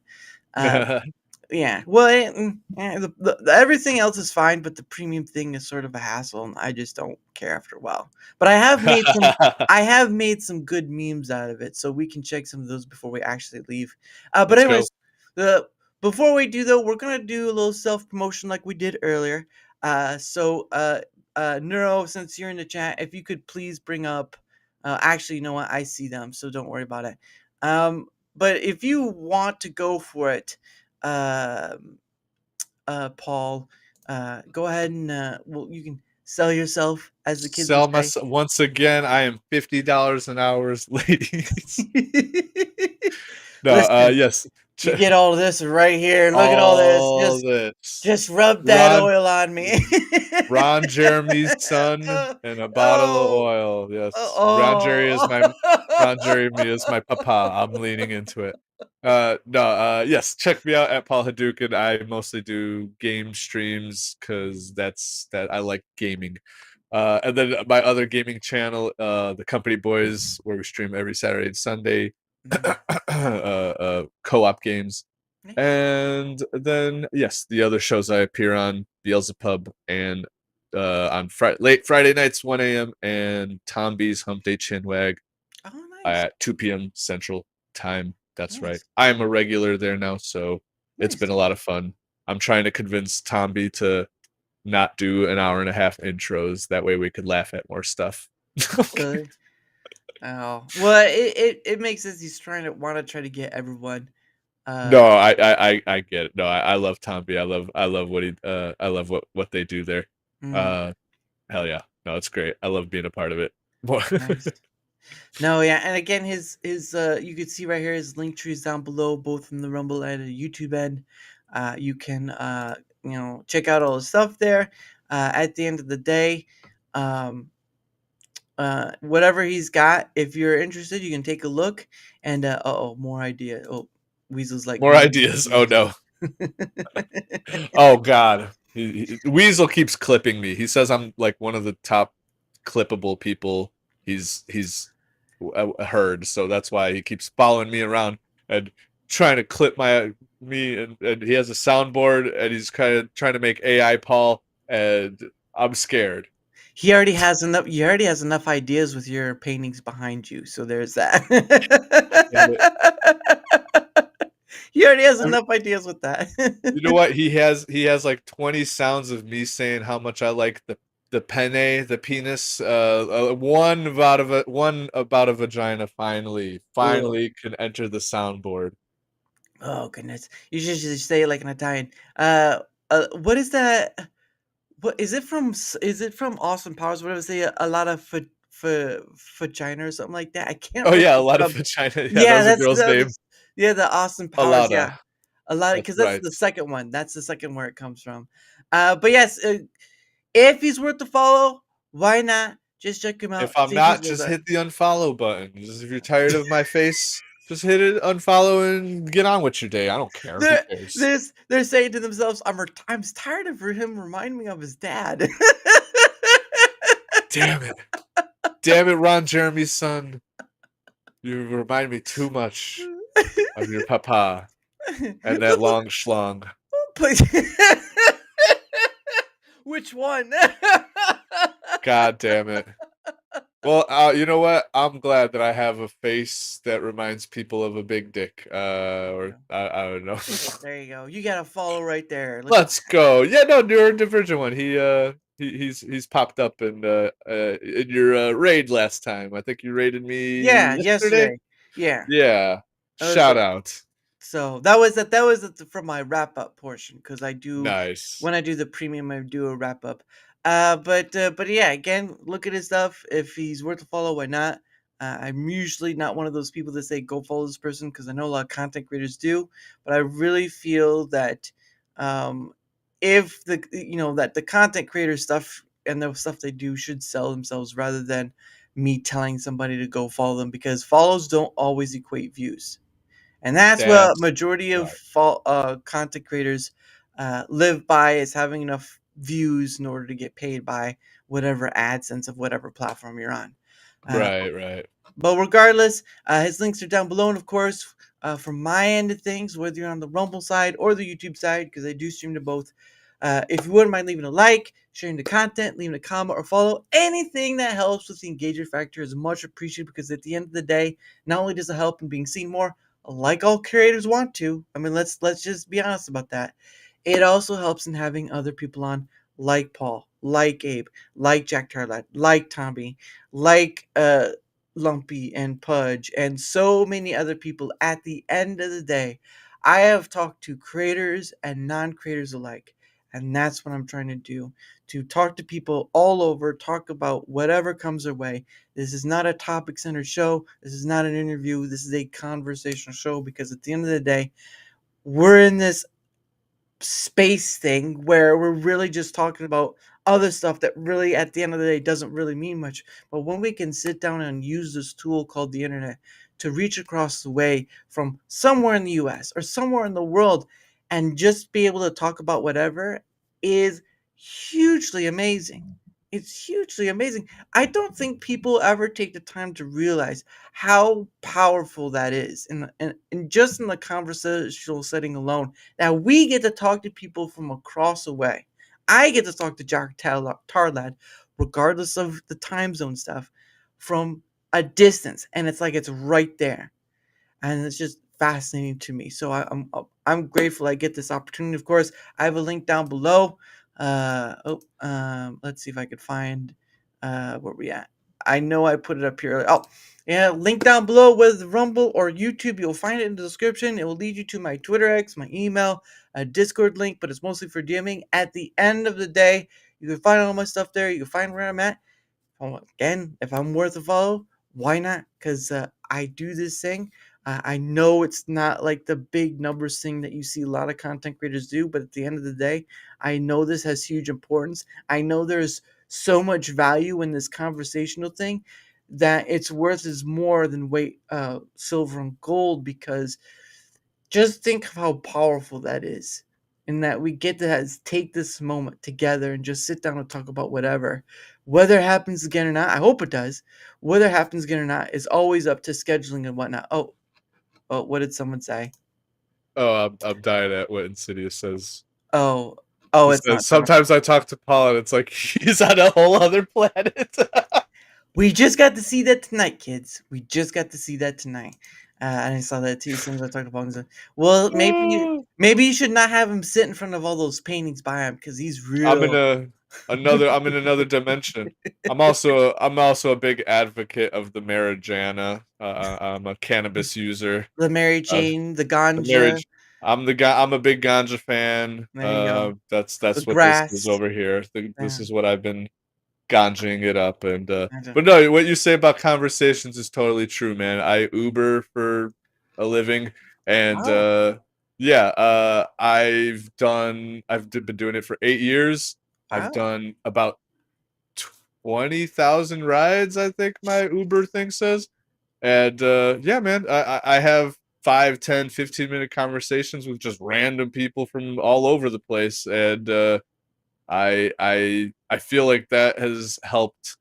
Uh, Yeah. Well, everything else is fine, but the premium thing is sort of a hassle, and I just don't care after a while. But I have made some. I have made some good memes out of it, so we can check some of those before we actually leave. But Let's go. anyways, the before we do though, we're gonna do a little self promotion like we did earlier. Neuro, since you're in the chat, if you could please bring up. Actually, you know what? I see them, so don't worry about it. But if you want to go for it, um, Paul, go ahead and well, you can sell yourself, as the kids would Sell say. myself once again. I am $50 an hour, ladies. No, Listen, yes. you get all of this right here. Look at all this. All Just this. just rub that Ron oil on me. Ron Jeremy's son and a bottle of Oh, oil. Yes. oh. Ron Jeremy is my papa. I'm leaning into it. No, yes, check me out at Paul Hadouken. I mostly do game streams because that I like gaming. And then my other gaming channel, the Company Boys, where we stream every Saturday and Sunday, co-op games. And then yes, the other shows I appear on, Beelzebub, and on late Friday nights 1 a.m. and Tom B's Hump Day Chinwag Oh, nice. at 2 p.m. Central Time. That's right. Nice. I am a regular there now, so it's Nice. been a lot of fun. I'm trying to convince Tom B to not do an hour and a half intros. That way we could laugh at more stuff. Really? Oh, well, it makes sense. He's trying to try to get everyone. No, I get it. No, I love Tom B. I love what he I love what they do there. Mm, Hell yeah. No, it's great. I love being a part of it. nice. No, yeah, and again, his you can see right here his link tree is down below, both from the Rumble and the YouTube end. You can check out all the stuff there. At the end of the day, um, whatever he's got, if you're interested, you can take a look. And more idea. Oh, Weasel's like More ideas. Oh no. Oh god. Weasel keeps clipping me. He says I'm like one of the top clippable people he's heard, so that's why he keeps following me around and trying to clip me, and he has a soundboard and he's kind of trying to make AI Paul, and I'm scared. He already has enough. He already has enough ideas with your paintings behind you. So there's that. He already has enough ideas with that. You know what? He has like 20 sounds of me saying how much I like the penne, the penis. One about a vagina finally can enter the soundboard. Oh goodness! You should just say it like an Italian. What is that? What is it from? Is it from Austin Powers? What was it? A lot of vagina or something like that. I can't Oh remember. yeah, a What lot it's of from. vagina. Yeah, Yeah, that was a girl's name. yeah, the Austin A Powers. lot Yeah, of. a lot That's because that's right. the second one. That's the second where it comes from. But yes, if he's worth the follow, why not? Just check him out. If I'm See if he's not, worth just it. hit the unfollow button. Just if you're tired of my face, just hit it, unfollow, and get on with your day. I don't care. Who cares? They're saying to themselves, I'm tired of him reminding me of his dad. Damn it. Damn it, Ron Jeremy's son. You remind me too much of your papa and that long schlong. Please. Which one? God damn it. Well, you know what? I'm glad that I have a face that reminds people of a big dick. Or I don't know. There you go. You got a follow right there. Let's go. Yeah, no, neurodivergent one. He's popped up in your raid last time. I think you raided me Yeah, yesterday. yesterday. Yeah. Yeah. That was Shout it. out. So that was it. That was it from my wrap up portion because I do Nice. when I do the premium, I do a wrap up. But yeah, again, look at his stuff. If he's worth a follow, why not? I'm usually not one of those people that say go follow this person because I know a lot of content creators do, but I really feel that if that the content creator stuff and the stuff they do should sell themselves rather than me telling somebody to go follow them because follows don't always equate views. And that's what That's majority of right. content creators live by is having enough views in order to get paid by whatever AdSense of whatever platform you're on. Right. But regardless, his links are down below, and of course, from my end of things, whether you're on the Rumble side or the YouTube side, because I do stream to both. If you wouldn't mind leaving a like, sharing the content, leaving a comment, or follow, anything that helps with the engagement factor is much appreciated. Because at the end of the day, not only does it help in being seen more, like all creators want to. I mean, let's just be honest about that. It also helps in having other people on, like Paul, like Abe, like Jack Tarlad, like Tommy, like Lumpy and Pudge, and so many other people. At the end of the day, I have talked to creators and non creators alike. And that's what I'm trying to do, to talk to people all over, talk about whatever comes their way. This is not a topic centered show. This is not an interview. This is a conversational show because at the end of the day, we're in this space thing where we're really just talking about other stuff that really at the end of the day doesn't really mean much. But when we can sit down and use this tool called the internet to reach across the way from somewhere in the US or somewhere in the world and just be able to talk about whatever is hugely amazing. It's hugely amazing. I don't think people ever take the time to realize how powerful that is. And just in the conversational setting alone, now we get to talk to people from across the way. I get to talk to Jack Tarlad, regardless of the time zone stuff, from a distance, and it's like it's right there, and it's just fascinating to me. So I'm grateful I get this opportunity. Of course, I have a link down below. Let's see if I could find where we at. I know I put it up here. Oh, yeah, link down below with Rumble or YouTube. You'll find it in the description. It will lead you to my Twitter X, my email, a Discord link, but it's mostly for DMing. At the end of the day, you can find all my stuff there. You can find where I'm at. Again, if I'm worth a follow, why not? Because I do this thing. I know it's not like the big numbers thing that you see a lot of content creators do, but at the end of the day, I know this has huge importance. I know there's so much value in this conversational thing that it's worth is more than weight silver and gold, because just think of how powerful that is, and that we get to take this moment together and just sit down and talk about whatever. Whether it happens again or not, I hope it does. Whether it happens again or not is always up to scheduling and whatnot. Oh, what did someone say? Oh, I'm dying at what Insidious says. Oh, He it's not says, sometimes I talk to Paul and it's like he's on a whole other planet. We just got to see that tonight, kids. We just got to see that tonight. And I saw that too. As soon as I talked about him, well, maybe you should not have him sit in front of all those paintings by him, because he's I'm real. in another dimension. I'm also a big advocate of the marijuana. I'm a cannabis user. The Mary Jane, the The ganja, marriage. I'm the guy. I'm a big ganja fan. there you go. That's The what this is grass. over here. This Yeah. is what I've been ganjing it up. And Ganja. but no, what you say about conversations is totally true, man. I Uber for a living, and Oh. yeah, I've been doing it for 8 years. I've Wow. done about 20,000 rides, I think my Uber thing says. And yeah, man, I have 5, 10, 15-minute conversations with just random people from all over the place. And I feel like that has helped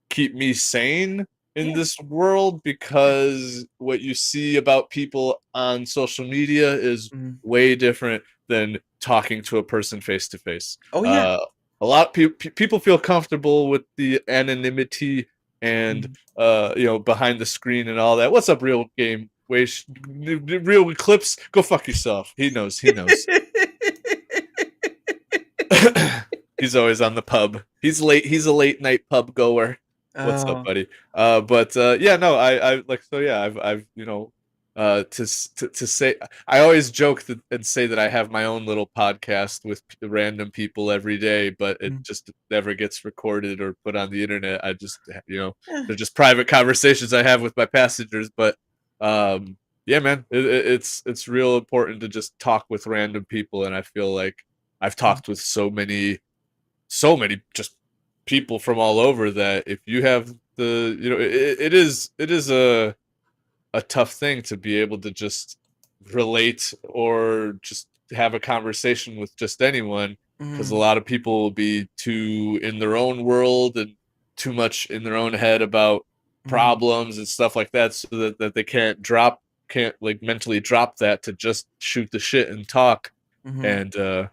keep me sane in Yeah. this world, because what you see about people on social media is Mhm. way different than talking to a person face to face. Oh yeah. A lot of people feel comfortable with the anonymity and behind the screen and all that. What's up, real game? Real Eclipse, go fuck yourself. He knows. He's always on the pub. He's a late night pub goer. What's up, Oh. buddy? But yeah, no, I like, so yeah, I've to say, I always joke and say that I have my own little podcast with random people every day, but it Mm. just never gets recorded or put on the internet. I just Yeah. they're just private conversations I have with my passengers. But yeah, man, it's real important to just talk with random people, and I feel like I've talked with so many just people from all over that if you have the it is a tough thing to be able to just relate or just have a conversation with just anyone, because a Mhm. lot of people will be too in their own world and too much in their own head about problems and stuff like that, so that they can't like mentally drop that to just shoot the shit and talk. Mhm.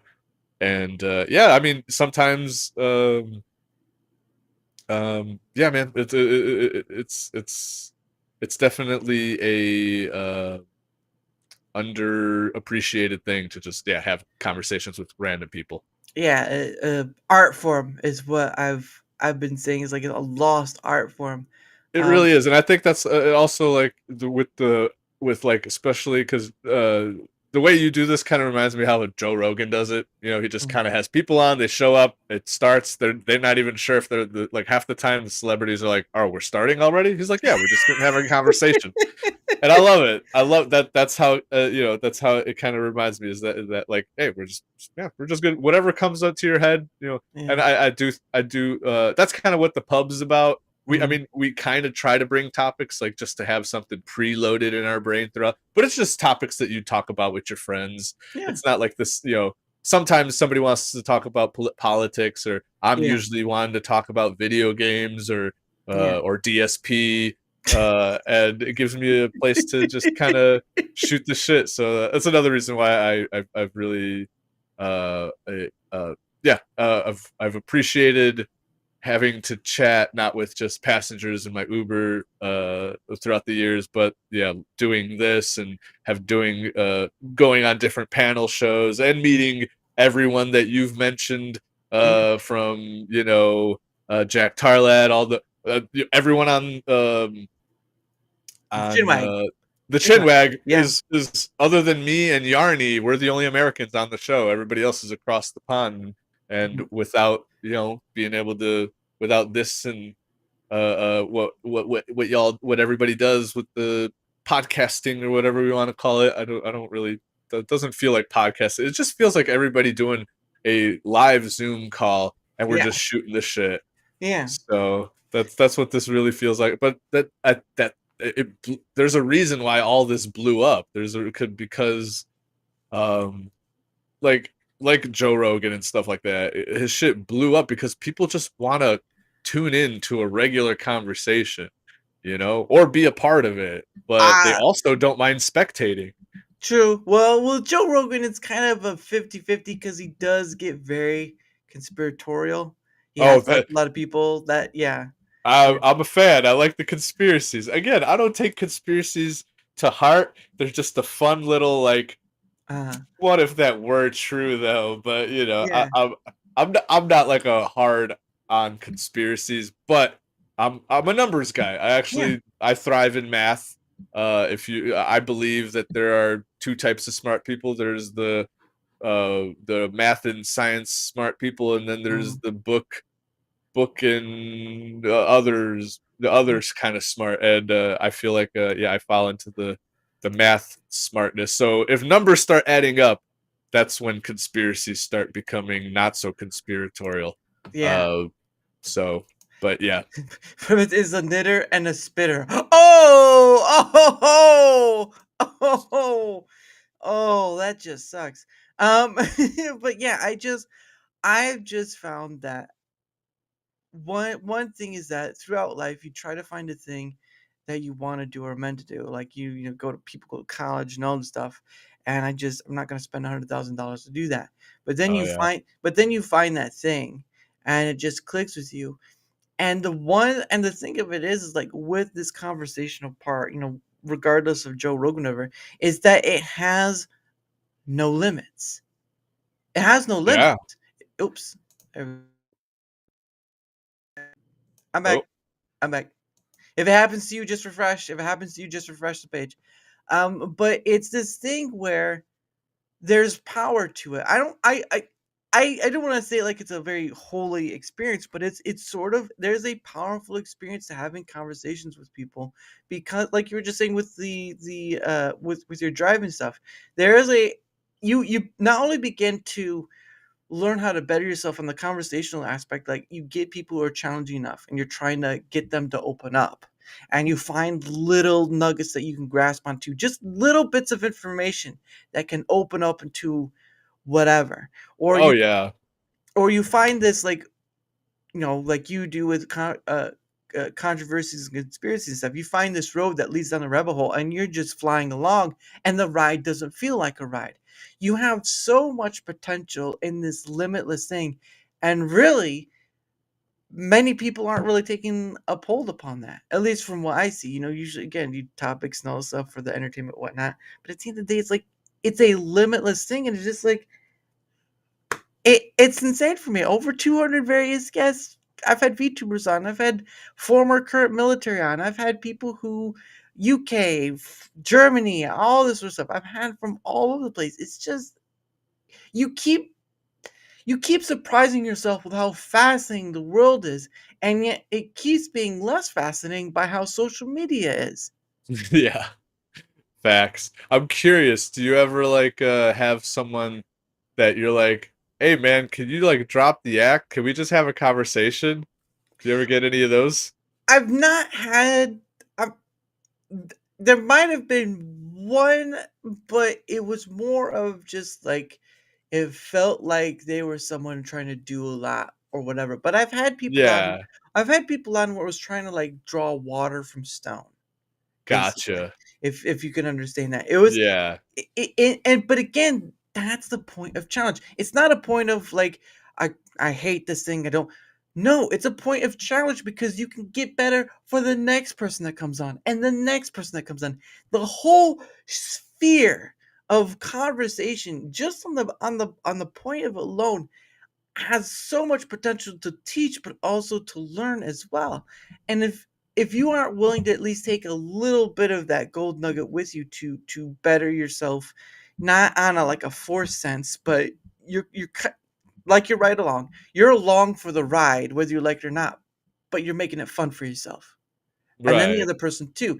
And yeah, I mean, sometimes yeah, man, it's definitely a underappreciated thing to just have conversations with random people. Yeah, art form is what I've been saying is like a lost art form. It Um, really is, and I think that's also like with like, especially because the way you do this kind of reminds me how Joe Rogan does it. You know, he just mm, kind of has people on, they show up, it starts, they're not even sure if like half the time the celebrities are like, "Oh, we're starting already." He's like, "Yeah, we're just having a conversation." And I love it. I love that. That's how that's how it kind of reminds me, is that like, hey, we're just good. Whatever comes up to your head, yeah. And I do. That's kind of what the pub is about. I Mhm. mean, we kind of try to bring topics like just to have something preloaded in our brain throughout, but it's just topics that you talk about with your friends. Yeah. It's not like this. Sometimes somebody wants to talk about politics, or I'm Yeah. usually wanting to talk about video games Yeah. or DSP, and it gives me a place to just kind of shoot the shit. So that's another reason why I've really I've appreciated having to chat, not with just passengers in my Uber throughout the years, but doing this and going on different panel shows and meeting everyone that you've mentioned, Yeah. from Jack Tarlad, all the everyone on Chinwag. the Chinwag. Chinwag Yeah. is other than me and Yarny, we're the only Americans on the show. Everybody else is across the pond, and Mhm. without being able to, without this and what everybody does with the podcasting or whatever we want to call it, I don't really, that doesn't feel like podcasting. It just feels like everybody doing a live Zoom call and we're Yeah. just shooting the shit. Yeah. So that's what this really feels like. But there's a reason why all this blew up. Because um like Joe Rogan and stuff like that, his shit blew up because people just want to tune in to a regular conversation, or be a part of it, but they Ah, also don't mind spectating. true. Well, Joe Rogan, it's kind of a 50-50 because he does get very conspiratorial. He Oh, has that a lot of people that, yeah. I'm a fan. I like the conspiracies. Again, I don't take conspiracies to heart. They're just a fun little, like, Uh, what if that were true though? But yeah. I'm not like a hard on conspiracies, but I'm a numbers guy. Yeah. I thrive in math. I believe that there are two types of smart people. There's the math and science smart people, and then there's Mhm. the book and the others kind of smart. And I feel like I fall into the math smartness. So if numbers start adding up, that's when conspiracies start becoming not so conspiratorial. Yeah. uh so but yeah. It is a knitter and a spitter. Oh! Oh! Oh! Oh! Oh, that just sucks. But yeah, I've just found that one thing is that throughout life you try to find a thing that you want to do or meant to do. Like go to people go to college and all this stuff. And I'm not gonna spend $100,000 to do that. Oh yeah. But then you find that thing and it just clicks with you. And the thing of it is like with this conversational part, regardless of Joe Rogan over, is that it has no limits. It has no Yeah. limits. Oops. I'm back. Oh, I'm back. If it happens to you, just refresh. If it happens to you, just refresh the page. But it's this thing where there's power to it. I don't want to say like it's a very holy experience, but it's sort of there's a powerful experience to having conversations with people because like you were just saying with the with your driving stuff, there is a you not only begin to learn how to better yourself on the conversational aspect, like you get people who are challenging enough and you're trying to get them to open up and you find little nuggets that you can grasp onto, just little bits of information that can open up into whatever. or oh you yeah. or you find this like like you do with controversies and conspiracies and stuff. You find this road that leads down the rabbit hole, and you're just flying along, and the ride doesn't feel like a ride. You have so much potential in this limitless thing, and really, many people aren't really taking a hold upon that. At least from what I see. Usually, again, you topics and all this stuff for the entertainment, whatnot. But at the end of the day, it's like it's a limitless thing, and it's just like it's insane for me. Over 200 various guests. I've had VTubers on. I've had former current military on. I've had people who UK, Germany, all this sort of stuff. I've had from all over the place. It's just you keep surprising yourself with how fascinating the world is, and yet it keeps being less fascinating by how social media is. Yeah, facts. I'm curious. Do you ever like have someone that you're like, hey man, can you like drop the act? Can we just have a conversation? Do you ever get any of those? I've not had. There might have been one, but it was more of just like it felt like they were someone trying to do a lot or whatever. But I've had people on. Yeah, I've had people on where it was trying to like draw water from stone, basically. gotcha. If you can understand that, it was Yeah, but again, that's the point of challenge. It's not a point of like I hate this thing. I don't. No, it's a point of challenge because you can get better for the next person that comes on and the next person that comes on. The whole sphere of conversation, just on the point of alone, has so much potential to teach, but also to learn as well. And if you aren't willing to at least take a little bit of that gold nugget with you to better yourself, not on a like a force sense, but like you're right along. You're along for the ride, whether you like it or not, but you're making it fun for yourself. And then the right. other person too.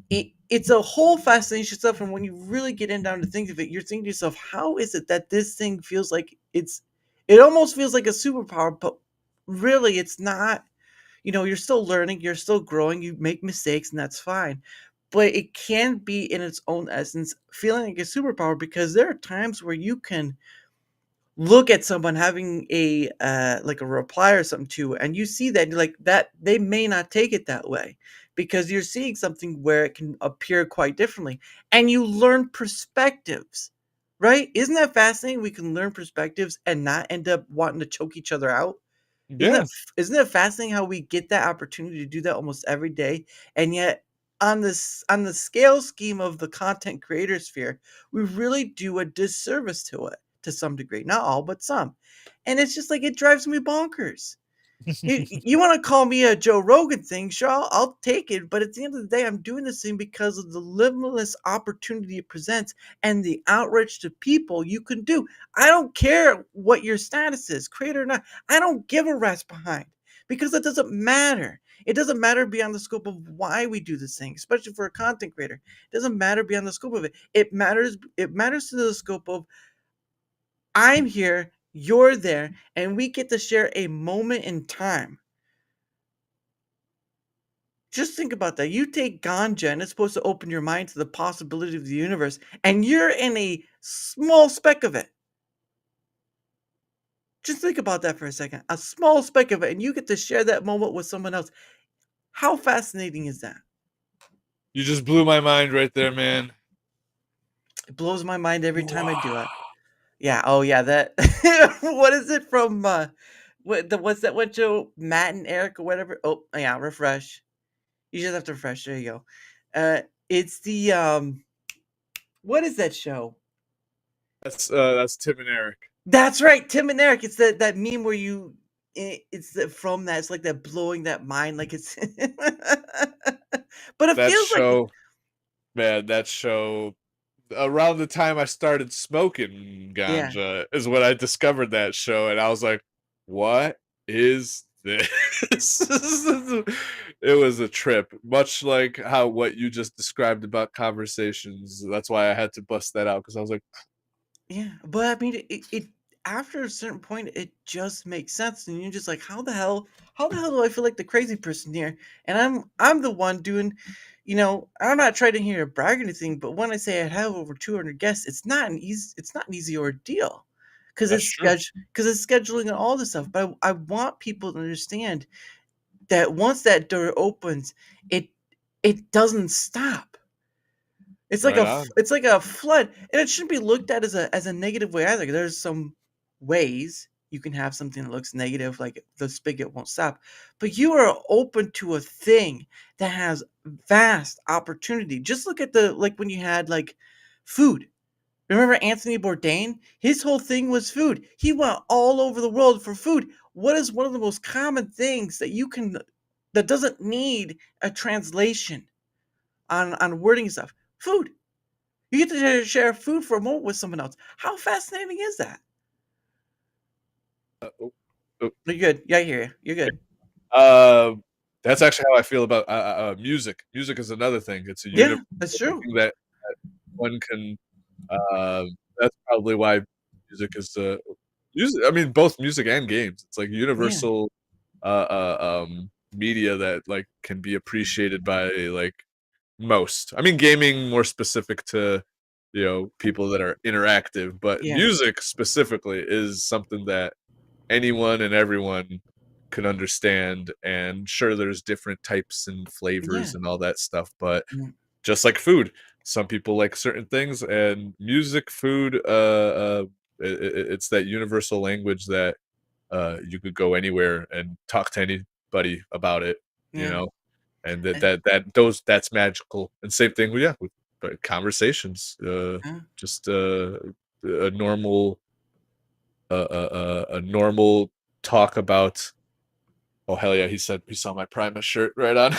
It's a whole fascination stuff. And when you really get in down to think of it, you're thinking to yourself, how is it that this thing feels like it almost feels like a superpower, but really it's not. You're still learning, you're still growing, you make mistakes, and that's fine. But it can be in its own essence feeling like a superpower because there are times where you can look at someone having a like a reply or something to, and you see that and you're like that they may not take it that way because you're seeing something where it can appear quite differently, and you learn perspectives, right? Isn't that fascinating? We can learn perspectives and not end up wanting to choke each other out. Yeah. Isn't it fascinating how we get that opportunity to do that almost every day, and yet on the scale scheme of the content creator sphere, we really do a disservice to it to some degree. Not all, but some. And it's just like it drives me bonkers. You want to call me a Joe Rogan thing? Sure, I'll take it. But at the end of the day, I'm doing this thing because of the limitless opportunity it presents and the outreach to people you can do. I don't care what your status is, creator or not. I don't give a rat's behind because it doesn't matter. It doesn't matter beyond the scope of why we do this thing, especially for a content creator. It doesn't matter beyond the scope of it. It matters. It matters to the scope of I'm here, you're there, and we get to share a moment in time. Just think about that. You take ganja and it's supposed to open your mind to the possibility of the universe, and you're in a small speck of it. Just think about that for a second. A small speck of it, and you get to share that moment with someone else. How fascinating is that? You just blew my mind right there, man. It blows my mind every time I do it. Yeah. Oh, yeah. That. What is it from? What's that one show? Matt and Eric or whatever. Oh, yeah. Refresh. You just have to refresh. There you go. It's the What is that show? That's Tim and Eric. That's right, Tim and Eric. It's that meme where from that. It's like that blowing that mind, like it's. But it That feels like show, man, that show around the time I started smoking yeah. ganja is when I discovered that show, and I was like, what is this? It was a trip, much like how what you just described about conversations. That's why I had to bust that out because I was like, Yeah, but I mean, it after a certain point, it just makes sense, and you're just like, how the hell do I feel like the crazy person here? And I'm the one doing, I'm not trying to hear a brag or anything, but when I say I have over 200 guests, it's not an easy ordeal, because That's true. it's scheduling and all this stuff. But I want people to understand that once that door opens, it doesn't stop. It's like Right on. it's like a flood, and it shouldn't be looked at as a negative way either. There's some ways you can have something that looks negative, like the spigot won't stop, but you are open to a thing that has vast opportunity. Just look at the like when you had like food. Remember Anthony Bourdain? His whole thing was food. He went all over the world for food. What is one of the most common things that you can that doesn't need a translation on wording and stuff? Food. You get to share food for a moment with someone else. How fascinating is that? Oh, oh. You're good. Yeah, I hear you. You're good. That's actually how I feel about music. Music is another thing. It's a Yeah, universal that's true. thing that one can. That's probably why music is music. I mean, both music and games. It's like Yeah, universal media that like can be appreciated by like most. I mean, gaming more specific to people that are interactive, but yeah, music specifically is something that anyone and everyone can understand. And sure, there's different types and yeah, flavors and all that stuff, but mm, just like food, some people like certain things, and music, food, it's that universal language that you could go anywhere and talk to anybody about it, you yeah, know, and that eh, that that those that's magical. And same thing with conversations, yeah, just a normal a normal talk about. Oh hell yeah! He saw my Primus shirt right on.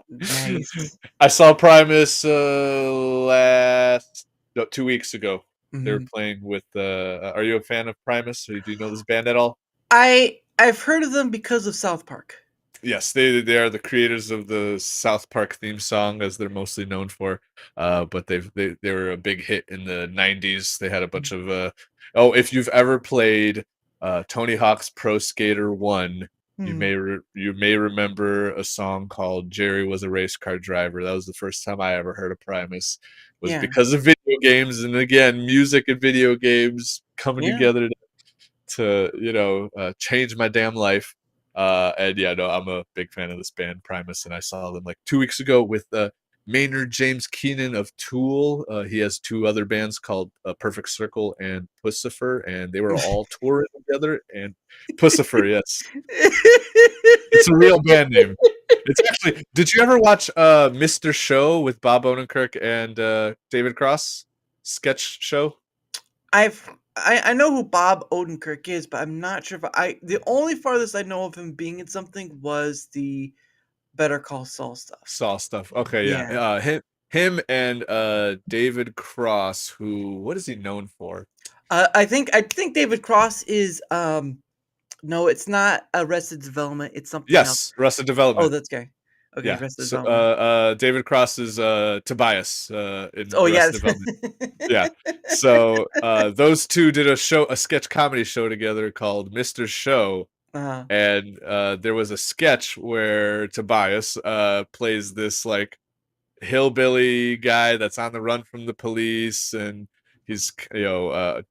nice. I saw Primus 2 weeks ago. They were Mhm. playing with. Are you a fan of Primus? Or do you know this band at all? I've heard of them because of South Park. Yes, they are the creators of the South Park theme song, as they're mostly known for. But they were a big hit in the '90s. They had a bunch of. Oh, if you've ever played Tony Hawk's Pro Skater 1, Hmm. you may remember a song called "Jerry Was a Race Car Driver." That was the first time I ever heard of Primus. Was Yeah, because of video games, and again, music and video games coming yeah. together to change my damn life. And yeah, no, I'm a big fan of this band Primus, and I saw them like 2 weeks ago with Maynard James Keenan of Tool. He has two other bands called Perfect Circle and Pussifer, and they were all touring together. And Pussifer, yes, it's a real band name. It's actually. Did you ever watch Mr. Show with Bob Odenkirk and David Cross sketch show? I know who Bob Odenkirk is, but I'm not sure if the only farthest I know of him being in something was the Better Call Saul stuff. Saw stuff. Okay, yeah. Yeah. Him and David Cross, who what is he known for? I think David Cross is no, it's not Arrested Development. It's something else. Yes, Arrested Oh, Development. that's okay. Okay, Yeah. Arrested So Development. David Cross is Tobias in Oh Arrested yes. Development. Yeah. So those two did a sketch comedy show together called Mr. Show. uh, And there was a sketch where Tobias plays this like hillbilly guy that's on the run from the police, and he's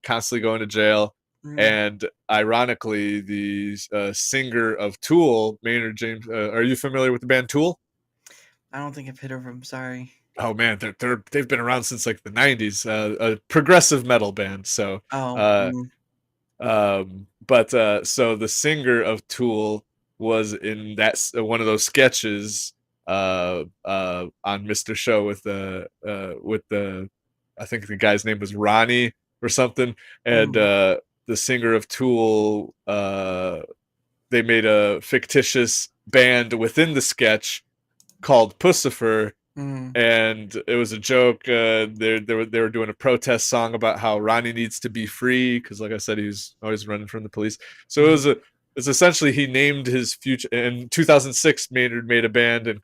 constantly going to jail. mm, And ironically, the singer of Tool, Maynard James, are you familiar with the band Tool? I don't think I've hit over. I'm sorry. Oh man, they've been around since like the '90s, a progressive metal band. So Oh, uh, but so the singer of Tool was in one of those sketches on Mr. Show with the I think the guy's name was Ronnie or something, and mm, the singer of Tool, they made a fictitious band within the sketch called Pussifer, mm, and it was a joke. They were doing a protest song about how Ronnie needs to be free because, like I said, he's always running from the police. So it's essentially he named his future in 2006. Maynard made a band and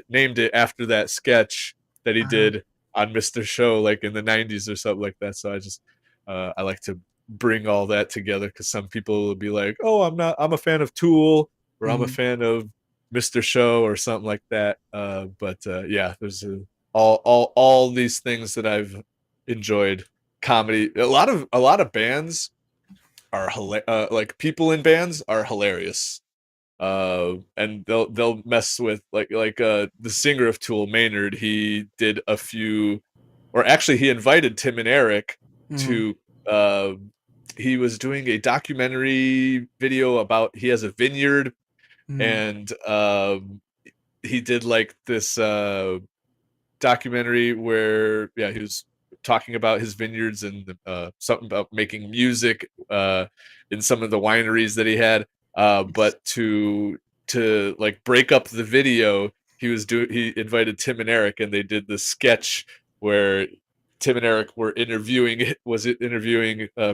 named it after that sketch that he uh, did on Mr. Show, like in the '90s or something like that. So I like to bring all that together because some people will be like, "Oh, I'm a fan of Tool," or "I'm a mm. fan of Mr. Show," or something like that. But yeah, there's all these things that I've enjoyed. Comedy, a lot of bands are like people in bands are hilarious. And they'll mess with the singer of Tool, Maynard. He did a few, or actually he invited Tim and Eric Mhm. to he was doing a documentary video about, he has a vineyard, Mhm. and he did like this documentary where he was talking about his vineyards and something about making music in some of the wineries that he had. But to like break up the video, he invited Tim and Eric, and they did this sketch where Tim and Eric were interviewing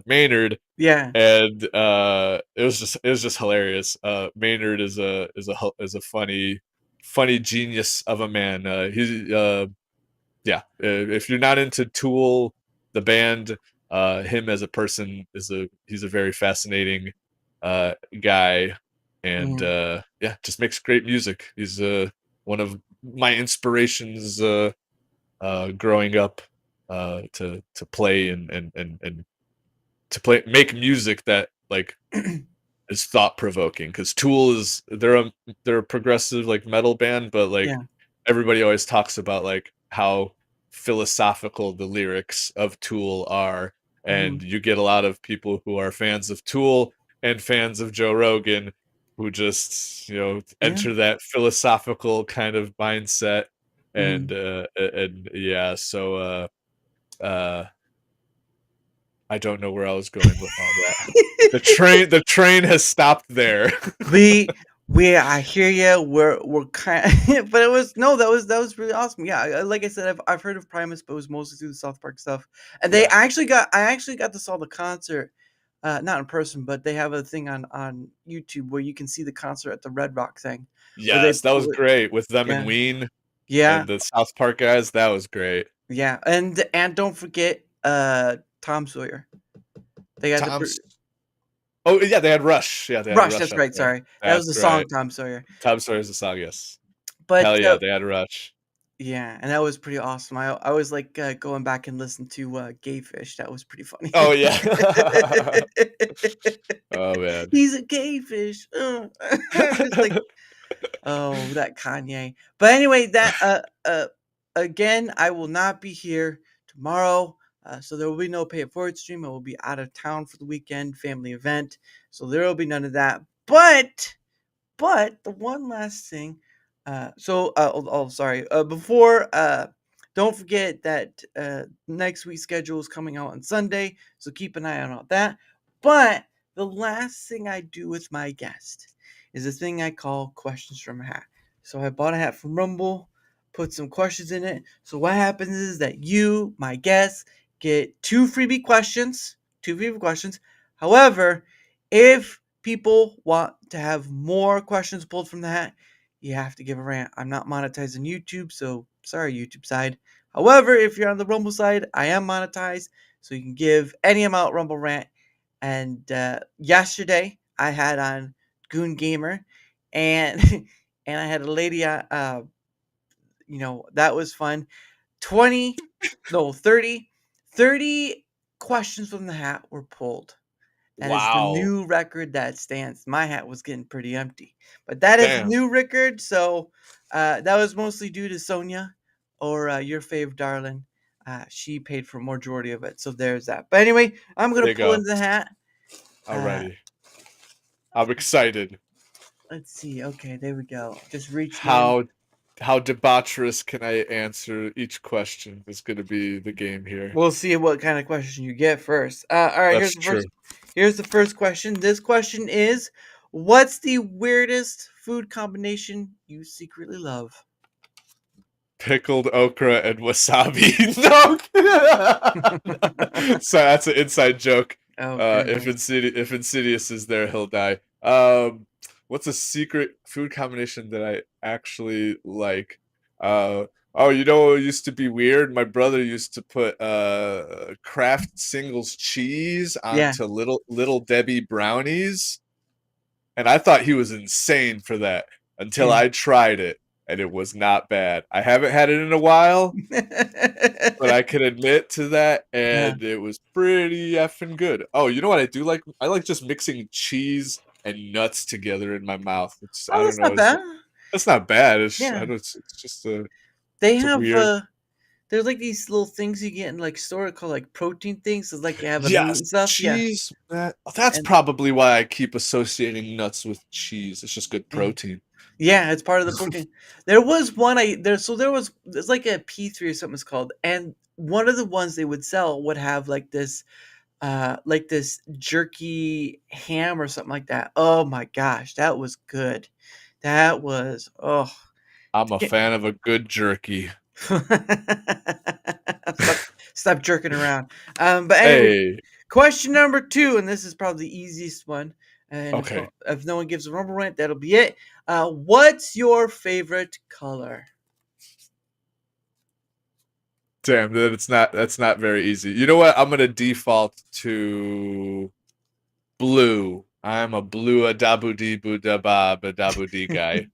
Maynard, Yeah. and it was just hilarious. Maynard is a funny genius of a man. If you're not into Tool, the band, him as a person he's a very fascinating guy, and Mhm. just makes great music. He's one of my inspirations growing up, to play and to make music that like is thought provoking, because Tool they're a progressive like metal band, but like Yeah. everybody always talks about like how philosophical the lyrics of Tool are, and Mhm. you get a lot of people who are fans of Tool and fans of Joe Rogan who just Yeah. enter that philosophical kind of mindset, and Mhm. so uh I don't know where I was going with all that. The train has stopped there. we I hear you. We're kind, but it was no, that was really awesome. Yeah, like I said, I've heard of Primus, but it was mostly through the South Park stuff. And Yeah. I actually got to saw the concert, not in person, but they have a thing on YouTube where you can see the concert at the Red Rock thing, where they Yes, that was great with them and yeah, Ween yeah, and the South Park guys. That was great. yeah, and don't forget Tom Sawyer. They got the Tom's Oh yeah, they had Rush. Yeah, they had Rush. Rush That's up right. there. Sorry, that was That's the song right. Tom Sawyer. Tom Sawyer's a song, yes. But Hell yeah, they had Rush. yeah, and that was pretty awesome. I was like going back and listening to Gay Fish. That was pretty funny. Oh yeah. Oh man. He's a gay fish. Just like, oh, that Kanye. But anyway, that again, I will not be here tomorrow. So there will be no pay it forward stream. I will be out of town for the weekend, family event. So there will be none of that. But the one last thing, sorry. Before, don't forget that next week's schedule is coming out on Sunday, so keep an eye on all that. But the last thing I do with my guest is a thing I call questions from a hat. So I bought a hat from Rumble, put some questions in it. So what happens is that you, my guest, get two freebie questions. Two freebie questions. However, if people want to have more questions pulled from the hat, you have to give a rant. I'm not monetizing YouTube, so sorry, YouTube side. However, if you're on the Rumble side, I am monetized, so you can give any amount Rumble rant. And yesterday, I had on Goon Gamer, and and I had a lady. That was fun. 20, no, 30, 30 questions from the hat were pulled. That is the Wow. new record that stands. My hat was getting pretty empty, but that is the Damn. new record. So that was mostly due to Sonia, or your fave darling. She paid for majority of it. So there's that. But anyway, I'm There gonna you pull go. into the hat. Alrighty. I'm excited. Let's see. Okay, there we go. Just reached in. How debaucherous can I answer each question is going to be the game here. We'll see what kind of question you get first. All right, That's true. Here's the first question. This question is, what's the weirdest food combination you secretly love? Pickled okra and wasabi. No. So that's an inside joke. Okay. If Insidious is there, he'll die. What's a secret food combination that I actually like? Oh, you know what used to be weird? My brother used to put Kraft Singles cheese Yeah. onto little Debbie brownies, and I thought he was insane for that until Yeah. I tried it. and it was not bad. I haven't had it in a while, but I can admit to that, and it was pretty effing good. Oh, you know what I do like? I like just mixing cheese and nuts together in my mouth. It's I Oh, don't that's know. not bad. That's not bad. Yeah. It's just a They it's a have weird. there's like these little things you get in like store called like protein things. It's like you have a meat Yes, and stuff. Yeah. cheese. That's And probably why I keep associating nuts with cheese. It's just good yeah. protein. Yeah, it's part of the protein. There was one there's like a P3 or something it's called, and one of the ones they would sell would have like this jerky ham or something like that. Oh my gosh, that was good. That was I'm a fan of a good jerky. stop, stop jerking around. But anyway, Hey, question number 2, and this is probably the easiest one. And okay. if no one gives a rumble rant, that'll be it. What's your favorite color? Damn, that's not very easy. You know what? I'm gonna default to blue. I'm a blue a dabu dee boo da ba ba dabu dee guy.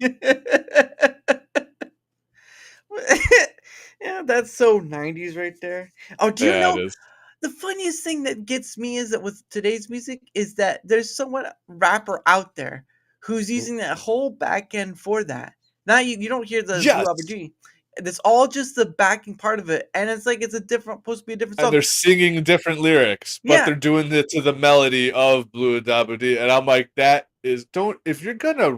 Yeah, that's so 90s right there. Oh, do you Yeah, it know is. the funniest thing that gets me is that with today's music is that there's someone rapper out there who's using that whole back end for that. Now you don't hear the Blue Yes, Aubergine. It's all just the backing part of it, and it's like it's supposed to be a different and song. they're singing different lyrics, but Yeah, they're doing it to the melody of Blue Dabu Dee, and I'm like, that is don't if you're gonna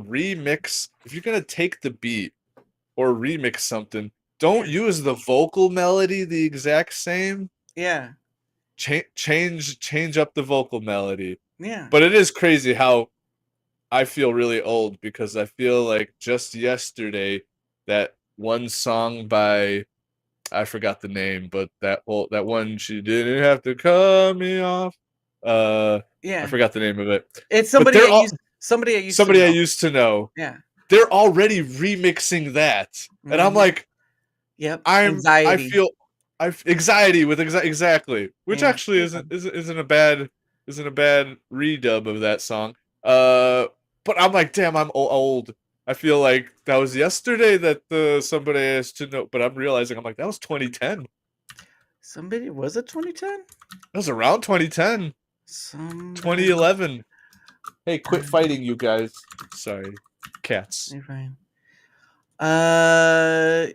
take the beat or remix something, don't yeah, use the vocal melody the exact same. yeah, Change up the vocal melody. yeah. But it is crazy how I feel really old because I feel like just yesterday that one song by I forgot the name, but that one she didn't have to cut me off. I Yeah. forgot the name of it. It's But somebody I used to somebody I know. used to know. Yeah. They're already remixing that, and I'm Mhm. like, Yep. I Anxiety. feel anxiety with exactly, which Yeah. actually isn't a bad redub of that song. But I'm like, damn, I'm old. I feel like that was yesterday that somebody asked to know, but I'm realizing I'm like that was 2010. Somebody was it 2010? That was around 2010, Somebody 2011. Hey, quit fighting, you guys. Sorry, cats. you're fine.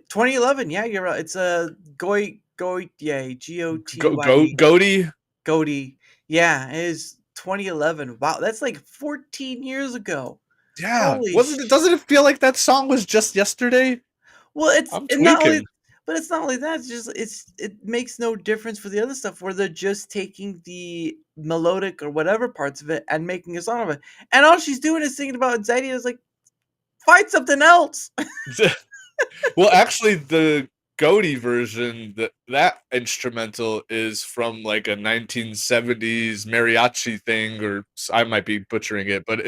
2011. Yeah, you're right. It's a Goitye, Gotye, Goaty. Goaty. Yeah, it is 2011. Wow, that's like 14 years ago. Yeah, Holy wasn't it? sh! Doesn't it feel like that song was just yesterday? Well, it's I'm and not only, tweaking. but it's not only that. It makes no difference for the other stuff where they're just taking the melodic or whatever parts of it and making a song of it. And all she's doing is singing about anxiety. It's like find something else. Well, actually, the Goaty version, that instrumental is from like a 1970s mariachi thing, or I might be butchering it, but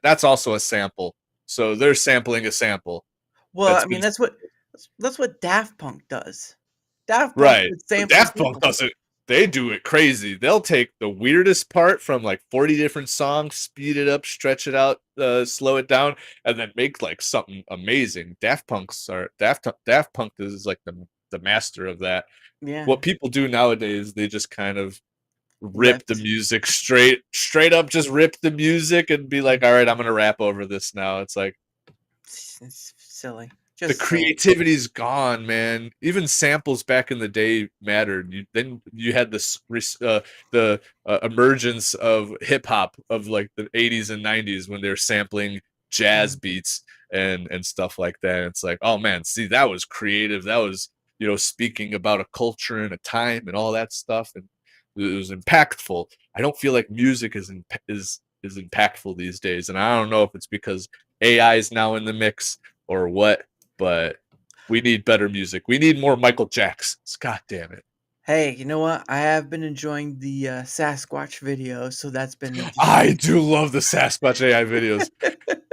that's also a sample. So they're sampling a sample Well, that's I mean been that's what Daft Punk does. Daft Punk right. would But sample Daft Punk samples. doesn't. They do it crazy. They'll take the weirdest part from like 40 different songs, speed it up, stretch it out, slow it down, and then make like something amazing. Daft Punk is like the master of that. Yeah, What people do nowadays, they just kind of rip the ripped. music straight up, just rip the music and be like, all right, I'm gonna rap over this now. It's like It's silly. the Just silly. creativity's gone, man. Even samples back in the day mattered. Then you had the emergence of hip hop of like the 80s and 90s when they were sampling jazz beats and stuff like that. It's like, oh man, see, that was creative. That was, speaking about a culture and a time and all that stuff, and it was impactful. I don't feel like music is impactful these days, and I don't know if it's because AI is now in the mix or what, but we need better music. We need more Michael Jacksons. God damn it. Hey, you know what? I have been enjoying the Sasquatch videos, so that's been I do love the Sasquatch AI videos.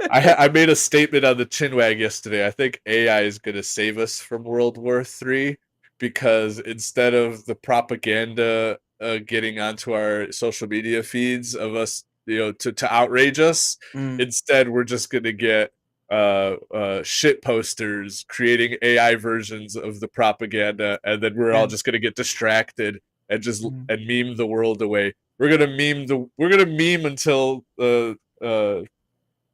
I made a statement on the Chinwag yesterday. I think AI is going to save us from World War III because instead of the propaganda getting onto our social media feeds of us, to outrage us, Mm. instead we're just going to get shit posters, creating AI versions of the propaganda, and then we're Yeah. all just gonna get distracted and just Mhm. and meme the world away. We're gonna meme until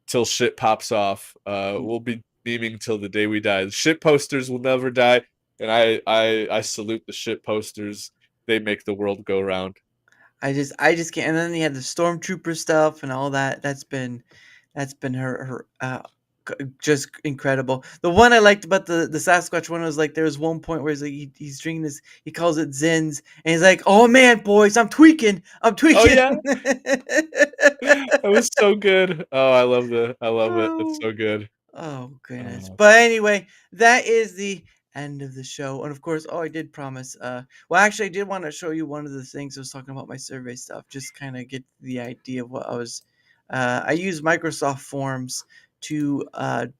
till shit pops off. We'll be memeing till the day we die. The shit posters will never die, and I salute the shit posters. They make the world go round. I just can't. And then you had the stormtrooper stuff and all that. That's been her just incredible. The one I liked about the Sasquatch one was like there was one point where he's like he's drinking this. He calls it Zins, and he's like, "Oh man, boys, I'm tweaking. I'm tweaking." Oh yeah, that was so good. Oh, I love it. It's Oh. so good. Oh goodness. Uh, But anyway, that is the end of the show. And of course, I did promise well actually I did want to show you one of the things I was talking about my survey stuff, just kind of get the idea of what I was I use Microsoft Forms to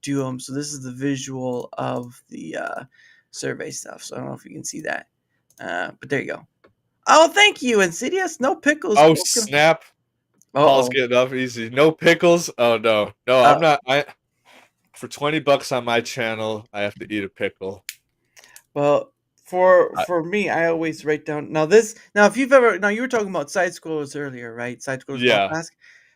do them. So this is the visual of the survey stuff. So I don't know if you can see that. But there you go. Oh, thank you, Insidious. No pickles. oh snap! Paul's Uh-oh. getting off easy. No pickles. Oh no, no, I'm not. For $20 on my channel, I have to eat a pickle. Well, I, for me, I always write down now if you've ever you were talking about side scrollers earlier, right? Side scrollers golf yeah. mask.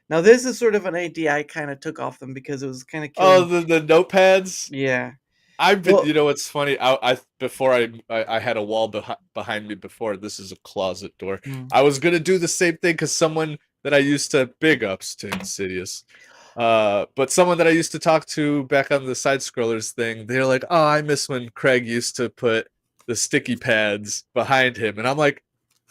Now this is sort of an idea I kind of took off them because it was kind of Oh, killing. the notepads. Yeah. I've been. Well, You know what's funny? I before I had a wall behind me before. This is a closet door. mm, I was gonna do the same thing because someone that I used to big ups to Insidious. But someone that I used to talk to back on the side scrollers thing, they're like, "Oh, I miss when Craig used to put the sticky pads behind him," and I'm like,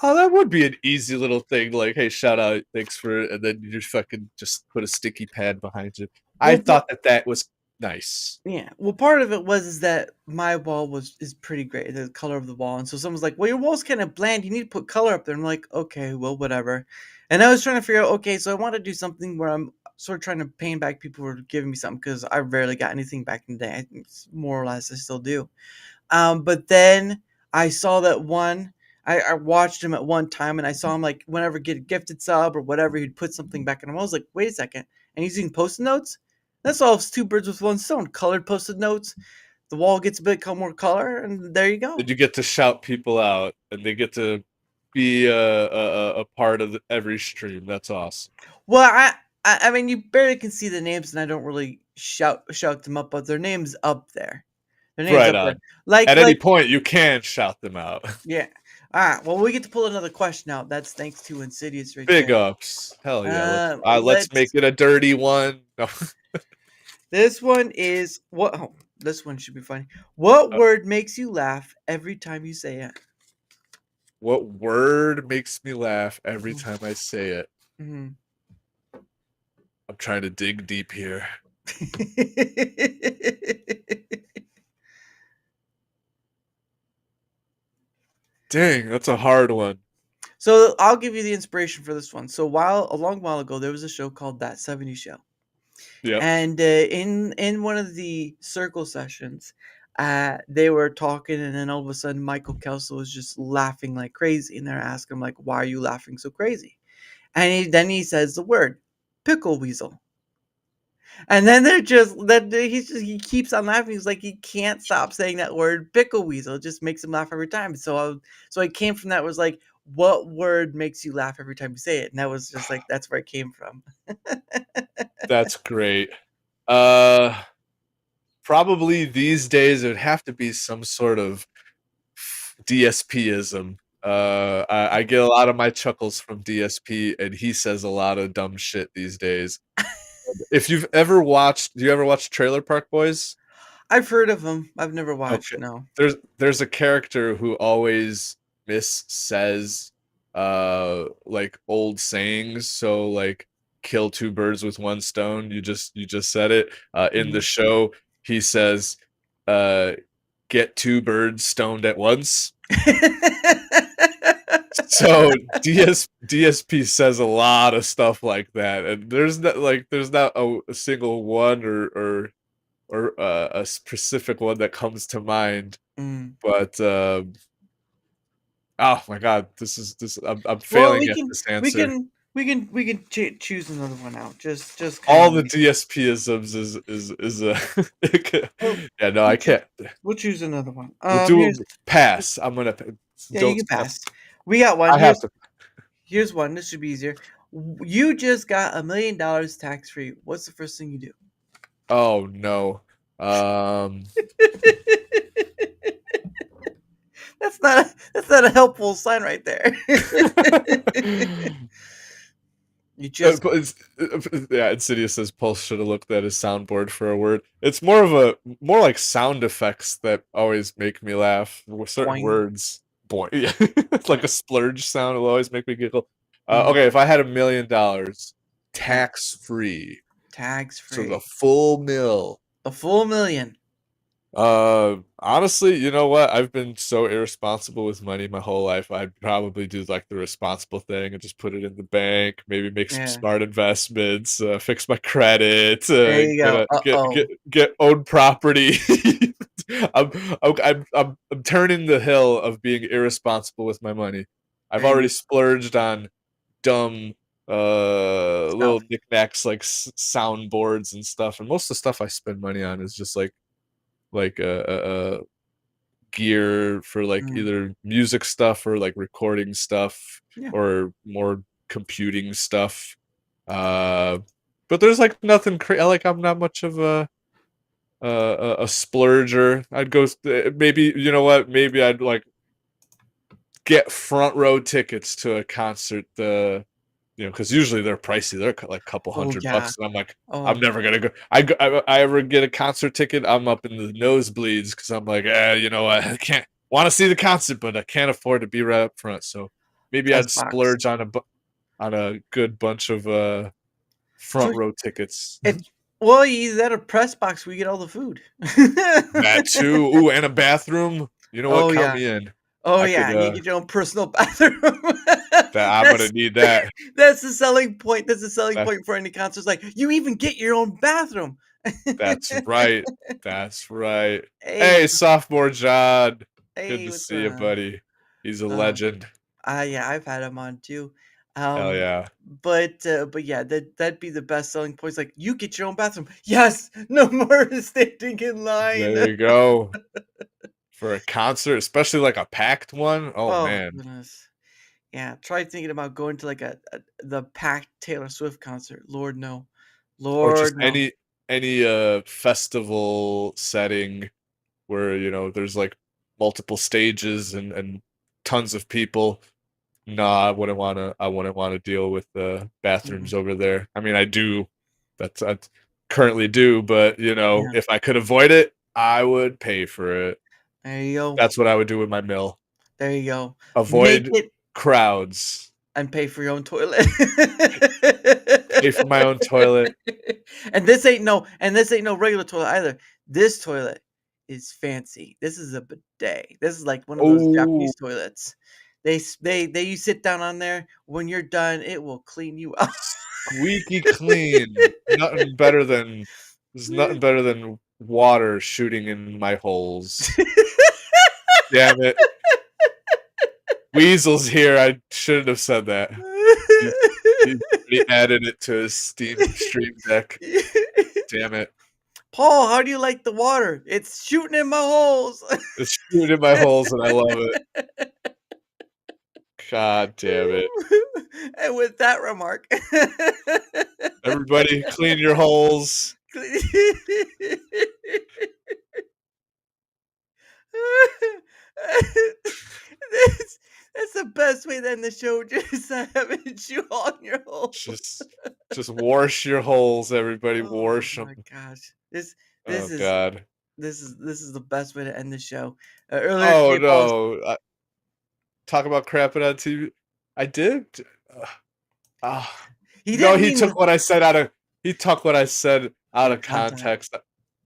"Oh, that would be an easy little thing. Like, hey, shout out, thanks for," and then you fucking just put a sticky pad behind you. I well, thought that was nice. yeah. Well, part of it was is that my wall is pretty great, the color of the wall, and so someone's like, "Well, your wall's kind of bland. You need to put color up there." I'm like, "Okay, well, whatever." And I was trying to figure out, okay, so I want to do something where I'm sort of trying to pay back people who are giving me something because I rarely got anything back in the day. I think more or less I still do. But then I saw that one. I watched him at one time, and I saw him like whenever get a gifted sub or whatever, he'd put something back in him. I was like, wait a second, and he's using post-it notes. That solves two birds with one stone. Colored post-it notes. The wall gets a bit more color, and there you go. And you get to shout people out, and they get to be a part of every stream. That's awesome. Well, I mean, you barely can see the names, and I don't really shout them up, but their names up there. Their names Right up there. on. Like At any like point, you can shout them out. yeah. All right. Well, we get to pull another question out. That's thanks to Insidious right Big there. ups. Hell yeah. Let's make Let's. it a dirty one. No. This one is what? Oh, this one should be funny. What Uh, word makes you laugh every time you say it? What word makes me laugh every time I say it? Mm-hmm. I'm trying to dig deep here. Dang, that's a hard one. So I'll give you the inspiration for this one. So a long while ago, there was a show called That 70s Show. Yep. And in one of the circle sessions, they were talking, and then all of a sudden, Michael Kelso was just laughing like crazy, and they're asking him like, "Why are you laughing so crazy?" And then he says the word pickle weasel, and then he keeps on laughing. He's like he can't stop saying that word pickle weasel. It just makes him laugh every time. So I came from that was like, what word makes you laugh every time you say it? And that was just like that's where it came from. That's great. Probably these days it would have to be some sort of DSPism. I get a lot of my chuckles from DSP, and he says a lot of dumb shit these days. If you've ever watched, do you ever watch Trailer Park Boys? I've heard of him. I've never watched. Okay. No. There's a character who always says like old sayings. So like kill two birds with one stone. You just said it. In the show, he says get two birds stoned at once. So DSP says a lot of stuff like that, and there's not a single one or a specific one that comes to mind. But oh my god, I'm Well, failing at this answer. We can choose another one out. Just All kind the DSP-isms is Oh, yeah, no, I can't. we'll choose another one. We'll do Here's pass. I'm gonna yeah, you don't can pass. We got one. I have to. Here's one. This should be easier. You just got $1 million tax free. What's the first thing you do? Oh no. That's not a helpful sign right there. You just But yeah, Insidious says Pulse should have looked at his soundboard for a word. It's more like sound effects that always make me laugh. With certain Boing. words, boy, yeah, it's like a splurge sound will always make me giggle. Mhm. Okay, if I had $1 million, tax free, tax so free. the full mill. A full million. Honestly, you know what? I've been so irresponsible with money my whole life. I'd probably do like the responsible thing and just put it in the bank, maybe make some Yeah. smart investments, fix my credit, There you go. get own property. I'm turning the hill of being irresponsible with my money. I've There you already splurged on dumb little Stuff. knickknacks like soundboards and stuff, and most of the stuff I spend money on is just like gear for like Mm. either music stuff or like recording stuff Yeah. or more computing stuff. But there's like nothing like I'm not much of a splurger. I'd go maybe, you know what, maybe I'd like get front row tickets to a concert, because usually they're pricey. They're like a couple $100, yeah. and I'm like, Oh, I'm never gonna go. I ever get a concert ticket, I'm up in the nosebleeds because I'm like, you know what, I can't want to see the concert, but I can't afford to be right up front. So maybe I'd Press box. splurge on a good bunch of front row tickets. Well, you either that or press box where you get all the food. That too. Ooh, and a bathroom. You know what? Oh, Count yeah. me in. Oh I yeah, could, you get your own personal bathroom. I'm gonna need that. That's the selling point. That's the selling That- point for any concert. It's like you even get your own bathroom. That's right. That's right. Hey, Hey, sophomore John. hey, Good to what's see you, up? buddy. He's a Uh, legend. Yeah, I've had him on too. Hell yeah. But yeah, that'd be the best selling points. Like you get your own bathroom. Yes, no more standing in line. There you go. For a concert, especially like a packed one. Oh, man. Goodness. Yeah, try thinking about going to like the packed Taylor Swift concert. Lord no, Or just Lord no. any festival setting where, there's like multiple stages and tons of people. No, I wouldn't want to deal with the bathrooms over there. I mean, I do. I currently do, but Yeah. if I could avoid it, I would pay for it. There you go. That's what I would do with my mill. There you go. Avoid Make it crowds. and pay for your own toilet. Pay for my own toilet. And this ain't no regular toilet either. This toilet is fancy. This is a bidet. This is like one of those Japanese toilets. They you sit down on there. When you're done, it will clean you up. Squeaky clean. There's nothing better than water shooting in my holes. Damn it. Weasel's here. I shouldn't have said that. He added it to his Steam stream deck. Damn it. Paul, how do you like the water? It's shooting in my holes. It's shooting in my holes and I love it. God damn it. And with that remark, Everybody clean your holes. That's the best way to end the show. Just having you on your holes. Just wash your holes, everybody. Wash Oh them. my gosh. This Oh is God. this is the best way to end the show. Earlier Oh today, Paul was- no. Talk about crapping on TV. I did. he No, didn't he mean took what I said out of Out of context.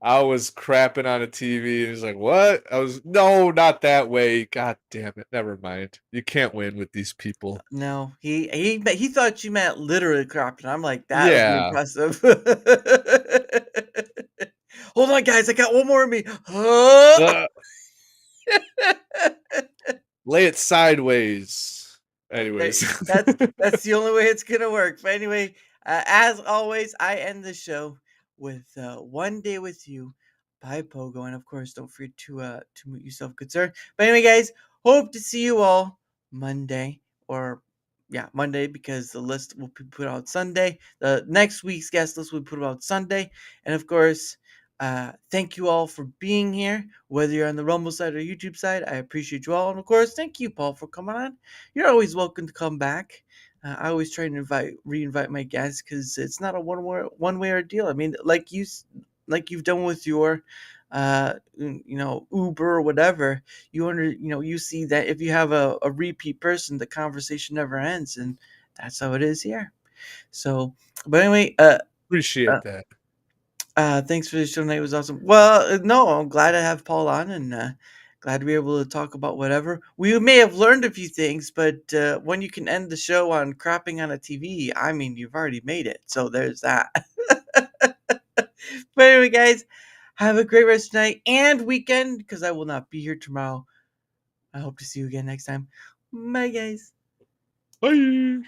I was crapping on a TV and he's like, "What?" No, not that way. God damn it. Never mind. You can't win with these people. No, he thought you meant literally crapping. I'm like, that would Yeah. be impressive. Hold on, guys. I got one more of me. Lay it sideways. Anyways, That's the only way it's gonna work. But anyway, as always, I end the show with "One Day with You" by Pogo, and of course, don't forget to mute yourself, good sir. But anyway, guys, hope to see you all Monday, or yeah, Monday, because the list will be put out Sunday. The next week's guest list will be put out Sunday, and of course. Thank you all for being here, whether you're on the Rumble side or YouTube side. I appreciate you all. And of course, thank you, Paul, for coming on. You're always welcome to come back. I always try to re-invite my guests because it's not a one way ordeal. I mean, like you've done with your, Uber or whatever. You see that if you have a repeat person, the conversation never ends, and that's how it is here. So, but anyway, appreciate that. thanks for the show tonight. It was awesome. Well, no, I'm glad I have Paul on, and glad to be able to talk about whatever. We may have learned a few things, but when you can end the show on crapping on a TV, I mean, you've already made it. So there's that. But anyway, guys, have a great rest of night and weekend, because I will not be here tomorrow. I hope to see you again next time. Bye, guys. Bye.